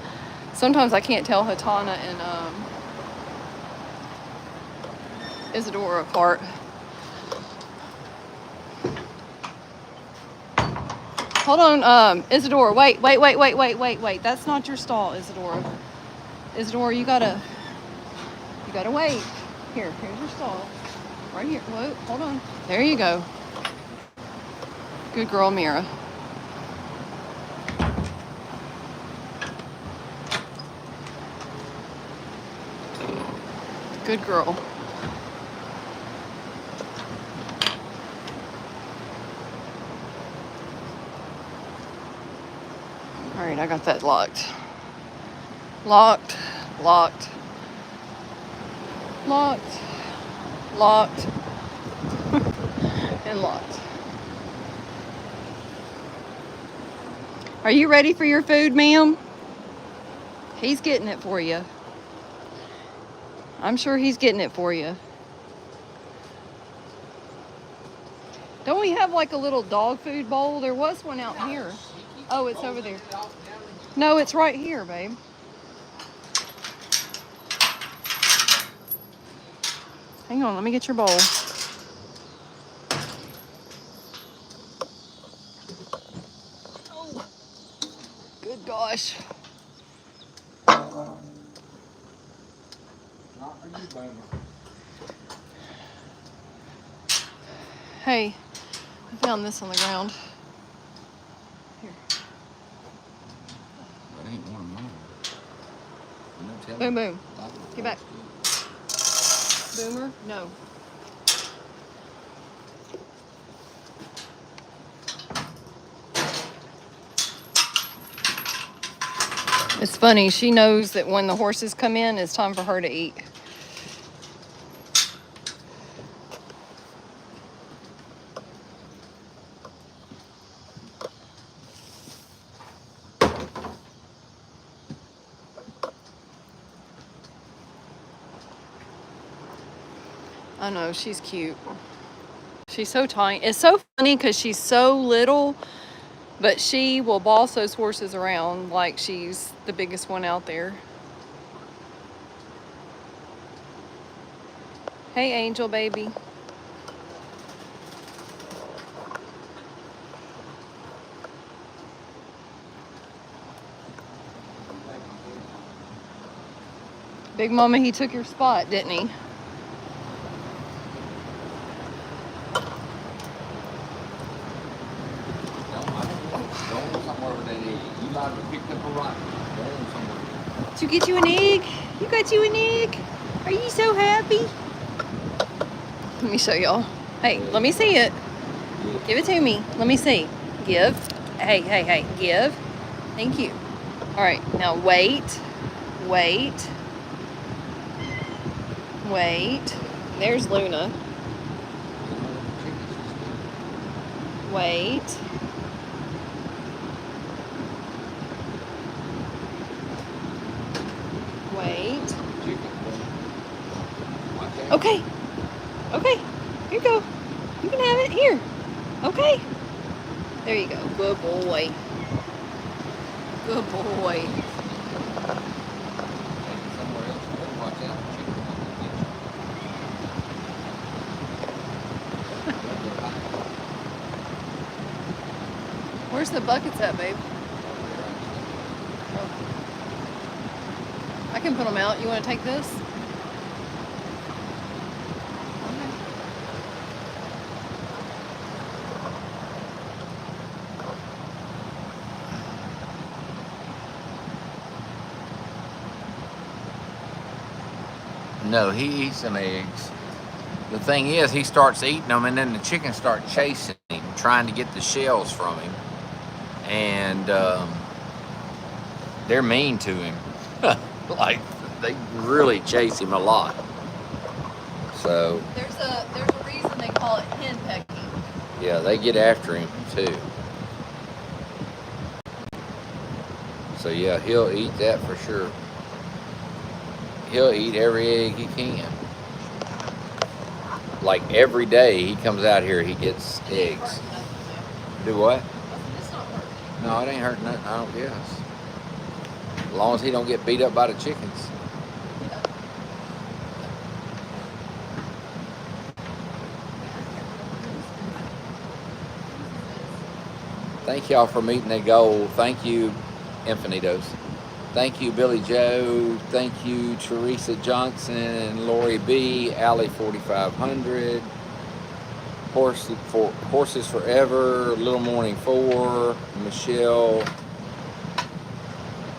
Sometimes I can't tell Hatana and Isadora apart. Hold on, Isadora, wait. That's not your stall, Isadora. Isadora, you gotta wait. Here's your stall. Right here. Whoa, hold on. There you go. Good girl, Mira. Good girl. All right, I got that locked. Locked. And locked. Are you ready for your food, ma'am? He's getting it for you. I'm sure he's getting it for you. Don't we have like a little dog food bowl? There was one out here. Oh, it's over there. No, it's right here, babe. Hang on, let me get your bowl. Oh, good gosh. Hey, I found this on the ground. Here. That ain't one of mine. Boom, boom. Get back. Boomer? No. It's funny, she knows that when the horses come in, it's time for her to eat. I know, she's cute. She's so tiny. It's so funny because she's so little, but she will boss those horses around like she's the biggest one out there. Hey, Angel baby. Big Mama, he took your spot, didn't he? Did you get you an egg? You got you an egg? Are you so happy? Let me show y'all. Hey, let me see it. Give it to me. Let me see. Give. Hey, give. Thank you. All right, now wait. There's Luna. Wait. Okay. Here you go. You can have it here. Okay. There you go. Good boy. Where's the buckets at, babe? Oh. I can put them out. You want to take this? No, he eats some eggs. The thing is, he starts eating them, and then the chickens start chasing him, trying to get the shells from him. And they're mean to him. Like, they really chase him a lot. So There's a reason they call it hen pecking. yeah, they get after him too. So yeah, he'll eat that for sure. He'll eat every egg he can. Like every day he comes out here, he gets eggs. Do what? It's not hurting. No, it ain't hurting nothing, I don't guess. As long as he don't get beat up by the chickens. Thank y'all for meeting the goal. Thank you, Infinitos. Thank you, Billy Joe. Thank you, Teresa Johnson, Lori B, Allie 4500, Horses Forever, Little Morning 4, Michelle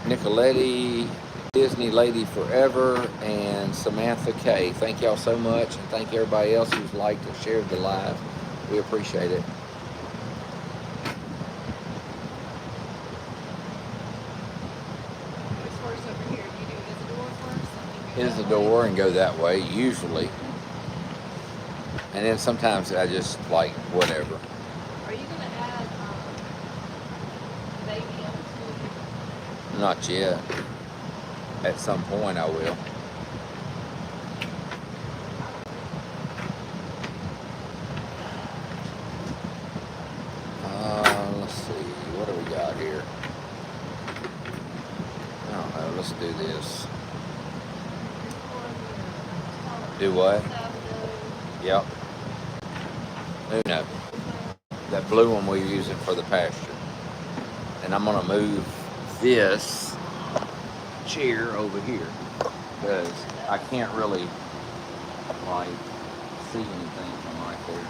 Nicoletti, Disney Lady Forever, and Samantha K. Thank y'all so much, and thank everybody else who's liked and shared the live. We appreciate it. Which horse over here? Do you do Isidore first? Isidore and go that way, usually. And then sometimes I just like whatever. Are you gonna add baby onto? Not yet. At some point I will. Let's see. What do we got here? I don't know. Let's do this. Do what? Yep. Uno. That blue one we're using for the pasture. And I'm gonna move this chair over here because I can't really like see anything from right there.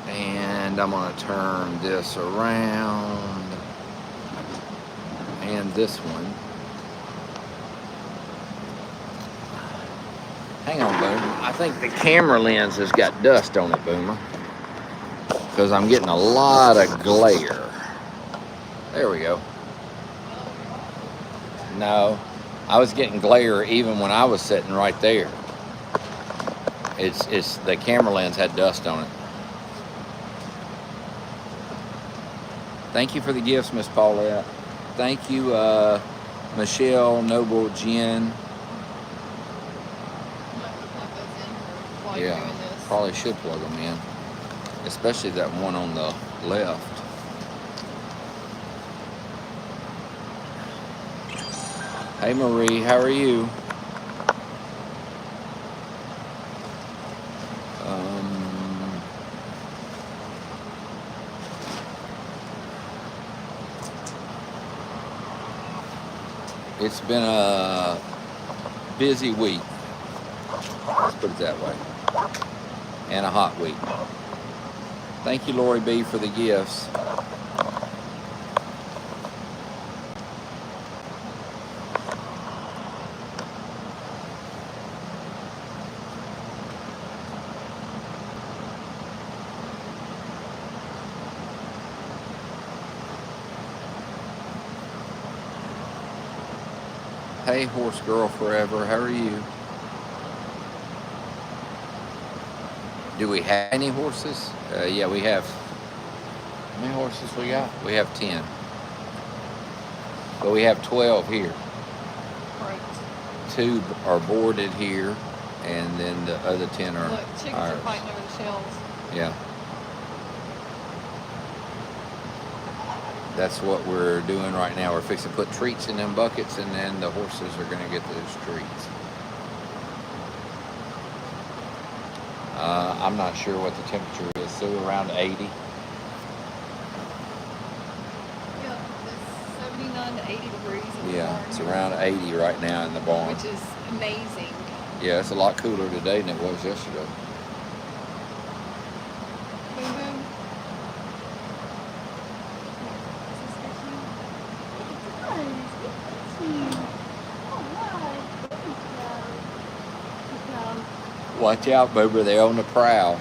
And I'm gonna turn this around and this one. Hang on, Boomer. I think the camera lens has got dust on it, Boomer, because I'm getting a lot of glare. There we go. No, I was getting glare even when I was sitting right there. It's the camera lens had dust on it. Thank you for the gifts, Miss Paulette. Thank you, Michelle, Noble, Jen. Yeah, probably should plug them in, especially that one on the left. Hey Marie, how are you? It's been a busy week, let's put it that way, and a hot week. Thank you, Lori B, for the gifts. Hey, Horse Girl Forever, how are you? Do we have any horses? Yeah, we have. How many horses we got? We have 10. But we have 12 here. Right. 2 are boarded here, and then the other 10 are Look, chickens ours. are fighting over the shells. Yeah. That's what we're doing right now. We're fixing to put treats in them buckets, and then the horses are going to get those treats. I'm not sure what the temperature is, so around 80. Yeah, it's 79 to 80 degrees in the Yeah, barn it's here, around 80 right now in the barn. which is amazing. Yeah, it's a lot cooler today than it was yesterday. Boom, boom. Watch out, Boober, they're on the prowl.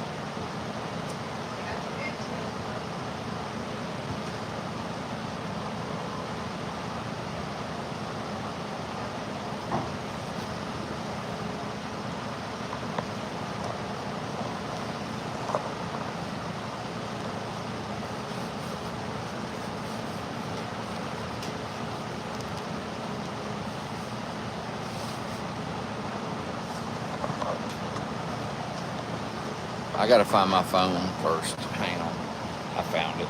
I gotta find my phone first. Hang on. I found it.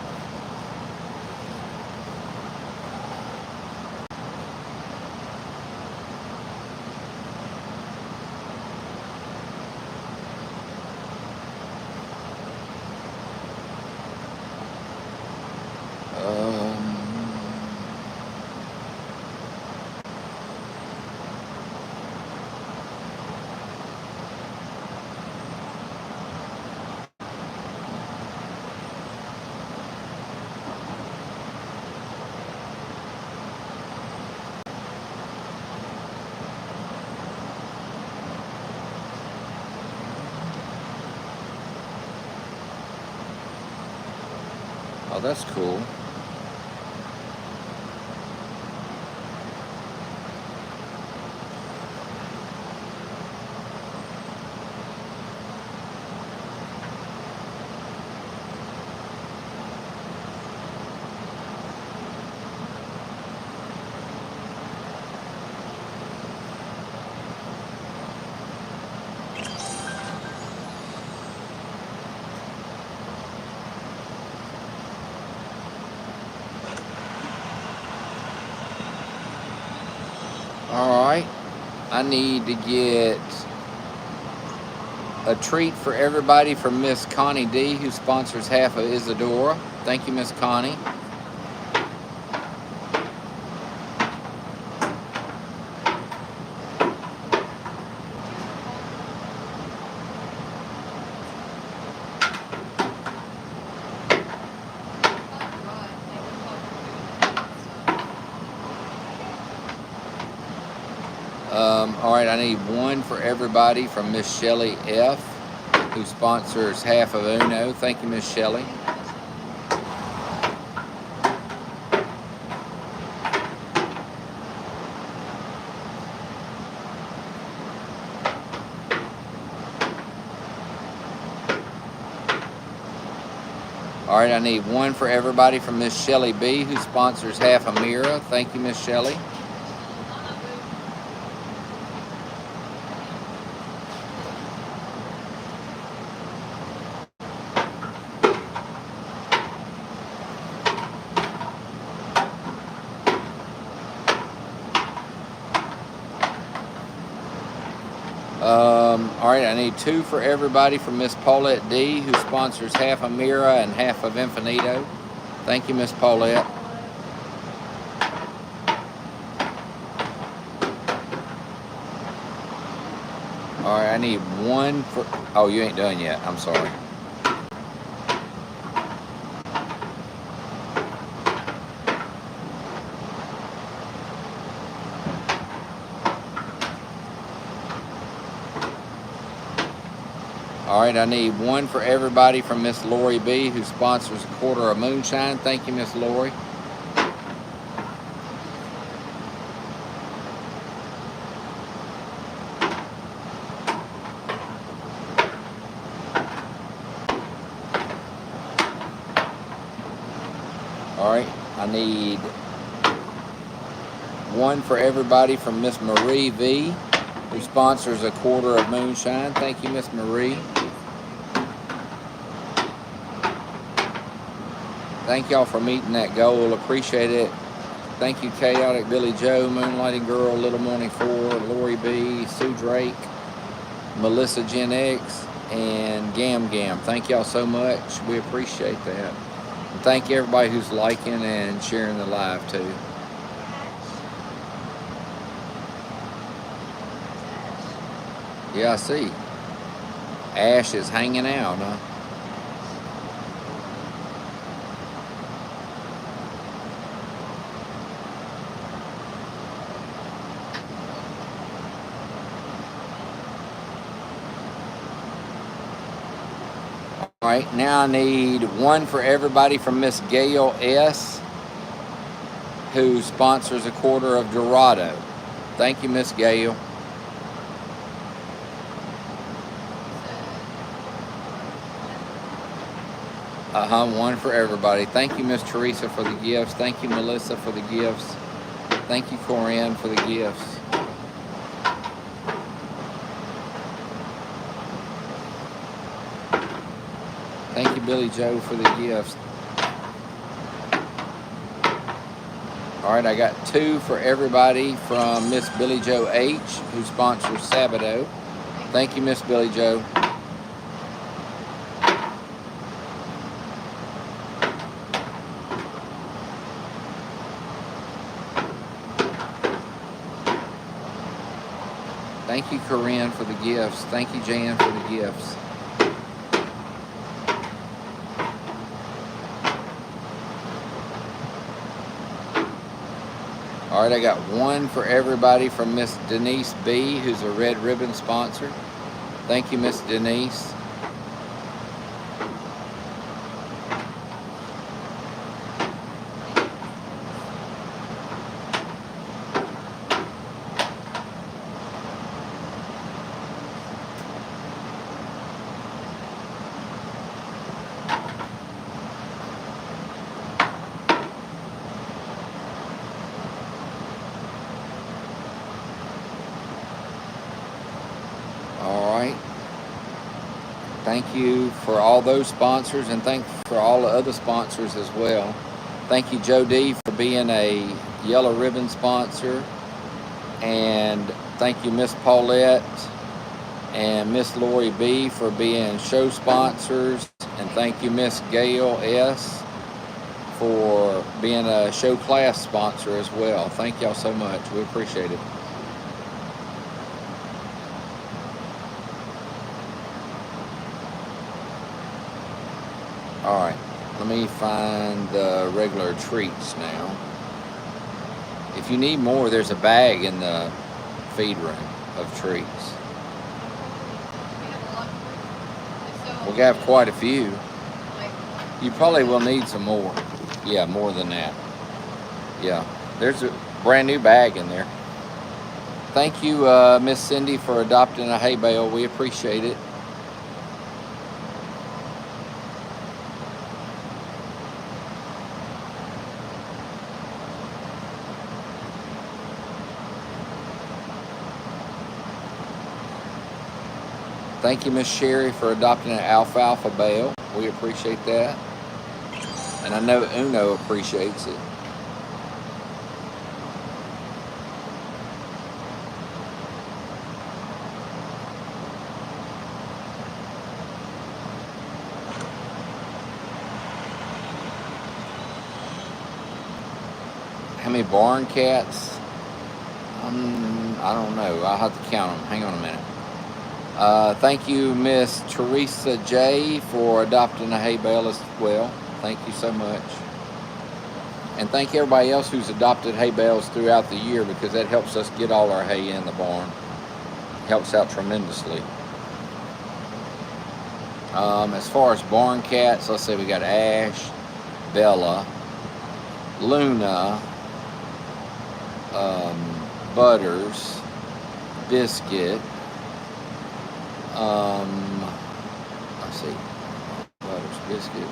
Oh, that's cool. All right. I need to get a treat for everybody from Miss Connie D, who sponsors half of Isadora. Thank you, Miss Connie. All right, I need one for everybody from Miss Shelley F, who sponsors half of Uno. Thank you, Miss Shelley. All right, I need one for everybody from Miss Shelley B, who sponsors half of Mira. Thank you, Miss Shelley. All right, I need two for everybody from Miss Paulette D, who sponsors half of Mira and half of Infinito. Thank you, Miss Paulette. All right, I need one for... Oh, you ain't done yet. I'm sorry. All right, I need one for everybody from Miss Lori B, who sponsors a quarter of moonshine. Thank you, Miss Lori. All right, I need one for everybody from Miss Marie V, who sponsors a quarter of moonshine. Thank you, Miss Marie. Thank y'all for meeting that goal. Appreciate it. Thank you, Chaotic Billy Joe, Moonlighting Girl, Little Morning 4, Lori B, Sue Drake, Melissa Gen X, and Gam Gam. Thank y'all so much. We appreciate that. And thank you everybody who's liking and sharing the live too. Yeah, I see. Ash is hanging out, huh? All right, now I need one for everybody from Miss Gail S, who sponsors a quarter of Dorado. Thank you, Miss Gail. One for everybody. Thank you, Miss Teresa, for the gifts. Thank you, Melissa, for the gifts. Thank you, Corinne, for the gifts. Thank you, Billy Joe, for the gifts. All right, I got two for everybody from Miss Billy Joe H, who sponsors Sabado. Thank you, Miss Billy Joe. Thank you, Corinne, for the gifts. Thank you, Jan, for the gifts. All right, I got one for everybody from Miss Denise B, who's a Red Ribbon sponsor. Thank you, Miss Denise. right. Thank you for all those sponsors, and thank for all the other sponsors as well. Thank you, Joe D, for being a yellow ribbon sponsor. And thank you, Miss Paulette and Miss Lori B for being show sponsors. And thank you, Miss Gail S for being a show class sponsor as well. Thank y'all so much. We appreciate it. All right, let me find the regular treats now. If you need more, there's a bag in the feed room of treats. We have quite a few. You probably will need some more. Yeah, more than that. Yeah, there's a brand new bag in there. Thank you, Miss Cindy, for adopting a hay bale. We appreciate it. Thank you, Miss Sherry, for adopting an alfalfa bale. We appreciate that. And I know Uno appreciates it. How many barn cats? I don't know. I'll have to count them. Hang on a minute. Thank you, Miss Teresa J, for adopting a hay bale as well. Thank you so much. And thank everybody else who's adopted hay bales throughout the year, because that helps us get all our hay in the barn. Helps out tremendously. As far as barn cats, let's say we got Ash, Bella, Luna, Butters, Biscuit, let's see, Butters, Biscuit,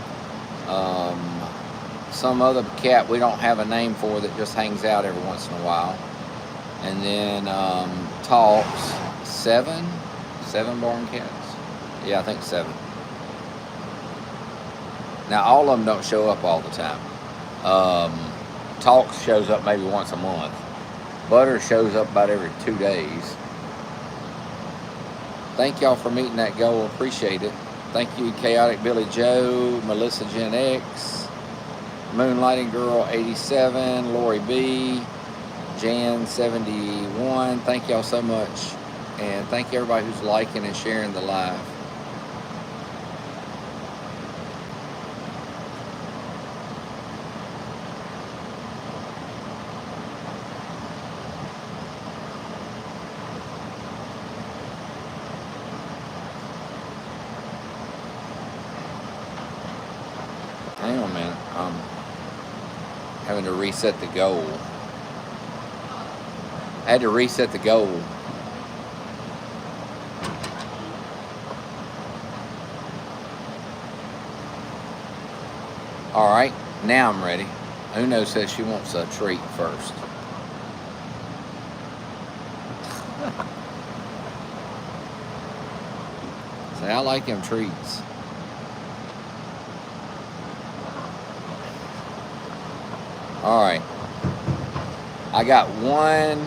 some other cat we don't have a name for that just hangs out every once in a while. And then Talks, seven barn cats. Yeah, I think 7. Now all of them don't show up all the time. Talks shows up maybe once a month. Butter shows up about every 2 days. Thank y'all for meeting that goal. Appreciate it. Thank you, Chaotic Billy Joe, Melissa Gen X, Moonlighting Girl 87, Lori B, Jan 71. Thank y'all so much. And thank everybody who's liking and sharing the live. Hang on a minute. I'm having to reset the goal. I had to reset the goal. All right, now I'm ready. Uno says she wants a treat first. Say, I like them treats. All right, I got one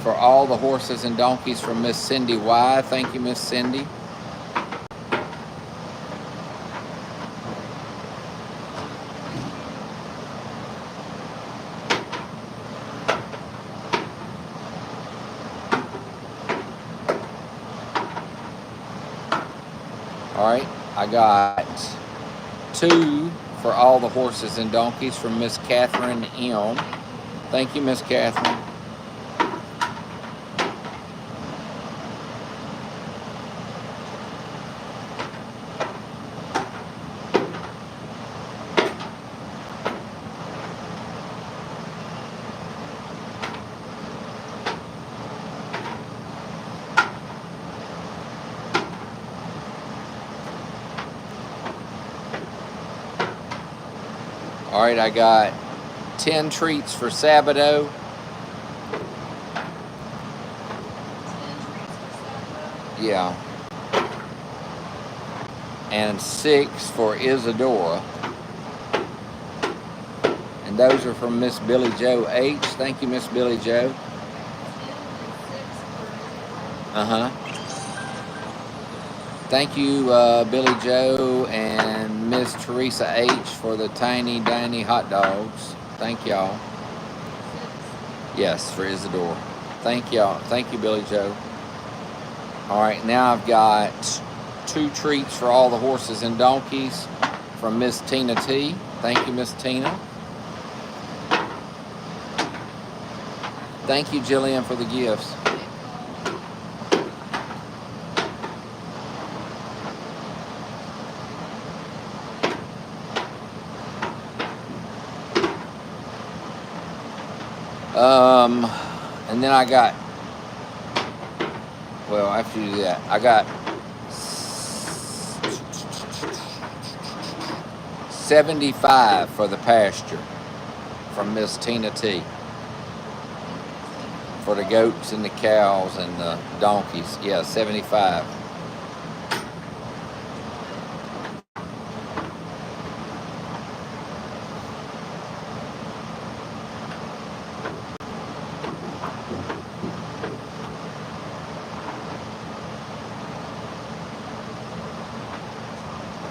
for all the horses and donkeys from Miss Cindy Y. Thank you, Miss Cindy. All right, I got 2 for all the horses and donkeys from Miss Catherine M. Thank you, Miss Catherine. All right, I got 10 treats for Sabado. Yeah. And 6 for Isadora. And those are from Miss Billy Joe H. Thank you, Miss Billy Joe. Uh-huh. Thank you, Billy Joe and Miss Teresa H. for the tiny, tiny hot dogs. Thank y'all. Yes, for Isadora. Thank y'all. Thank you, Billy Joe. All right, now I've got 2 treats for all the horses and donkeys from Miss Tina T. Thank you, Miss Tina. Thank you, Jillian, for the gifts. And then I got, well, after you do that, I got 75 for the pasture from Miss Tina T. For the goats and the cows and the donkeys. Yeah, 75.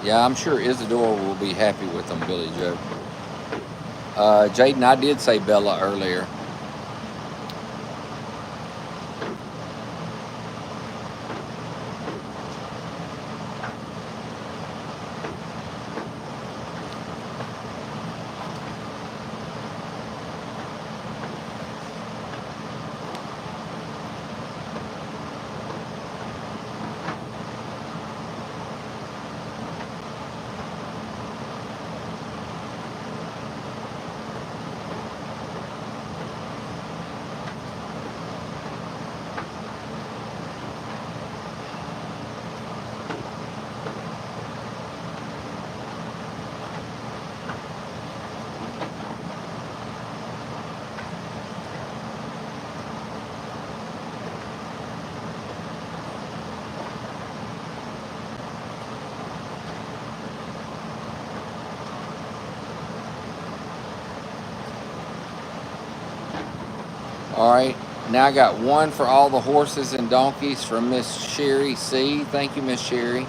Yeah, I'm sure Isadora will be happy with them, Billy Joe. Jaden, I did say Bella earlier. All right, now I got 1 for all the horses and donkeys from Miss Sherry C. Thank you, Miss Sherry.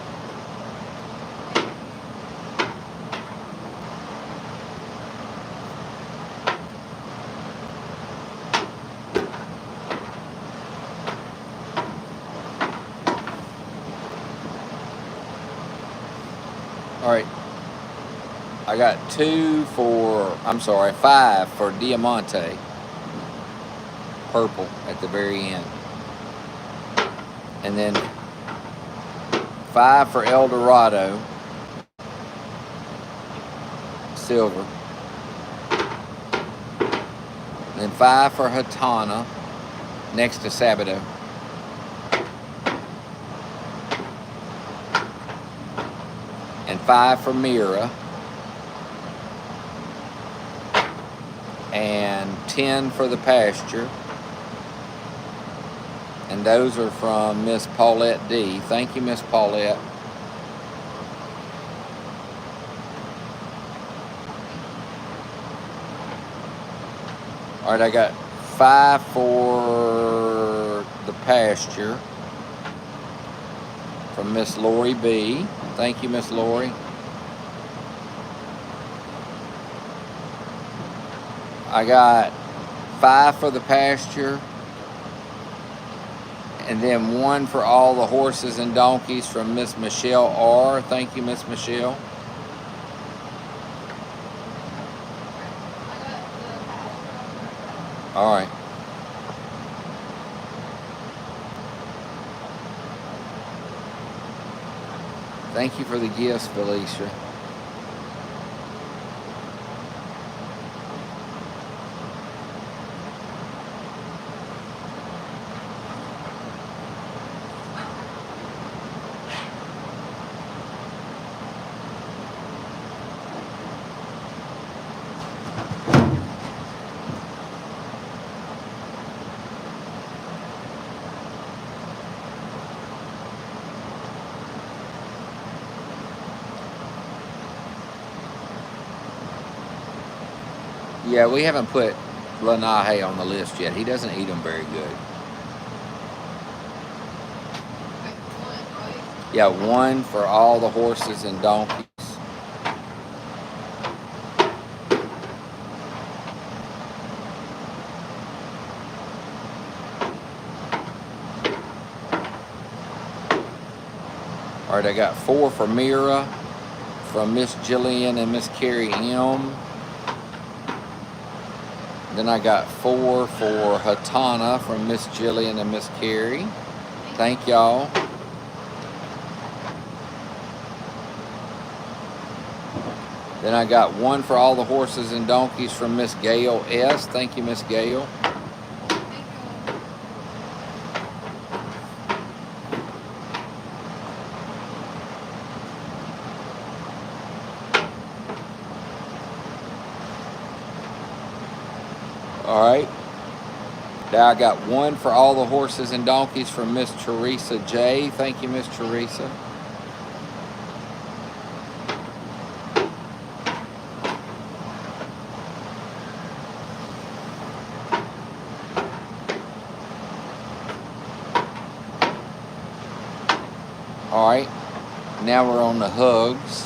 All right, I got 5 for Diamante. Purple at the very end. And then 5 for El Dorado. Silver. And then 5 for Hatana next to Sabado. And 5 for Mira. And 10 for the pasture. And those are from Miss Paulette D. Thank you, Miss Paulette. All right, I got 5 for the pasture from Miss Lori B. Thank you, Miss Lori. I got 5 for the pasture. And then 1 for all the horses and donkeys from Miss Michelle R. Thank you, Miss Michelle. All right. Thank you for the gifts, Felicia. Yeah, we haven't put Lanahe on the list yet. He doesn't eat them very good. Yeah, one for all the horses and donkeys. All right, I got 4 for Mira, from Miss Jillian and Miss Carrie M. Then I got 4 for Hatana from Miss Jillian and Miss Carrie. Thank y'all. Then I got 1 for all the horses and donkeys from Miss Gail S. Thank you, Miss Gail. All right. Now I got 1 for all the horses and donkeys from Miss Teresa J. Thank you, Miss Teresa. All right. Now we're on the hugs.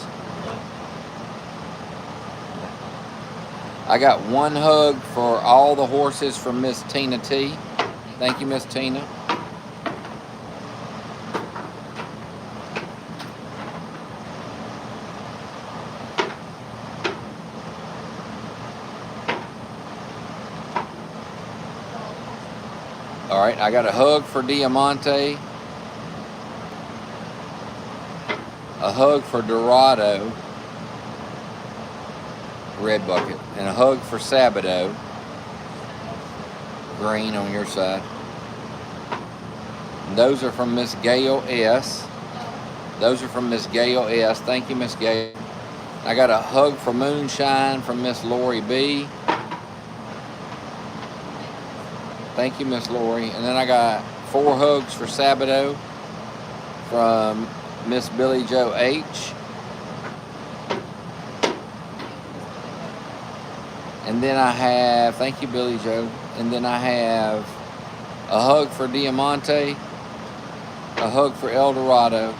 I got 1 hug for all the horses from Miss Tina T. Thank you, Miss Tina. All right, I got a hug for Diamante, a hug for Dorado, red bucket, and a hug for Sabado, green on your side. And those are from Miss Gail S. Those are from Miss Gail S. Thank you, Miss Gail. I got a hug for Moonshine from Miss Lori B. Thank you, Miss Lori. And then I got 4 hugs for Sabado from Miss Billy Joe H. And then I have, thank you, Billy Joe. And then I have a hug for Diamante, a hug for El Dorado,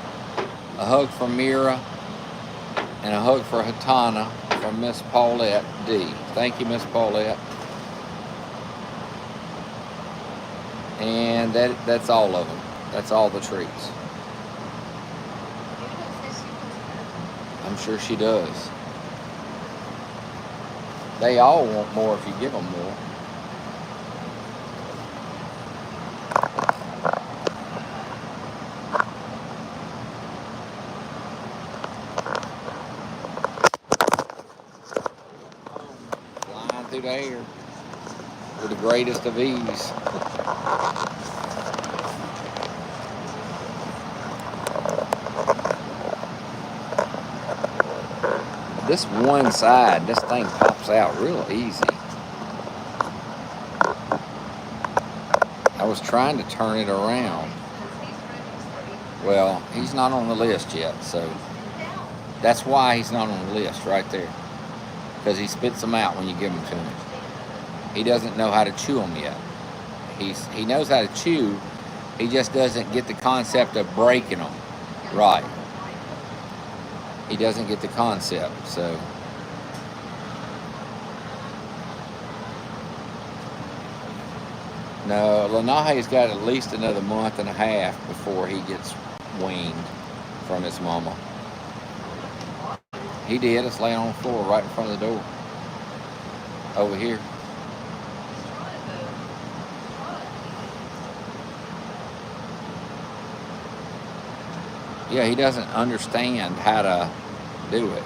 a hug for Mira, and a hug for Hatana from Miss Paulette D. Thank you, Miss Paulette. And that's all of them. That's all the treats. I'm sure she does. They all want more if you give them more. Flying through the air with the greatest of ease. This one side, this thing pops out real easy. I was trying to turn it around. Well, he's not on the list yet, so that's why he's not on the list right there. Because he spits them out when you give them to him. He doesn't know how to chew them yet. He knows how to chew, he just doesn't get the concept of breaking them right. He doesn't get the concept, so. No, Lanahe's got at least another month and a half before he gets weaned from his mama. He did. It's laying on the floor right in front of the door. Over here. Yeah, he doesn't understand how to do it.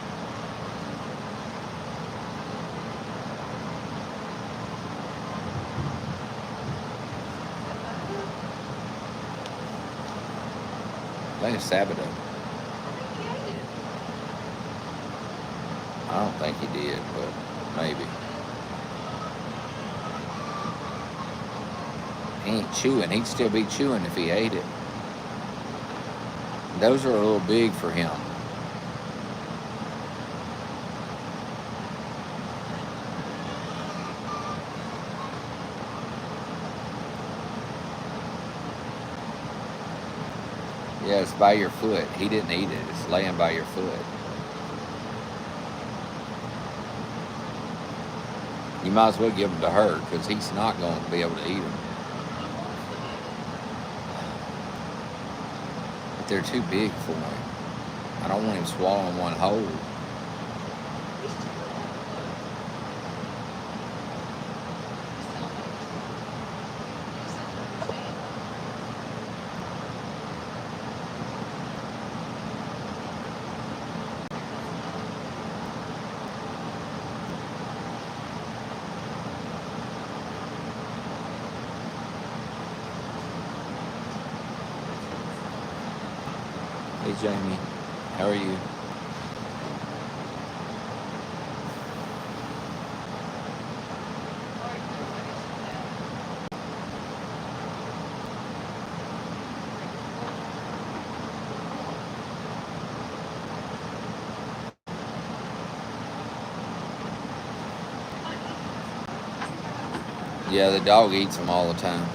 I think it's Sabado. I don't think he did, but maybe. He ain't chewing. He'd still be chewing if he ate it. Those are a little big for him. Yeah, it's by your foot. He didn't eat it. It's laying by your foot. You might as well give them to her because he's not going to be able to eat them. But they're too big for him. I don't want him swallowing one whole. Hey Jamie, how are you? Yeah, the dog eats them all the time.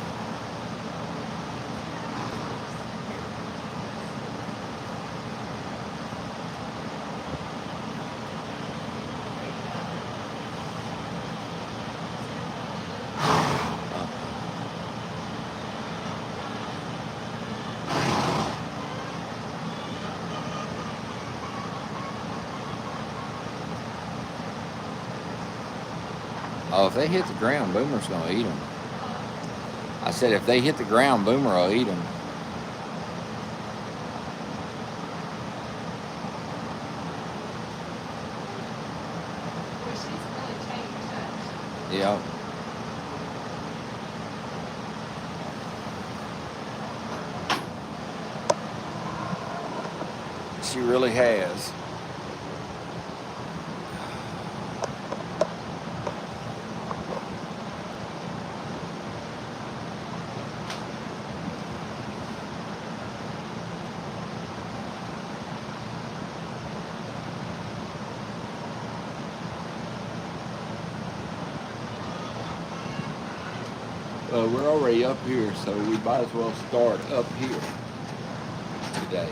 Oh, if they hit the ground, Boomer's going to eat them. I said if they hit the ground, Boomer will eat them. Yeah. She really has. We're already up here, so we might as well start up here today.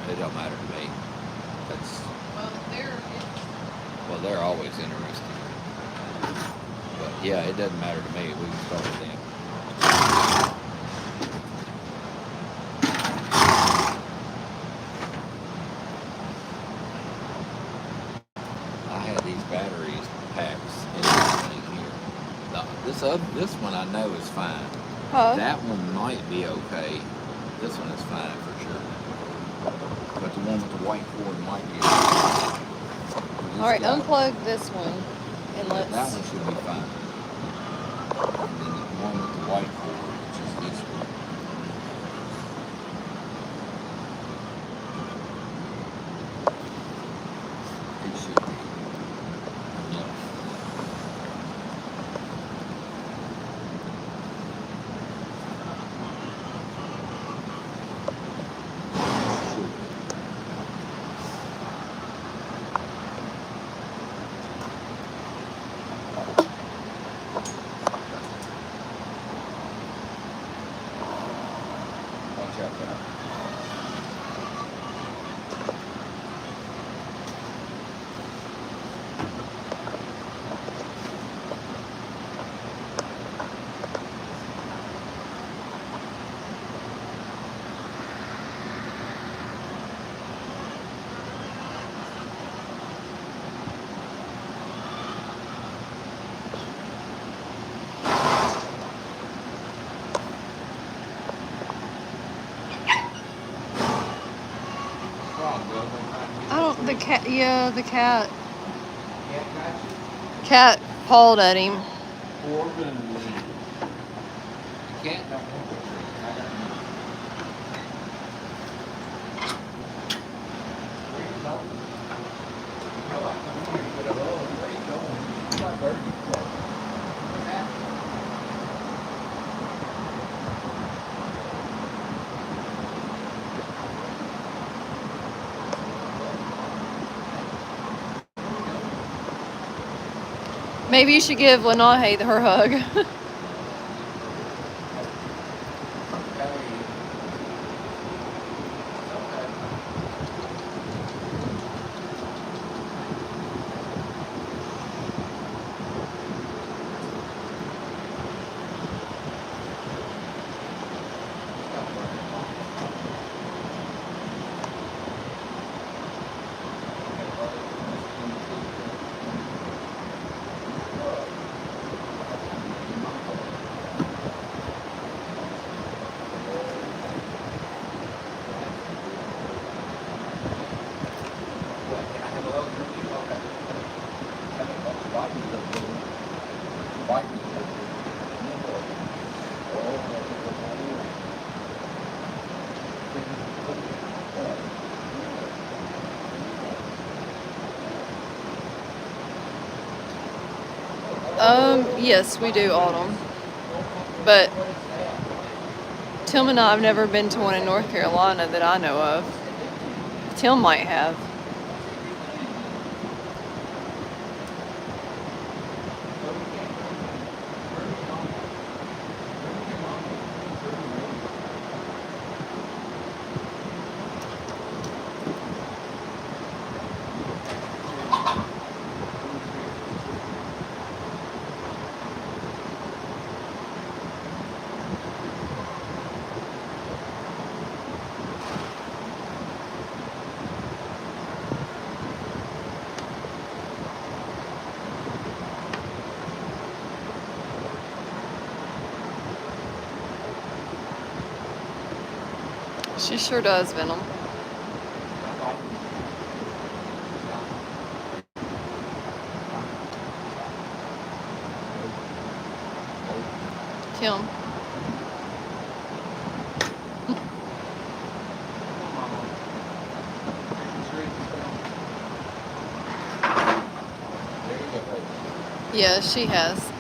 It don't matter to me. That's well, they're always interesting. But yeah, it doesn't matter to me. We can start with them. I had these batteries packs in this thing here. This one I know is fine. Huh? That one might be okay. This one is fine for sure. But the one with the white cord might be okay. All right, unplug this one and That let's. one should be fine. And then the one with the white cord, which is this one. It should be. Yeah. Watch out for that. I don't. The cat. Yeah, the cat. Yeah, got you. Cat pawed at him. Poor Boone. You can't. Don't want to drink. I got you. Where you going? Oh, I come here, but where you going? My birthday party. What's happening? Maybe you should give Lenahe her hug. Yes, we do autumn. But Tim and I have never been to one in North Carolina that I know of. Tim might have. She sure does, Venom. Tim. Yeah, she has.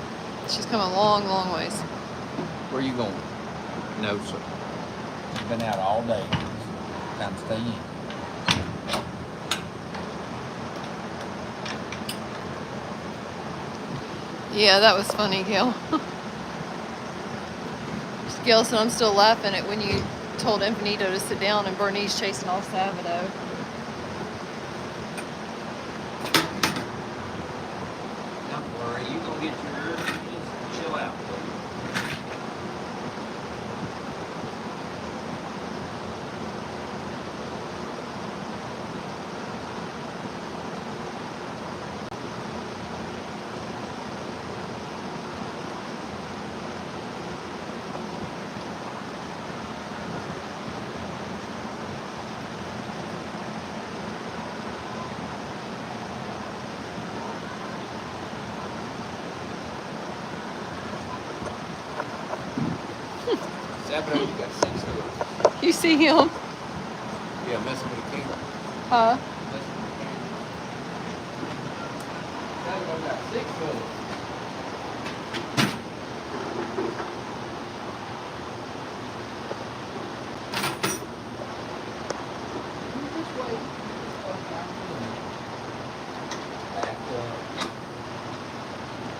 She's come a long, long ways. Where you going? No, sir. You've been out all day. Time to stay in. Yeah, that was funny, Gail. Gail said I'm still laughing at when you told Infinito to sit down and Bernice chasing off Sabato. Don't worry, you gonna get yours. Just chill out. Sabato, you got 6 of them. You see him? Yeah, messing with the camera. Huh? Messing with the camera. Sabato got 6 of them.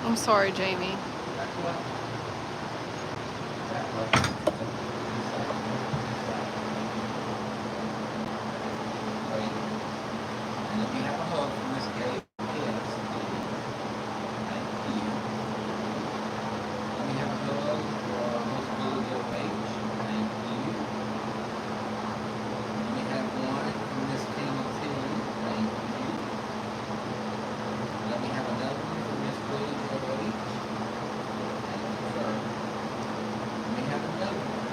I'm sorry, Jamie. And if you have a hug from Miss Kay, yes. Thank you. Let me have a hug for Miss Julia Page. Thank you. Let me have one from Miss Tina Tilly. Thank you. Let me have another one from Miss Julia H. Thank you, sir. Let me have another one.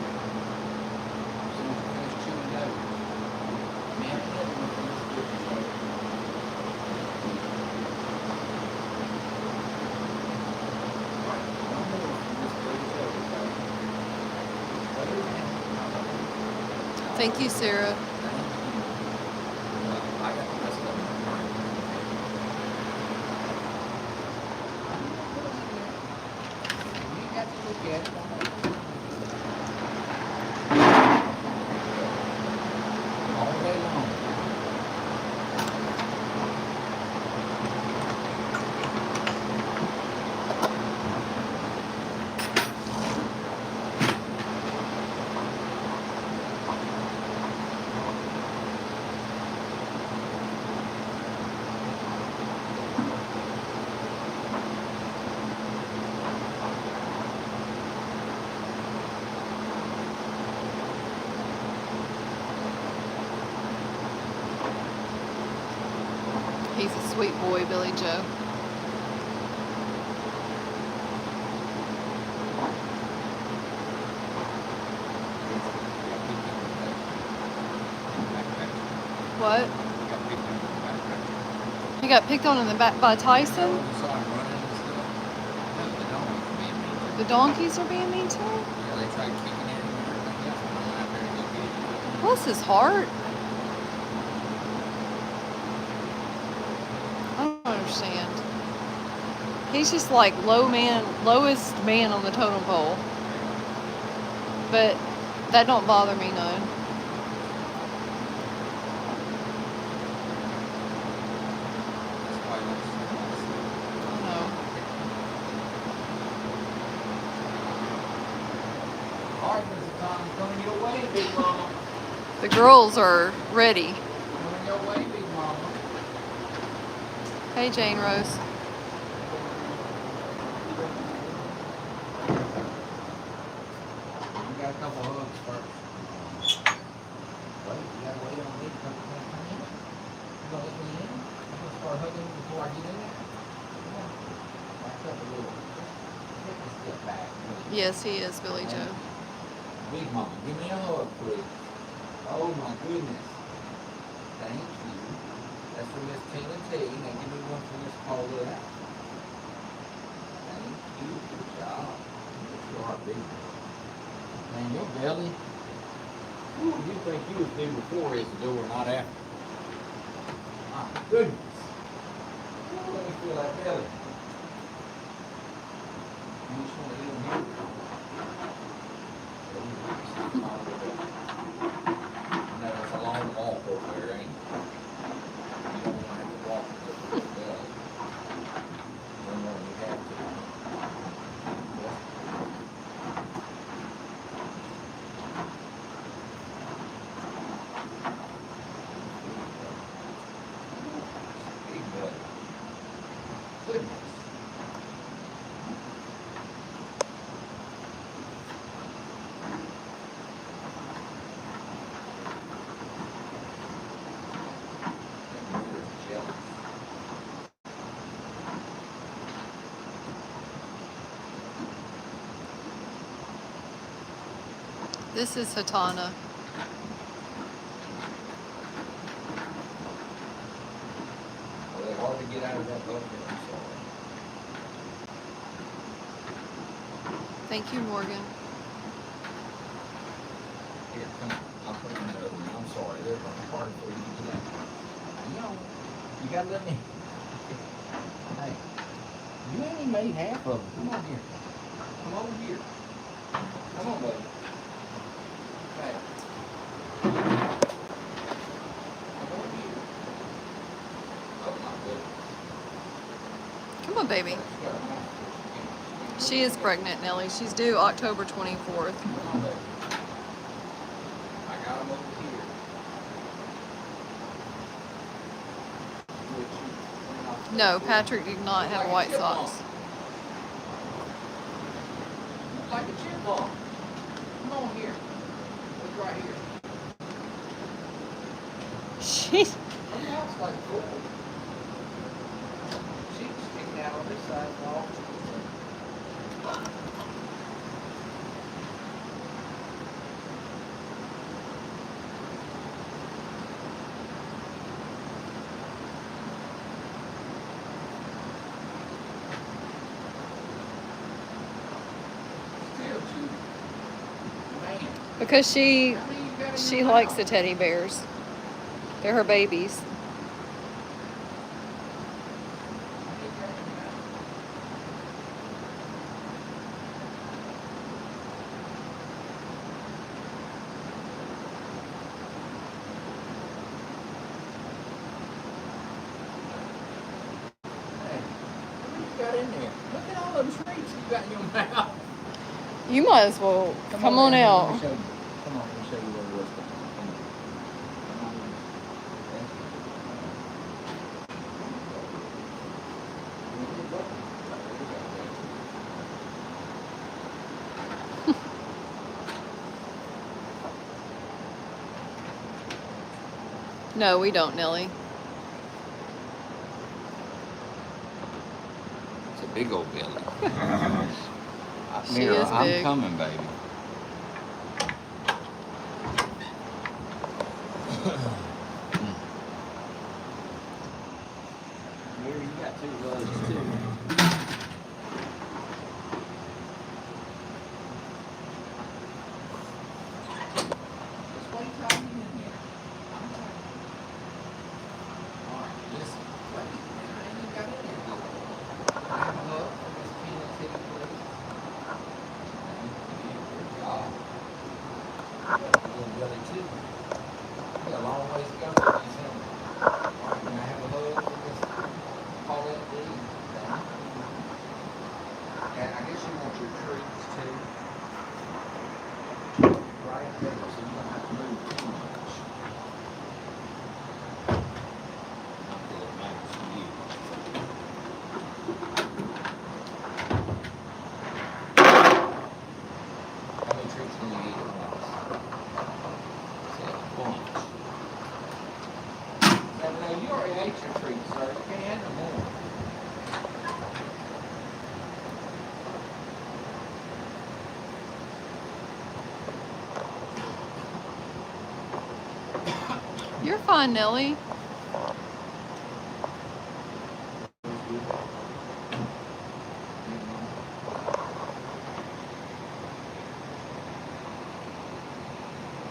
So we can finish chewing those. Let me have another one from Miss Julia H. Thank you, Sarah. He's a sweet boy, Billy Joe. What? He got picked on in the back by Tyson? The donkeys are being mean to him? Yeah, they tried kicking at him and everything else. And I went out there to go get him. Bless his heart. I don't understand. He's just like lowest man on the totem pole. But that don't bother me none. That's why he was No. all right, Mr. Tom, coming your way, big mama. The girls are ready. Coming your way, big mama. Hey, Jane Rose. You got a couple hugs first. Wait, you gotta wait on me to come in. You gonna let me in? You gonna start hugging me before I get in there? Come on. Back up a little. Take a step back. Yes, he is, Billy Joe. Big mama, give me a hug, please. Oh my goodness. Thank you. That's for Miss Tina T. Now give me one for Miss Paulette. Thank you. Good job. You are big. Man, your belly. Ooh, you think you was due before his door, not after. My goodness. Ooh, let me feel that belly. You just want to get him here. No, it's a long walk over there, ain't it? You don't want to have to walk to the belly. No more than you have to. Yeah. Big belly. Goodness. Jealous. This is Hatana. Well, they're hard to get out of that boat there, I'm sorry. Thank you, Morgan. Here, come on. I'll put them in the other one. I'm sorry. They're hard for you to get out. No, you gotta let me. Hey, you ain't even made half of them. Come on here. Come over here. Come on, buddy. Hey. Come over here. Oh, my goodness. Come on, baby. She is pregnant, Nellie. She's due October 24th. Come on, baby. I got them over here. No, Patrick did not have white socks. Like a chipmunk. Come on here. Look right here. She's Her mouth's like full. She's sticking out on this side of the wall. Still too. Man. because she How many you got in she your likes mouth? the teddy bears. They're her babies. How many you got in your mouth? Hey, what you got in there? Look at all them treats you got in your mouth. You might as well come on down here, out. Let me show you. Come on, let me show you what it was. Come on. Come on. Thank you. No, we don't, Nellie. Big old belly. She Mira, is I'm big. coming, baby. Mary, you got two loads too. Just wait till I get in there. I'm sorry. All right, listen. Wait, man, I ain't even got in there yet. Can I have a hug for Miss Tina T, please? Thank you. Good job. You got a little belly too. You got a long ways to go for these, haven't you? All right, can I have a hug for Miss Paulette D? Thank you. And I guess you want your treats too. Right there, so you don't have to move too much. Not that it matters to you. How many treats can you eat at once? Say a bunch. Now, you already ate your treats, sir. You can't have no more. You're fine, Nelly.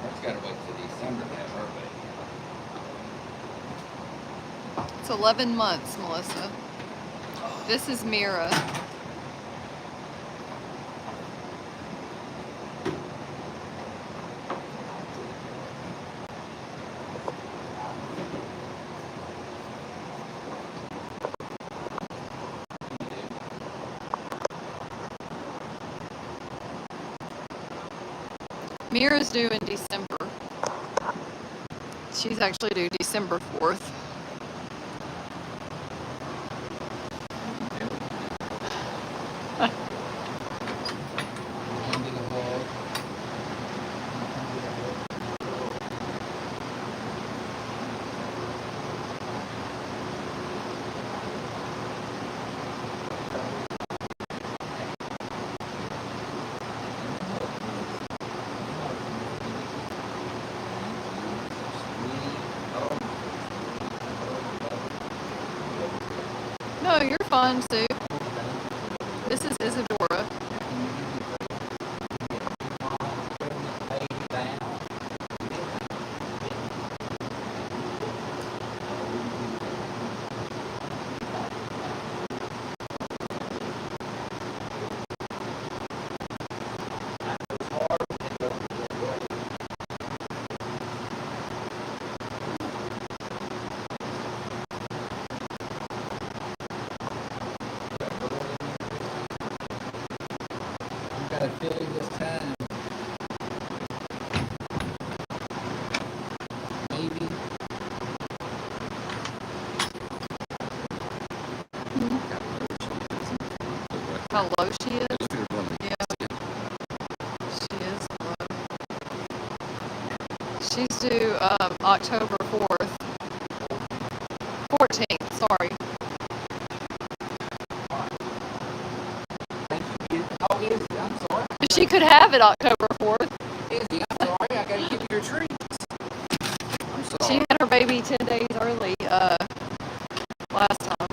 That's got to wait till December to have her baby. It's 11 months, Melissa. This is Mira. Mira's due in December. She's actually due December 4th. Come get a hug. No, you're fine, Sue. This is Isadora. Got a filly this time. Maybe. How low she is? Look at her belly. Yeah, she is low. She's due October 4th. 14th, sorry. Oh, Izzy, I'm sorry. She could have it October 4th. Izzy, I'm sorry. I gotta give you your treats. I'm She sorry. had her baby 10 days early last time.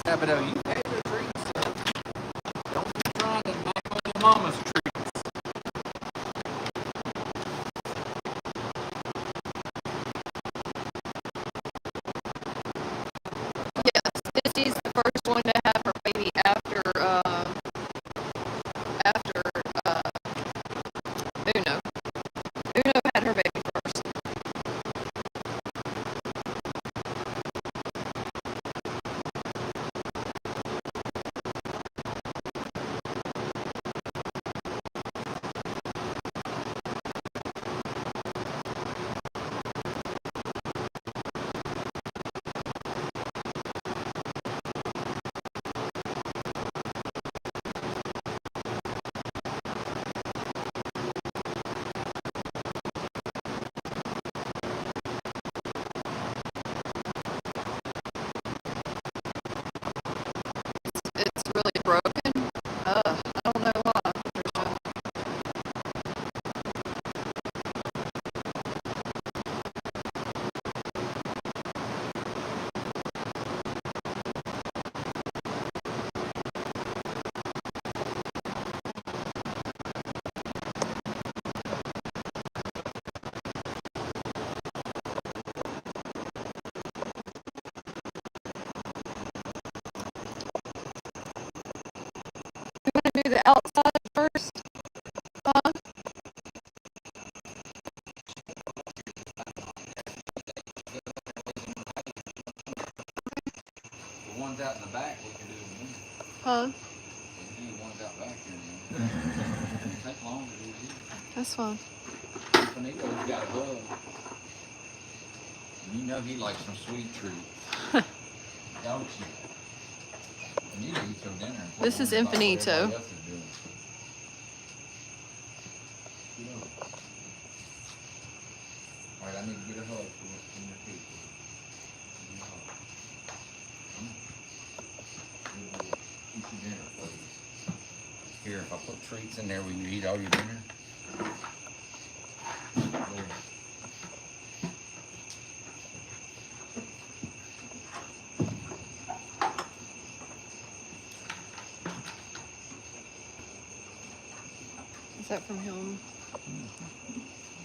Sabato, you had your treats. Don't be trying to knock on your mama's treats. Yes, Izzy's the first one to have her baby after Uno. Uno had her baby first. the outside first? Huh? The ones out in the back we can do in the winter. Huh? We can do the ones out back here in the winter. It take longer to do these. That's fine. Finito's got a bug. And you know he likes some sweet treats. Don't you? And you eat your dinner. And This is quit worrying about what Infinito. everybody else is doing. All right, I need to get a hug from your feet. Give me a hug. Come on. Good boy. Eat your dinner, please. Here, if I put treats in there, will you eat all your dinner? There. Is that from him?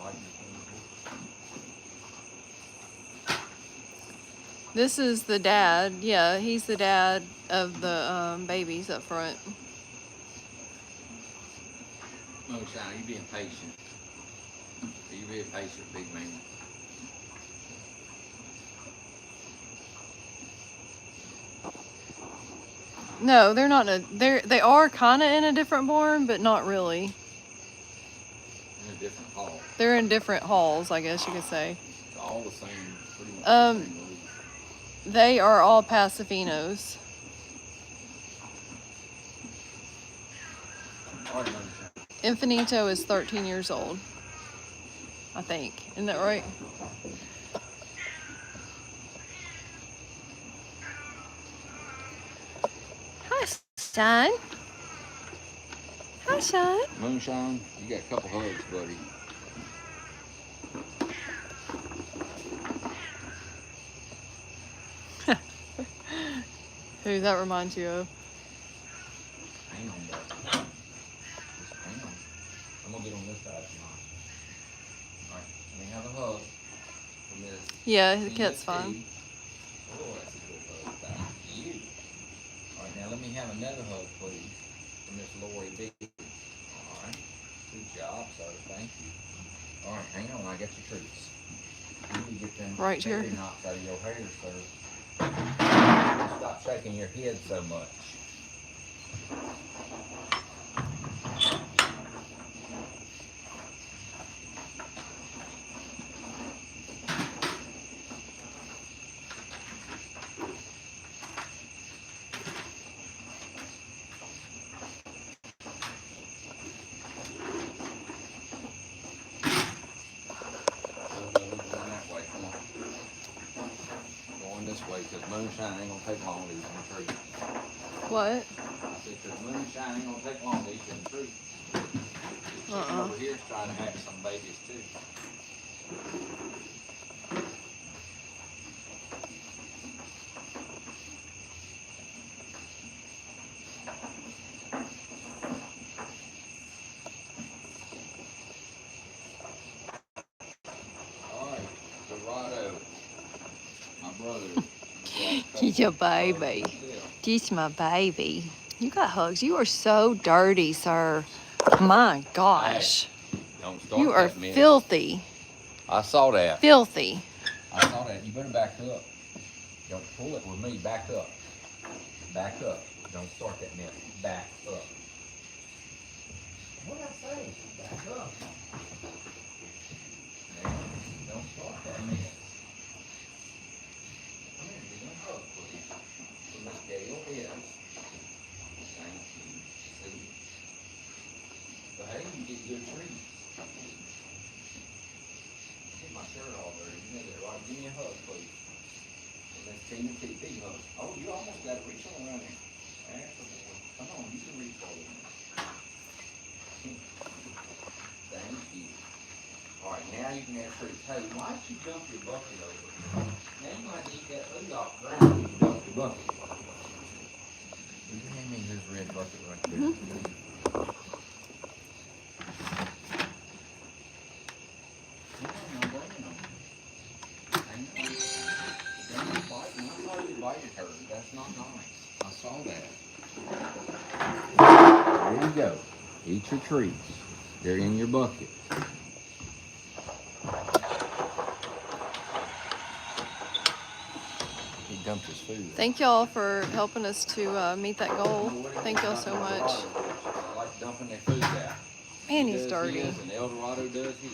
Like This is the dad. Yeah, he's the dad of the babies up front. Moonshine, you being patient. You being patient, big man. No, they're not. They are kind of in a different barn, but not really. In a different hall. They're in different halls, I guess you could say. It's all the same, pretty much Um, the same rules. They are all Pasafinos. All right, Moonshine. Infinito is 13 years old, I think. Isn't that right? Hi, son. Hi, son. Moonshine, you got a couple hugs, buddy. Who that reminds you of? Hang on, bud. Just hang on. I'm gonna get on this side tonight. All right, let me have a hug from this. Yeah, the Tina cat's T. fine. Oh, that's a good hug. Thank you. All right, now let me have another hug, please, from Miss Lori B. All right. Good job, sir. Thank you. All right, hang on. I got your treats. You need to get them Right here. berry knots out of your hair, sir. Stop shaking your head so much. This way, because moonshine ain't gonna take long to eat them treats. What? I said, because moonshine ain't gonna take long to eat them treats. Chicken over here is trying to have some babies too. All right, Dorado, my brother. He's your baby. He's my baby. You got hugs. You are so dirty, sir. My gosh. Don't start You are that mess. filthy. I saw that. Filthy. I saw that. You better back up. Don't pull it with me. Back up. Back up. Don't start that mess. Back up. What did I say? Back up. Now, don't start that mess. Come here, give me a hug, please. So Miss Gail is. Thank you. See? Behave and get good treats. Get my shirt all dirty. You know that, right? Give me a hug, please. And Miss Tina T. Big hug. Oh, you almost got to reach on around there. That's a boy. Come on, you can reach for it. Thank you. All right, now you can have treats. Hey, why don't you dump your bucket over? Now you might eat that food off the ground if you dump your bucket. Will you hand me this red bucket right there? Bited her. That's not nice. I saw that. There you go. Eat your treats. They're in your bucket. He dumped his food. Thank y'all for helping us to meet that goal. Thank y'all so much. I like dumping their food out. Man, He he's does dirty. his, and El Dorado does his.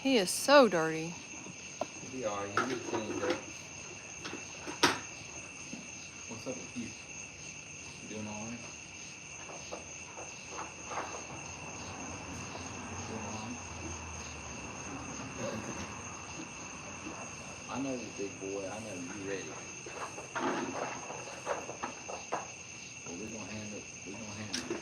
He is so dirty. He'll be alright. He'll get cleaned up. What's up with you? You doing alright? Doing alright? I know you, big boy. I know you ready. Well, we're gonna handle it. We're gonna handle it.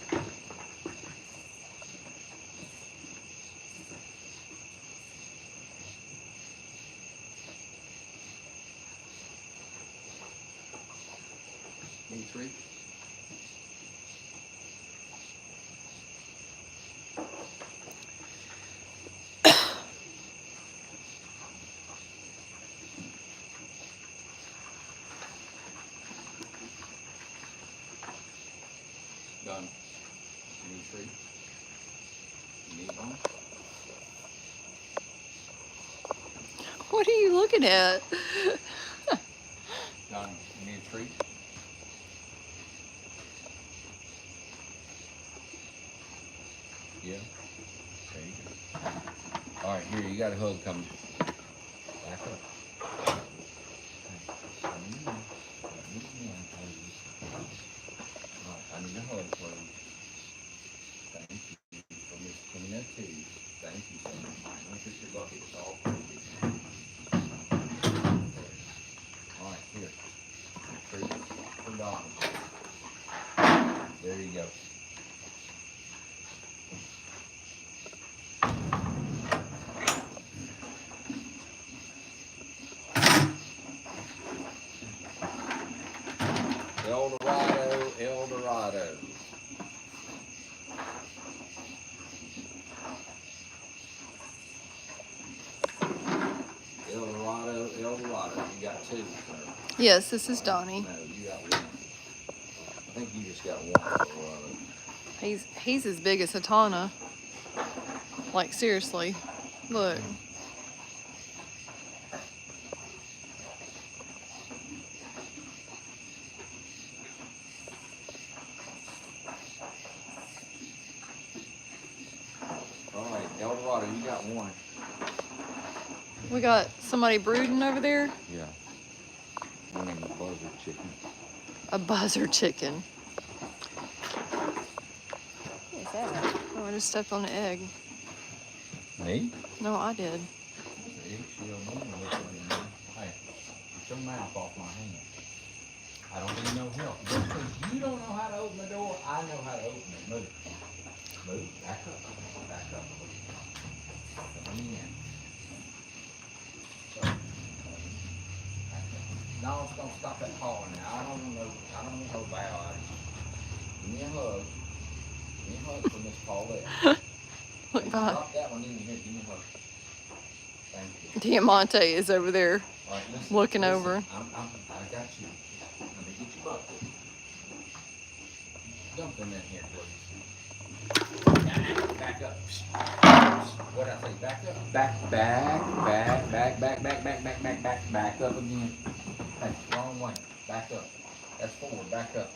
Need three? Done. You need three? You need one? What are you looking at? Done. You need a treat? Yeah. There you go. All right, here, you got a hug coming. Back up. Hey, come in. Let me in, please. All right, I need a hug, please. Thank you for Miss Tina, too. Thank you so much. Look at your bucket. It's all pretty. All right, here. Treat for Donnie. There you go. El Dorado, El Dorado. El Dorado, El Dorado. You got two, sir. Yes, this is Donnie. No, you got one. I think you just got one, El Dorado. He's as big as Hatana. Like seriously. Look. All right, El Dorado, you got one. We got somebody brooding over there. Yeah. One of the buzzard chicken. A buzzard chicken. What is that? Oh, I just stepped on an egg. Me? No, I did. Egg shell, hey, get your mouth off my hand. I don't need no help. Just because you don't know how to open the door, I know how to open it. Move. Move. Back up. Back up. Come in. So, back up. No, don't stop that pawing now. I don't know bow out. Give me a hug. Give me a hug for Miss Paulette. Look behind. Drop that one in here. Give me a hug. Thank you. Diamante is over there All right, listen, looking listen. over. I got you. Let me get your bucket. Dump them in here, please. Back up. What did I say? Back up. Back up again. Hey, wrong way. Back up. That's forward. Back up.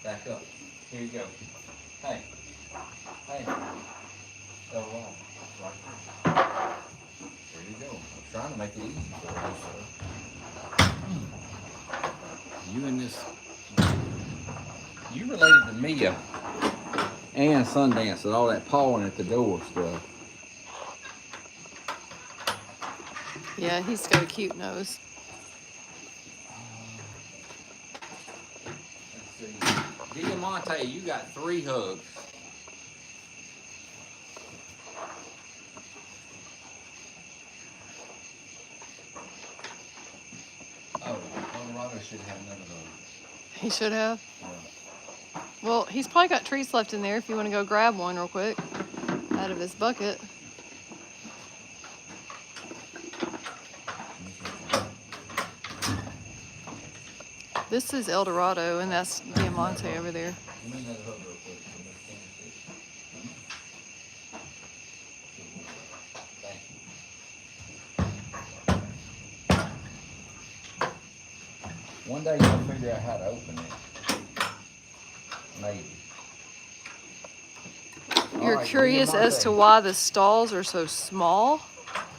Back up. Here you go. Hey. Go wrong. Right there. There you go. I'm trying to make it easy for you, sir. You and this. You related to Mia and Sundance and all that pawing at the door stuff. Yeah, he's got a cute nose. Let's see. Diamante, you got 3 hugs. Oh, Colorado should have another hug. He should have. Yeah. Well, he's probably got treats left in there if you want to go grab one real quick out of his bucket. This is El Dorado, and that's Diamante over there. Give me another hug real quick from Miss Tennessee. Thank you. One day you'll figure out how to open it. Maybe. You're Alright, curious give me my as to thing. why the stalls are so small.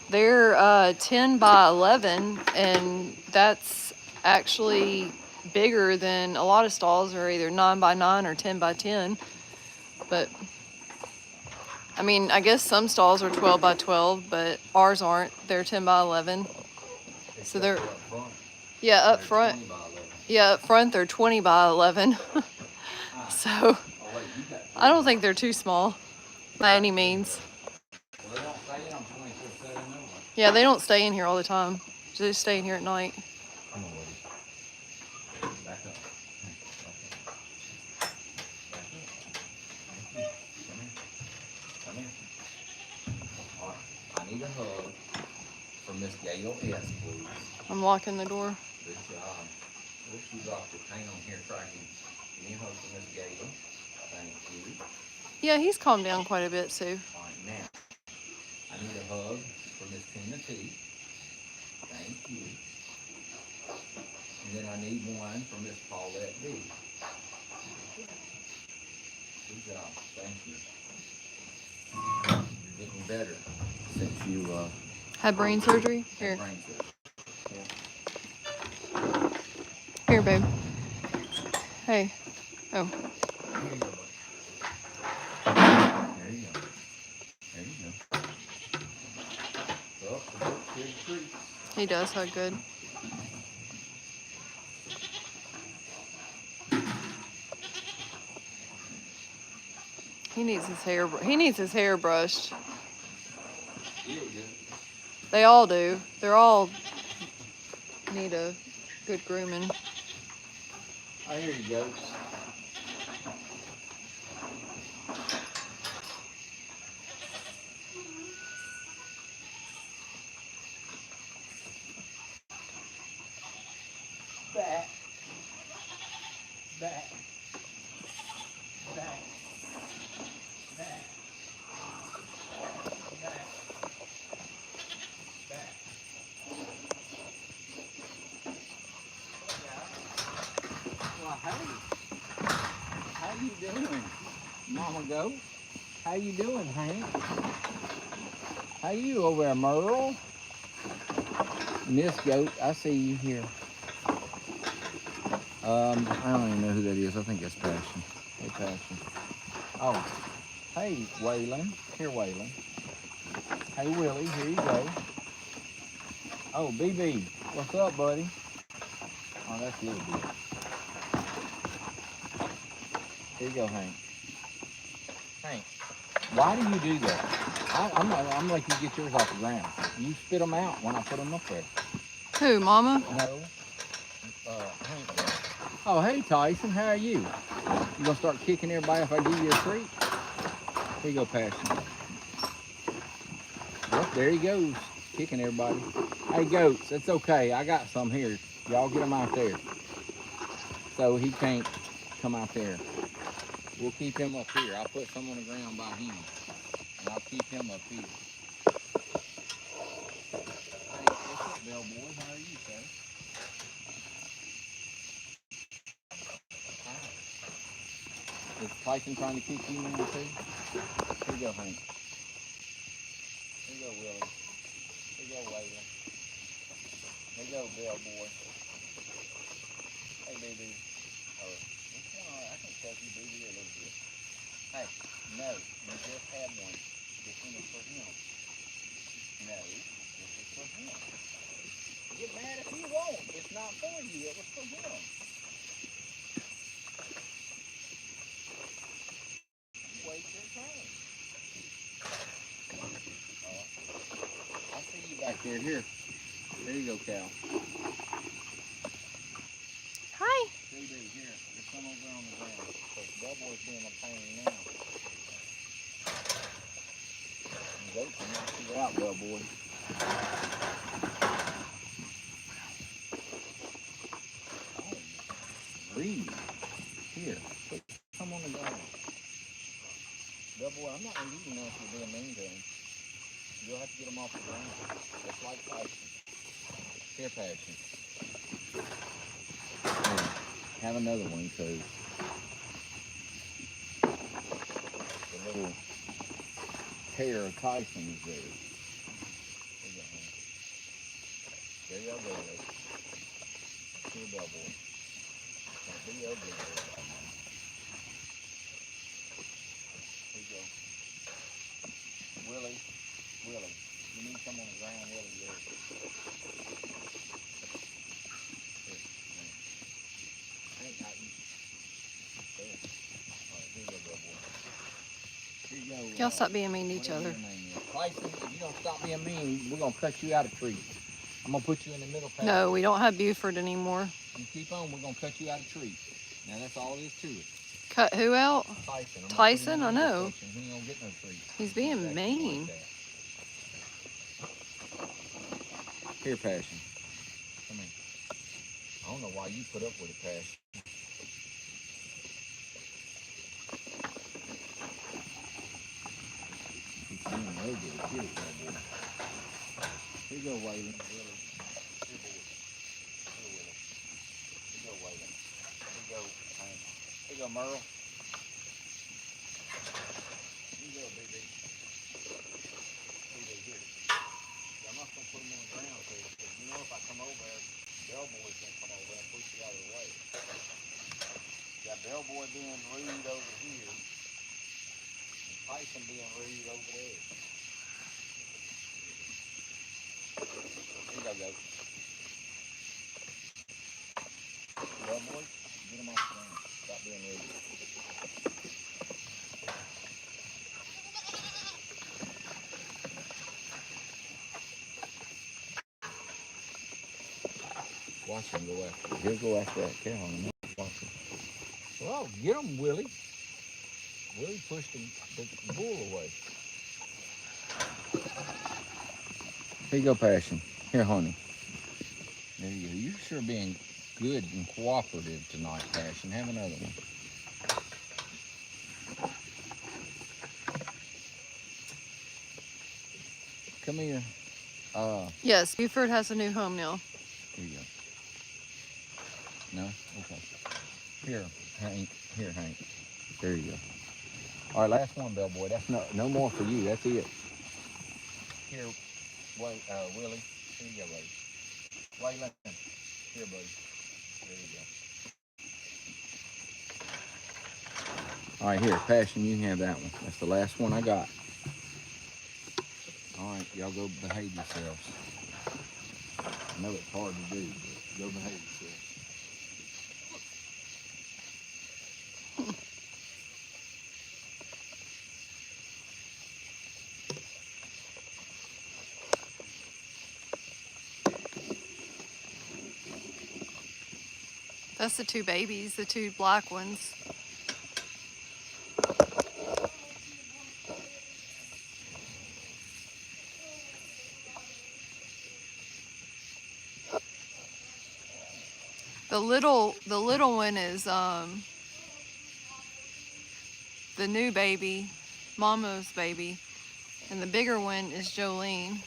They're 10 by 11, and that's actually bigger than a lot of stalls are either 9 by 9 or 10 by 10. But I mean, I guess some stalls are 12 by 12, but ours aren't. They're 10 by 11. So they're, Except for up front. yeah, up They're front. 20 by 11. Yeah, up front they're 20 by 11. So Oh, wait, you got I don't think they're too small by any means. Well, they don't stay in them 24/7 anyway. Yeah, they don't stay in here all the time. They just stay in here at night. Come on, buddy. Back up. Back up. Back up. Come here. Come here. All right. I need a hug from Miss Gail S, please. I'm locking the door. Good job. Wish you dropped your paint on here tracking. Give me a hug from Miss Gail. Thank you. Yeah, he's calmed down quite a bit, Sue. All right, now, I need a hug from Miss Tina T. Thank you. And then I need one from Miss Paulette B. Good job. Thank you. You're getting better since you Had brain surgery? Here. brain surgery. Here, babe. Hey. Oh. Here you go, buddy. There you go. There you go. Well, the book's here to treat. He does hug good. He needs his hair brushed. You look good. They all do. They're all need a good grooming. I hear you, goats. Back. Back. Back. Back. Back. Back. Well, hey. How you doing, Mama Goat? How you doing, Hank? How you over there, Merle? Miss Goat, I see you here. I don't even know who that is. I think that's Passion. Hey, Passion. Oh, hey, Waylon. Here, Waylon. Hey, Willie. Here you go. Oh, BB. What's up, buddy? Oh, that's a little bit. Here you go, Hank. Hank, why do you do that? I'm gonna let you get yours off the ground. You spit them out when I put them up there. Who, Mama? No. Hank. Oh, hey, Tyson. How are you? You gonna start kicking everybody if I give you a treat? Here you go, Passion. Yep, there he goes, kicking everybody. Hey, goats, it's okay. I got some here. Y'all get him out there. So he can't come out there. We'll keep him up here. I'll put some on the ground by him. And I'll keep him up here. Hey, what's up, Bell Boy? How are you, sir? Hi. Is Tyson trying to kick you now, too? Here you go, Hank. Here you go, Willie. Here you go, Waylon. Here you go, Bell Boy. Hey, baby. Oh, what's going on? I can tell you, baby, a little bit. Hey, no, you just had one. This one is for him. No, this is for him. Get mad if you won't. It's not for you. It was for him. Wait your turn. I see you back there. Here. There you go, Cal. Hi. Here. There's some over on the ground. Because Bellboy's being a pain now. And goats will knock you out, Bellboy. Oh. Read. Here. Put some on the ground. Double, I'm not gonna give you none if you're being mean to him. You'll have to get them off the ground. Just like Tyson. Here, Passion. Here, have another one, because the little hair of Tyson is there. There you go, baby. Here, double. Don't be ugly, baby. Here you go. Willie, you need some on the ground, Willie. There. Here, ain't nothing. There. All right, here you go, boy. Here you go. Y'all stop being mean to each whatever other. your name is. Tyson, if you don't stop being mean, we're gonna cut you out of trees. I'm gonna put you in the middle path. No, we don't have Buford anymore. You keep on, we're gonna cut you out of trees. Now that's all there is to it. Cut who out? Tyson. Tyson, I know. He ain't gonna get no trees. He's being mean. Like here, Passion. Come here. I don't know why you put up with it, Passion. He's being ugly. Here, boy. Here you go, Waylon. Here, boy. Here, Willie. Here you go, Waylon. Here you go, Hank. Here you go, Merle. Here you go, BB. BB, here. I'm not gonna put them on the ground, because you know if I come over there, Bellboy's gonna come over and push you out of the way. Got Bellboy being rude over here, and Tyson being rude over there. Here you go, goat. Bellboy, get him off the ground. Stop being rude. Watch him go after it. He'll go after that cow in a minute. Watch him. Well, get him, Willie. Willie pushed the bull away. Here you go, Passion. Here, honey. There you go. You're sure being good and cooperative tonight, Passion. Have another one. Come here. Yes, Buford has a new home now. Here you go. No? Okay. Here, Hank. Here, Hank. There you go. All right, last one, Bellboy. That's no more for you. That's it. Here, Willie. Here you go, buddy. Waylon. Here, buddy. There you go. All right, here, Passion. You can have that one. That's the last one I got. All right, y'all go behave yourselves. I know it's hard to do, but go behave yourselves. That's the two babies, the two black ones. The little one is the new baby, Mama's baby, and the bigger one is Jolene.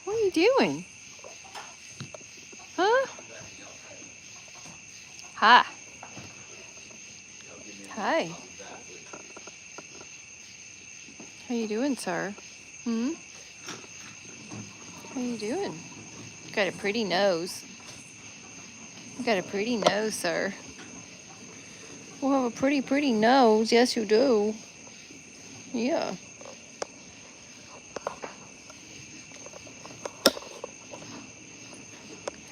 What are you doing? Huh? Hi. Hi. How you doing, sir? Hmm? How you doing? You got a pretty nose. You got a pretty nose, sir. You have a pretty nose. Yes, you do. Yeah.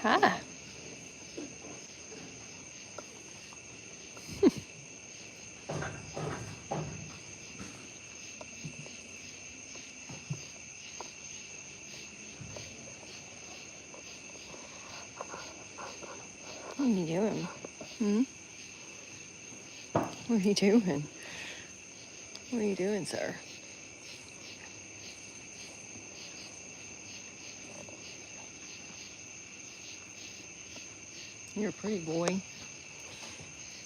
Hi. What are you doing? Hmm? What are you doing? What are you doing, sir? You're a pretty boy.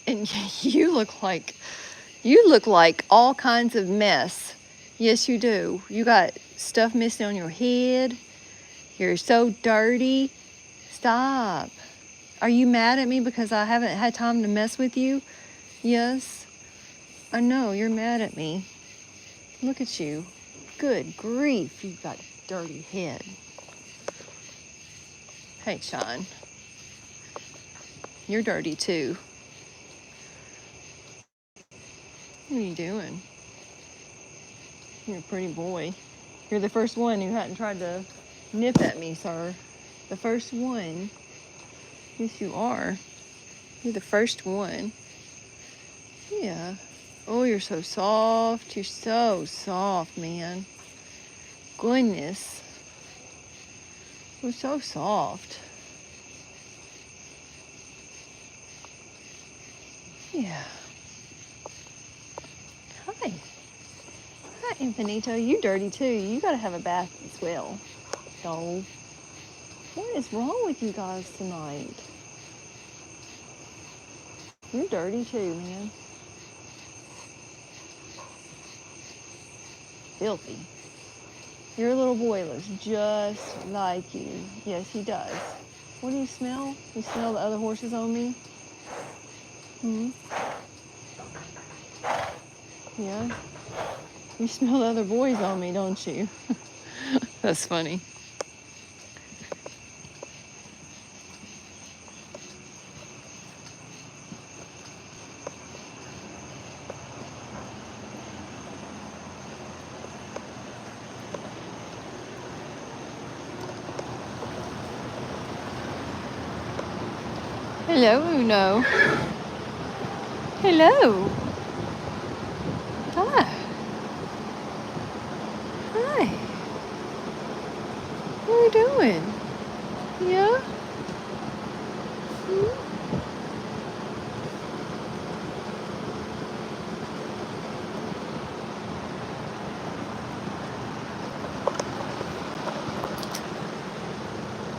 And you look like all kinds of mess. Yes, you do. You got stuff missing on your head. You're so dirty. Stop. Are you mad at me because I haven't had time to mess with you? Yes. I know, you're mad at me. Look at you. Good grief, you've got a dirty head. Hey, Sean. You're dirty too. What are you doing? You're a pretty boy. You're the first one who hadn't tried to nip at me, sir. The first one. Yes, you are. You're the first one. Yeah. Oh, you're so soft. You're so soft, man. Goodness. You're so soft. Yeah. Hi. Hi, Infinito. You dirty too. You gotta have a bath as well. So, what is wrong with you guys tonight? You're dirty too, man. Filthy. Your little boy looks just like you. Yes, he does. What do you smell? You smell the other horses on me? Hmm? Yeah? You smell the other boys on me, don't you? That's funny. Hello, Uno. Hello. Hi. Hi. What are you doing? Yeah? Hmm?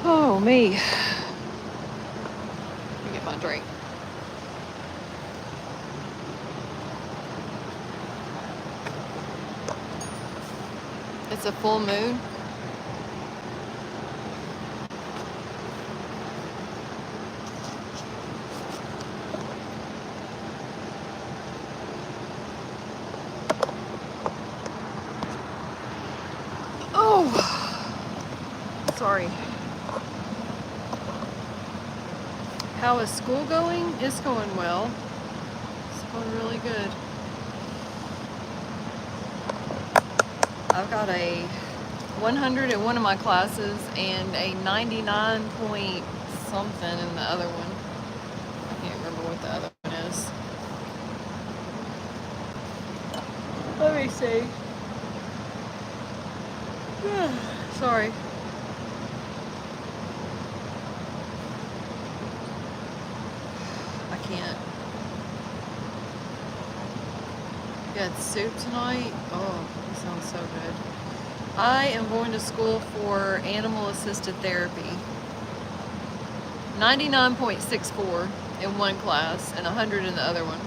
Oh, me. Let me get my drink. It's a full moon. Oh, sorry. How is school going? It's going well. It's going really good. I've got a 100 in one of my classes and a 99 point something in the other one. I can't remember what the other one is. Let me see. Sorry. I can't. You had soup tonight? Oh, that sounds so good. I am going to school for animal assisted therapy. 99.64 in one class and 100 in the other one.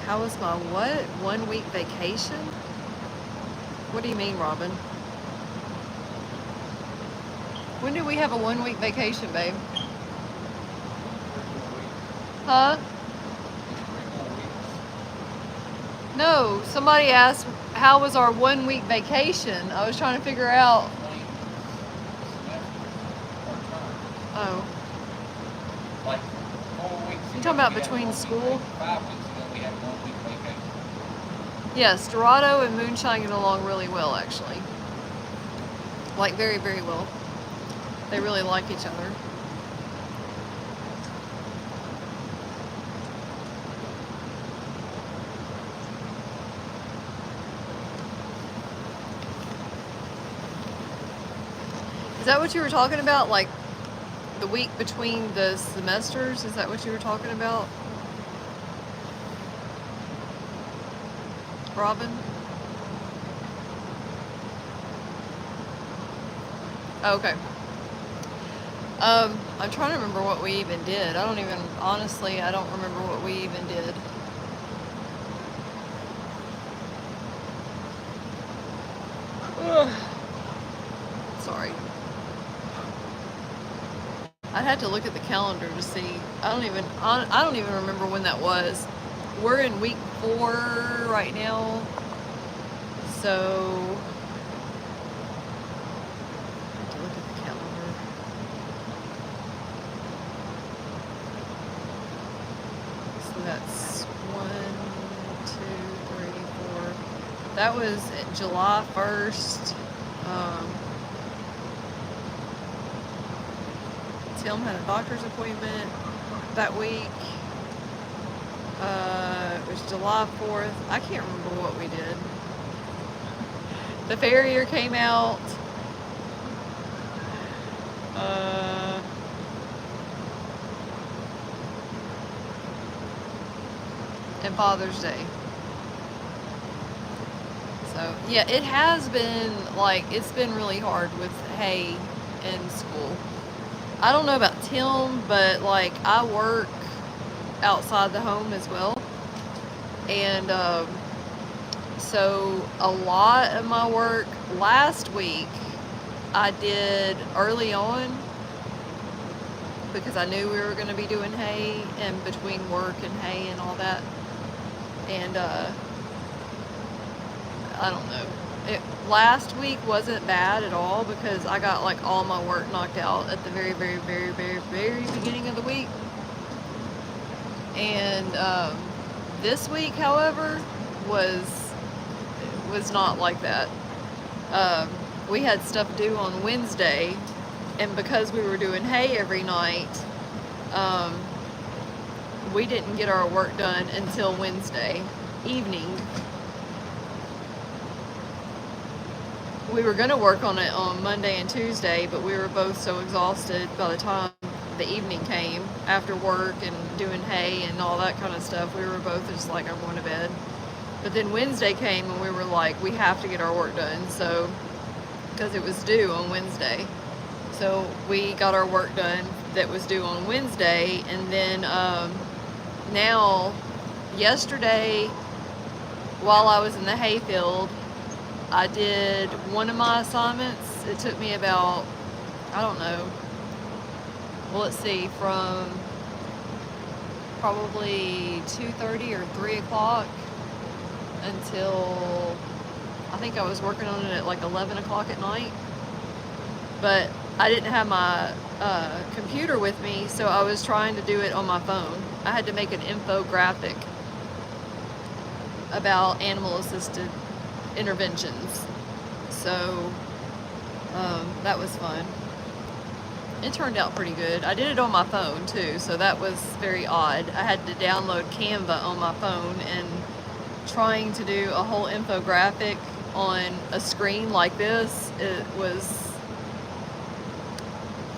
How was my what? 1 week vacation? What do you mean, Robin? When did we have a 1 week vacation, babe? Huh? No, somebody asked how was our 1 week vacation. I was trying to figure out. Oh. Like 4 weeks. You talking about between school? 5 weeks ago we had a 1 week vacation. Yes, Dorado and Moonshine get along really well, actually. like very, very well. They really like each other. Is that what you were talking about? Like the week between the semesters? Is that what you were talking about, Robin? Okay. I'm trying to remember what we even did. Honestly, I don't remember what we even did. Ugh. Sorry. I'd have to look at the calendar to see. I don't even remember when that was. We're in week 4 right now. So I have to look at the calendar. So that's 1, 2, 3, 4. That was July 1st. Tim had a doctor's appointment that week. It was July 4th. I can't remember what we did. The farrier came out. And Father's Day. So, yeah, it has been, like, it's been really hard with hay in school. I don't know about Tim, but, like, I work outside the home as well. And, so a lot of my work last week I did early on because I knew we were going to be doing hay and between work and hay and all that. And I don't know. Last week wasn't bad at all because I got like all my work knocked out at the very, very, very, very, very beginning of the week. And this week, however, was not like that. We had stuff due on Wednesday, and because we were doing hay every night, we didn't get our work done until Wednesday evening. We were going to work on it on Monday and Tuesday, but we were both so exhausted by the time the evening came after work and doing hay and all that kind of stuff. We were both just like, I'm going to bed. But then Wednesday came and we were like, we have to get our work done. So, because it was due on Wednesday. So we got our work done that was due on Wednesday. And then now, yesterday, while I was in the hayfield, I did one of my assignments. It took me about, I don't know, well, let's see, from probably 2:30 or 3 o'clock until, I think I was working on it at like 11 o'clock at night. But I didn't have my computer with me, so I was trying to do it on my phone. I had to make an infographic about animal-assisted interventions. So that was fun. It turned out pretty good. I did it on my phone too, so that was very odd. I had to download Canva on my phone, and trying to do a whole infographic on a screen like this, it was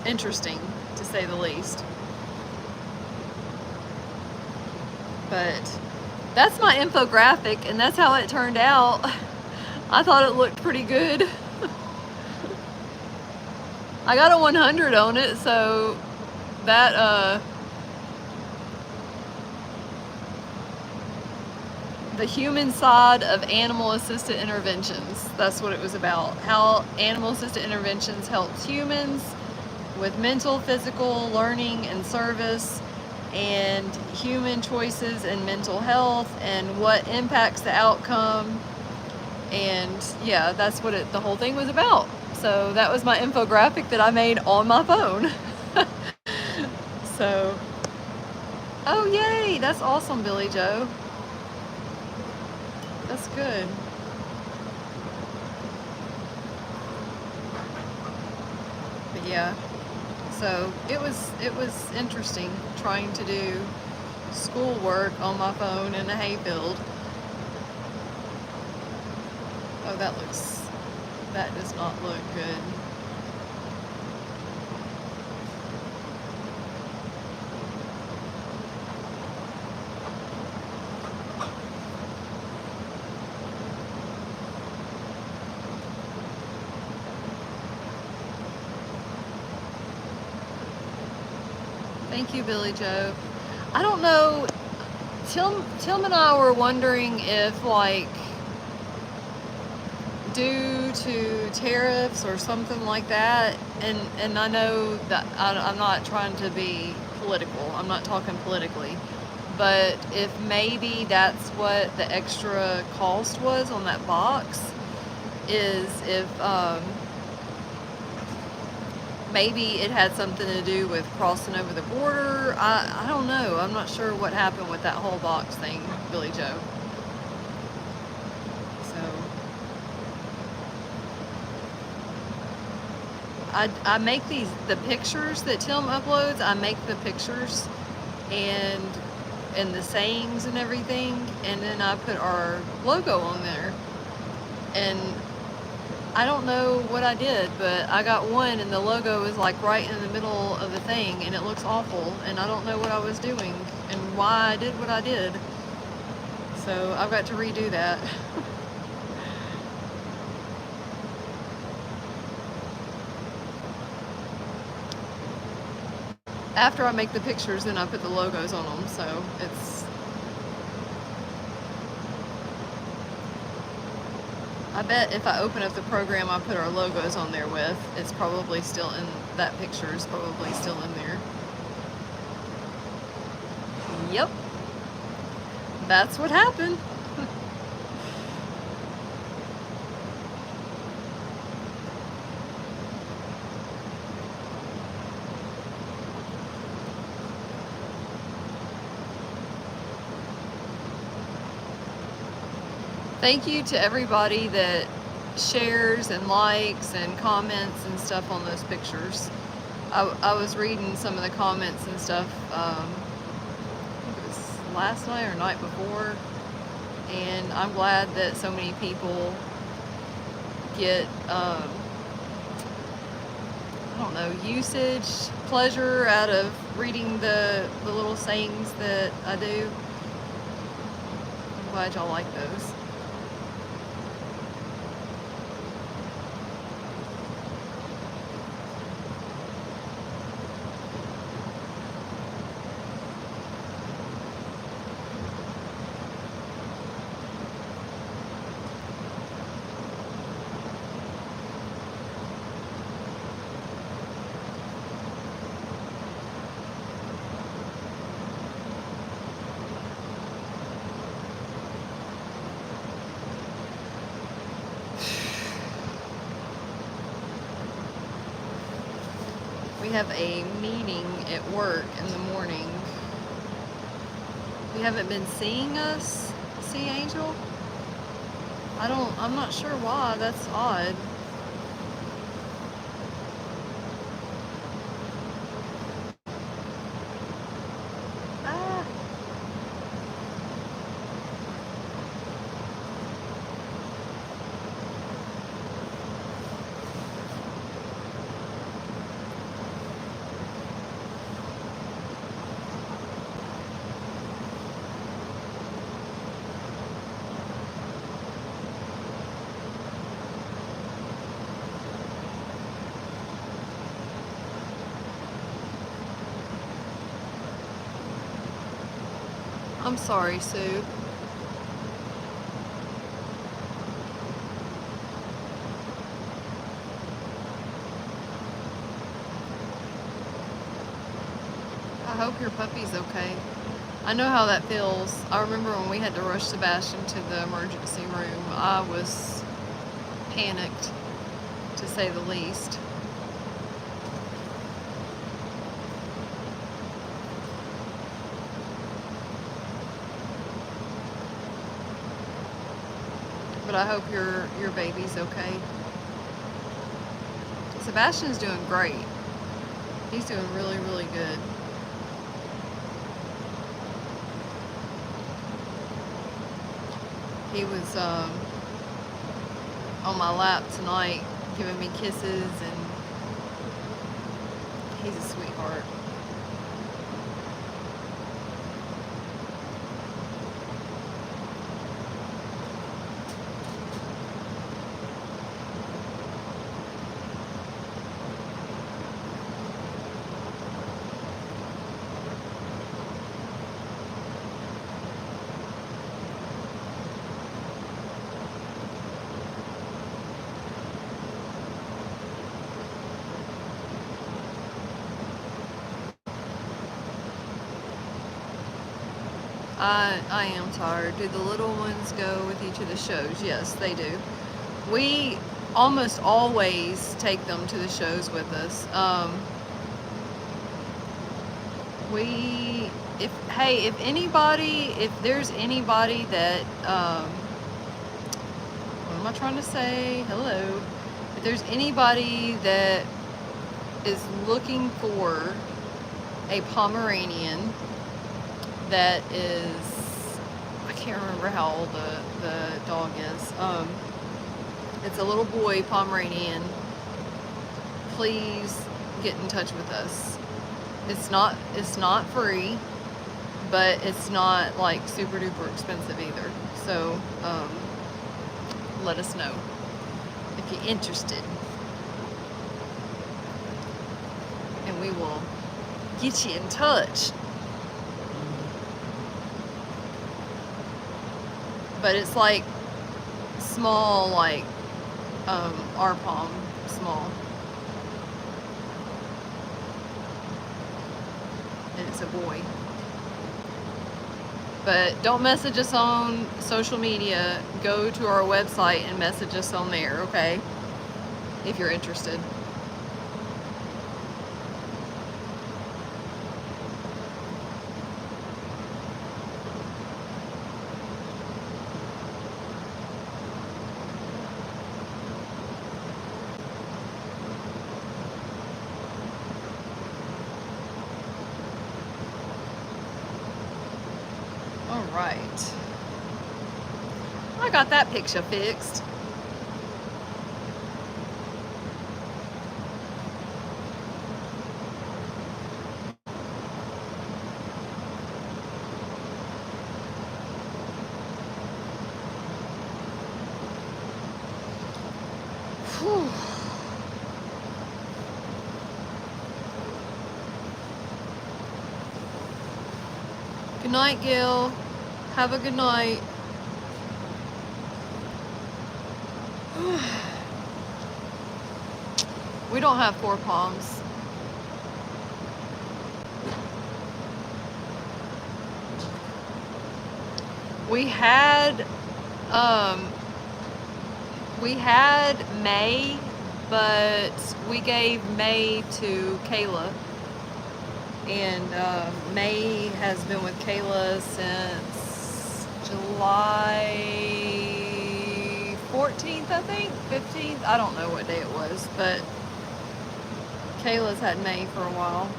interesting to say the least. But that's my infographic, and that's how it turned out. I thought it looked pretty good. I got a 100 on it, so that the human side of animal-assisted interventions. That's what it was about. How animal-assisted interventions helps humans with mental, physical, learning, and service, and human choices and mental health, and what impacts the outcome. And yeah, that's what the whole thing was about. So that was my infographic that I made on my phone. So, oh yay, that's awesome, Billy Joe. That's good. yeah. So it was interesting trying to do schoolwork on my phone in a hay field. Oh, that does not look good. Thank you, Billy Joe. I don't know. Tim and I were wondering if, like, due to tariffs or something like that, and I know that I'm not trying to be political. I'm not talking politically, but if maybe that's what the extra cost was on that box, is if maybe it had something to do with crossing over the border. I don't know. I'm not sure what happened with that whole box thing, Billy Joe. So I make the pictures that Tim uploads. I make the pictures and the sayings and everything, and then I put our logo on there. And I don't know what I did, but I got one and the logo is like right in the middle of the thing, and it looks awful, and I don't know what I was doing and why I did what I did. So I've got to redo that. After I make the pictures, then I put the logos on them, so it's... I bet if I open up the program I put our logos on there with, it's probably still in, that picture is probably still in there. Yep. That's what happened. Thank you to everybody that shares and likes and comments and stuff on those pictures. I was reading some of the comments and stuff, I think it was last night or night before, and I'm glad that so many people get, I don't know, usage, pleasure out of reading the little sayings that I do. I'm glad y'all like those. We have a meeting at work in the morning. You haven't been seeing us, Sea Angel? I'm not sure why. That's odd. Ah. I'm sorry, Sue. I hope your puppy's okay. I know how that feels. I remember when we had to rush Sebastian to the emergency room. I was panicked, to say the least. But I hope your baby's okay. Sebastian's doing great. He's doing really, really good. He was on my lap tonight, giving me kisses, and he's a sweetheart. I am tired. Do the little ones go with you to the shows? Yes, they do. We almost always take them to the shows with us. If there's anybody that, what am I trying to say? Hello. If there's anybody that is looking for a Pomeranian that is, I can't remember how old the dog is. It's a little boy Pomeranian. Please get in touch with us. It's not free, but it's not like super duper expensive either. So let us know if you're interested, and we will get you in touch. But it's like small, like our palm small. And it's a boy. But don't message us on social media. Go to our website and message us on there, okay? If you're interested. Alright. I got that picture fixed. Whew. Good night, Gil. Have a good night. We don't have 4 palms. We had May, but we gave May to Kayla. And May has been with Kayla since July 14th, I think, 15th. I don't know what day it was, but Kayla's had May for a while.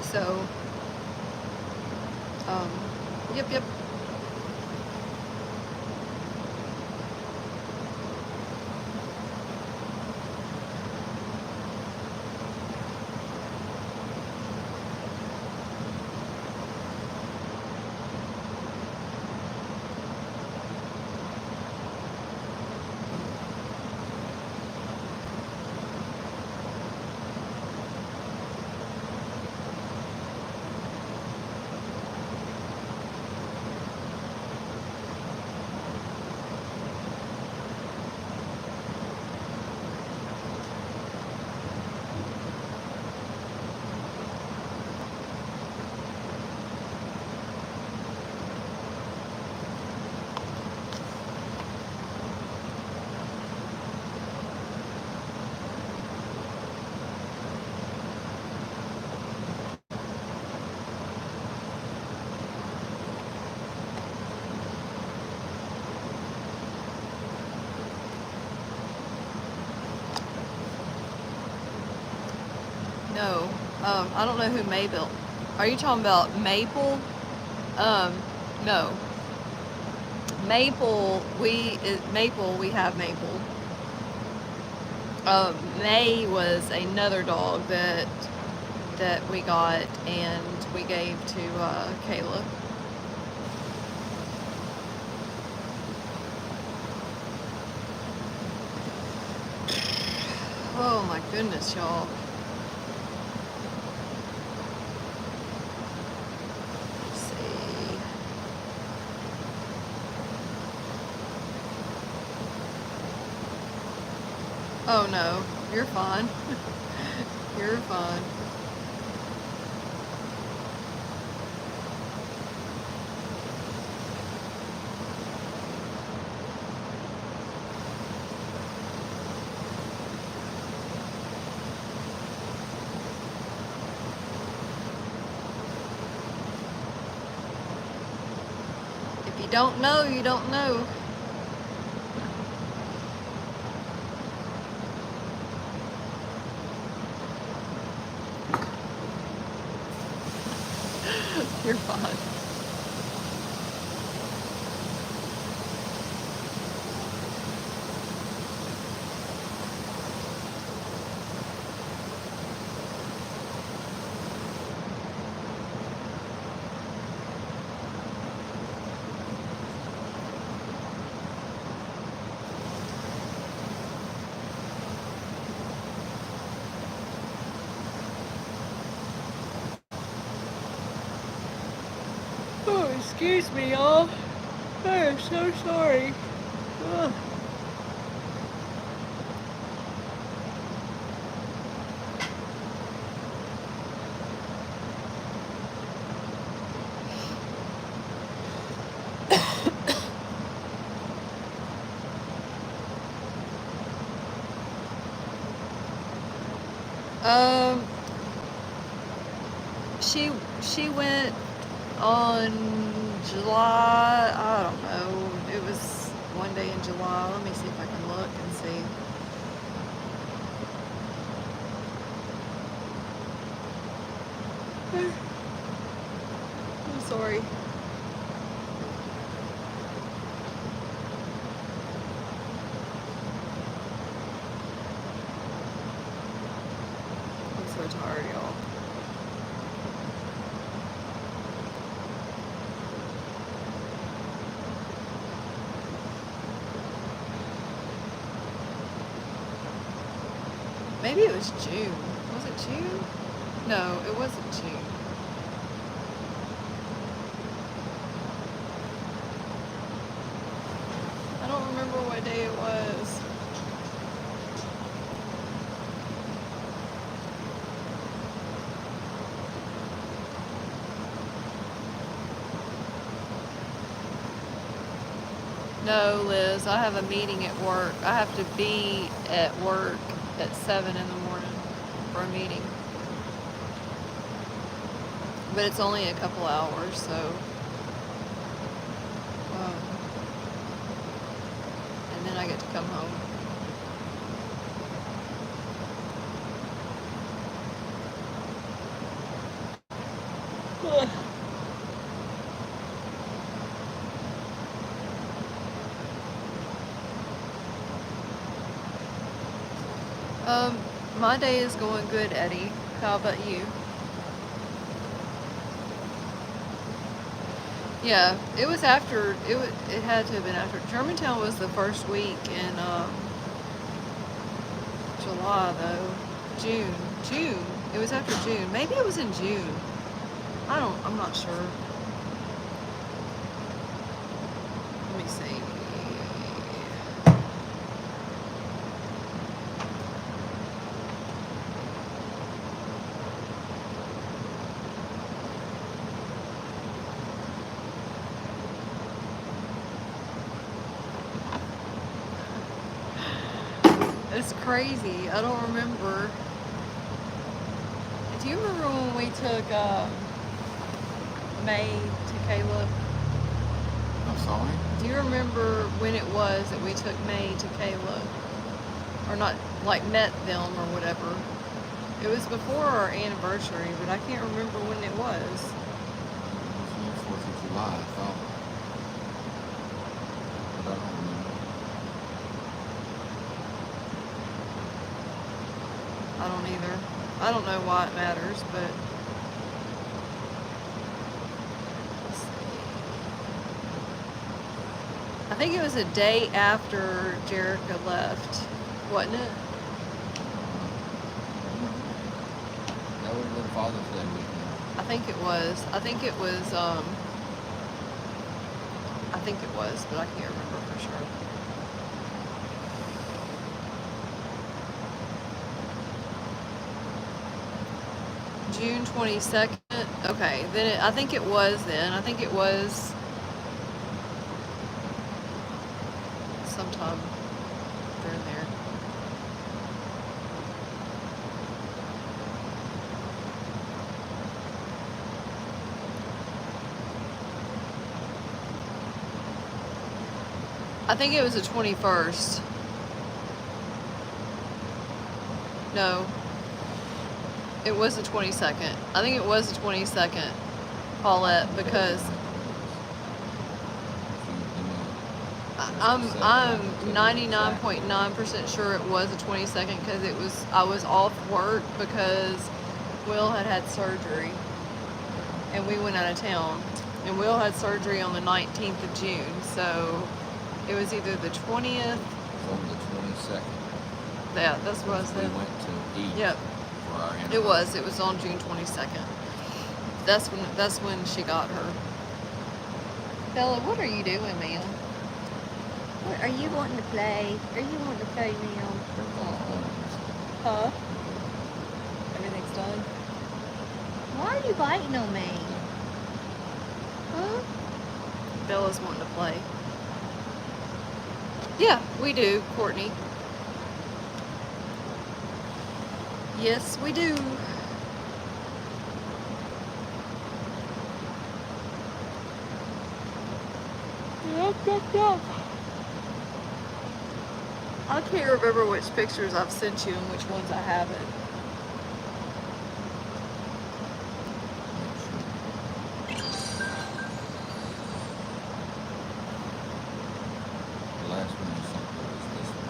So, yep. No. I don't know who Mabel. Are you talking about Maple? No. Maple, we have Maple. May was another dog that we got and we gave to Kayla. Oh my goodness, y'all. Let's see. Oh no, you're fine. You're fine. If you don't know, you don't know. You're fine. Oh, excuse me, y'all. I am so sorry. Ugh. Um, she went on July, I don't know, it was one day in July. Let me see if I can look and see. I'm sorry. I'm so tired, y'all. Maybe it was June. Was it June? No, it wasn't June. I don't remember what day it was. No, Liz, I have a meeting at work. I have to be at work at 7 in the morning for a meeting. But it's only a couple hours, so. And then I get to come home. Ugh. My day is going good, Eddie. How about you? Yeah, it was after, it had to have been after. Germantown was the first week in July though. June. It was after June. Maybe it was in June. I'm not sure. Let me see. It's crazy. I don't remember. Do you remember when we took May to Caleb? I'm sorry? Do you remember when it was that we took May to Caleb? Or not, like met them or whatever? It was before our anniversary, but I can't remember when it was. It was on 4th of July, I thought. But I don't remember. I don't either. I don't know why it matters, but let's see. I think it was a day after Jerica left, wasn't it? That would have been Father's Day weekend. I think it was. I think it was, but I can't remember for sure. June 22nd. Okay, then I think it was then. I think it was sometime during there. I think it was the 21st. No. It was the 22nd. I think it was the 22nd, Paulette, because I'm 99.9% sure it was the 22nd because I was off work because Will had surgery and we went out of town, and Will had surgery on the 19th of June, so it was either the 20th. It was on the 22nd. Yeah, that's what I We said. went to eat. Yep. For our It was on June 22nd. That's when she got her. Bella, what are you doing, ma'am? What, are you wanting to play? Are you wanting to play now? Huh? Everything's done? Why are you biting on me? Huh? Bella's wanting to play. Yeah, we do, Courtney. Yes, we do. I can't remember which pictures I've sent you and which ones I haven't. The last one you sent me was this one.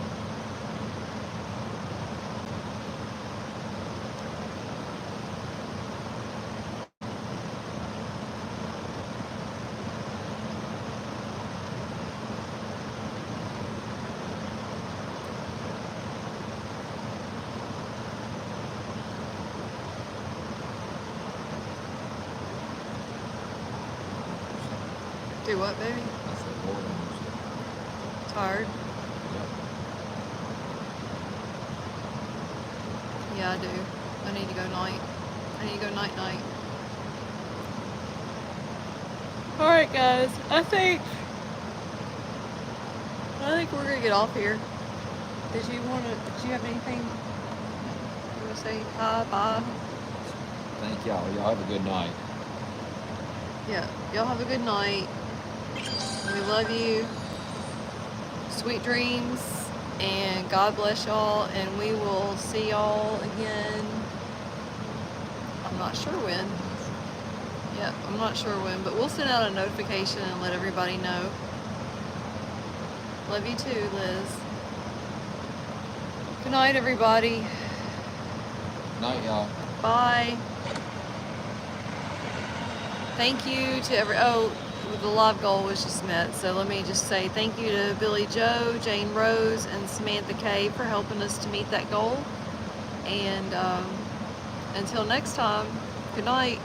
Do what, baby? That's the board on Tired? Yep. Yeah, I do. I need to go night. I need to go night. Alright guys, I think we're gonna get off here. Did you have anything you wanna say? Hi, bye? Thank y'all. Y'all have a good night. Yeah, y'all have a good night. We love you. Sweet dreams, and God bless y'all, and we will see y'all again. I'm not sure when. Yeah, I'm not sure when, but we'll send out a notification and let everybody know. Love you too, Liz. Good night, everybody. Night, y'all. Bye. Thank you to the live goal was just met, so let me just say thank you to Billy Joe, Jane Rose, and Samantha Kay for helping us to meet that goal. And until next time, good night.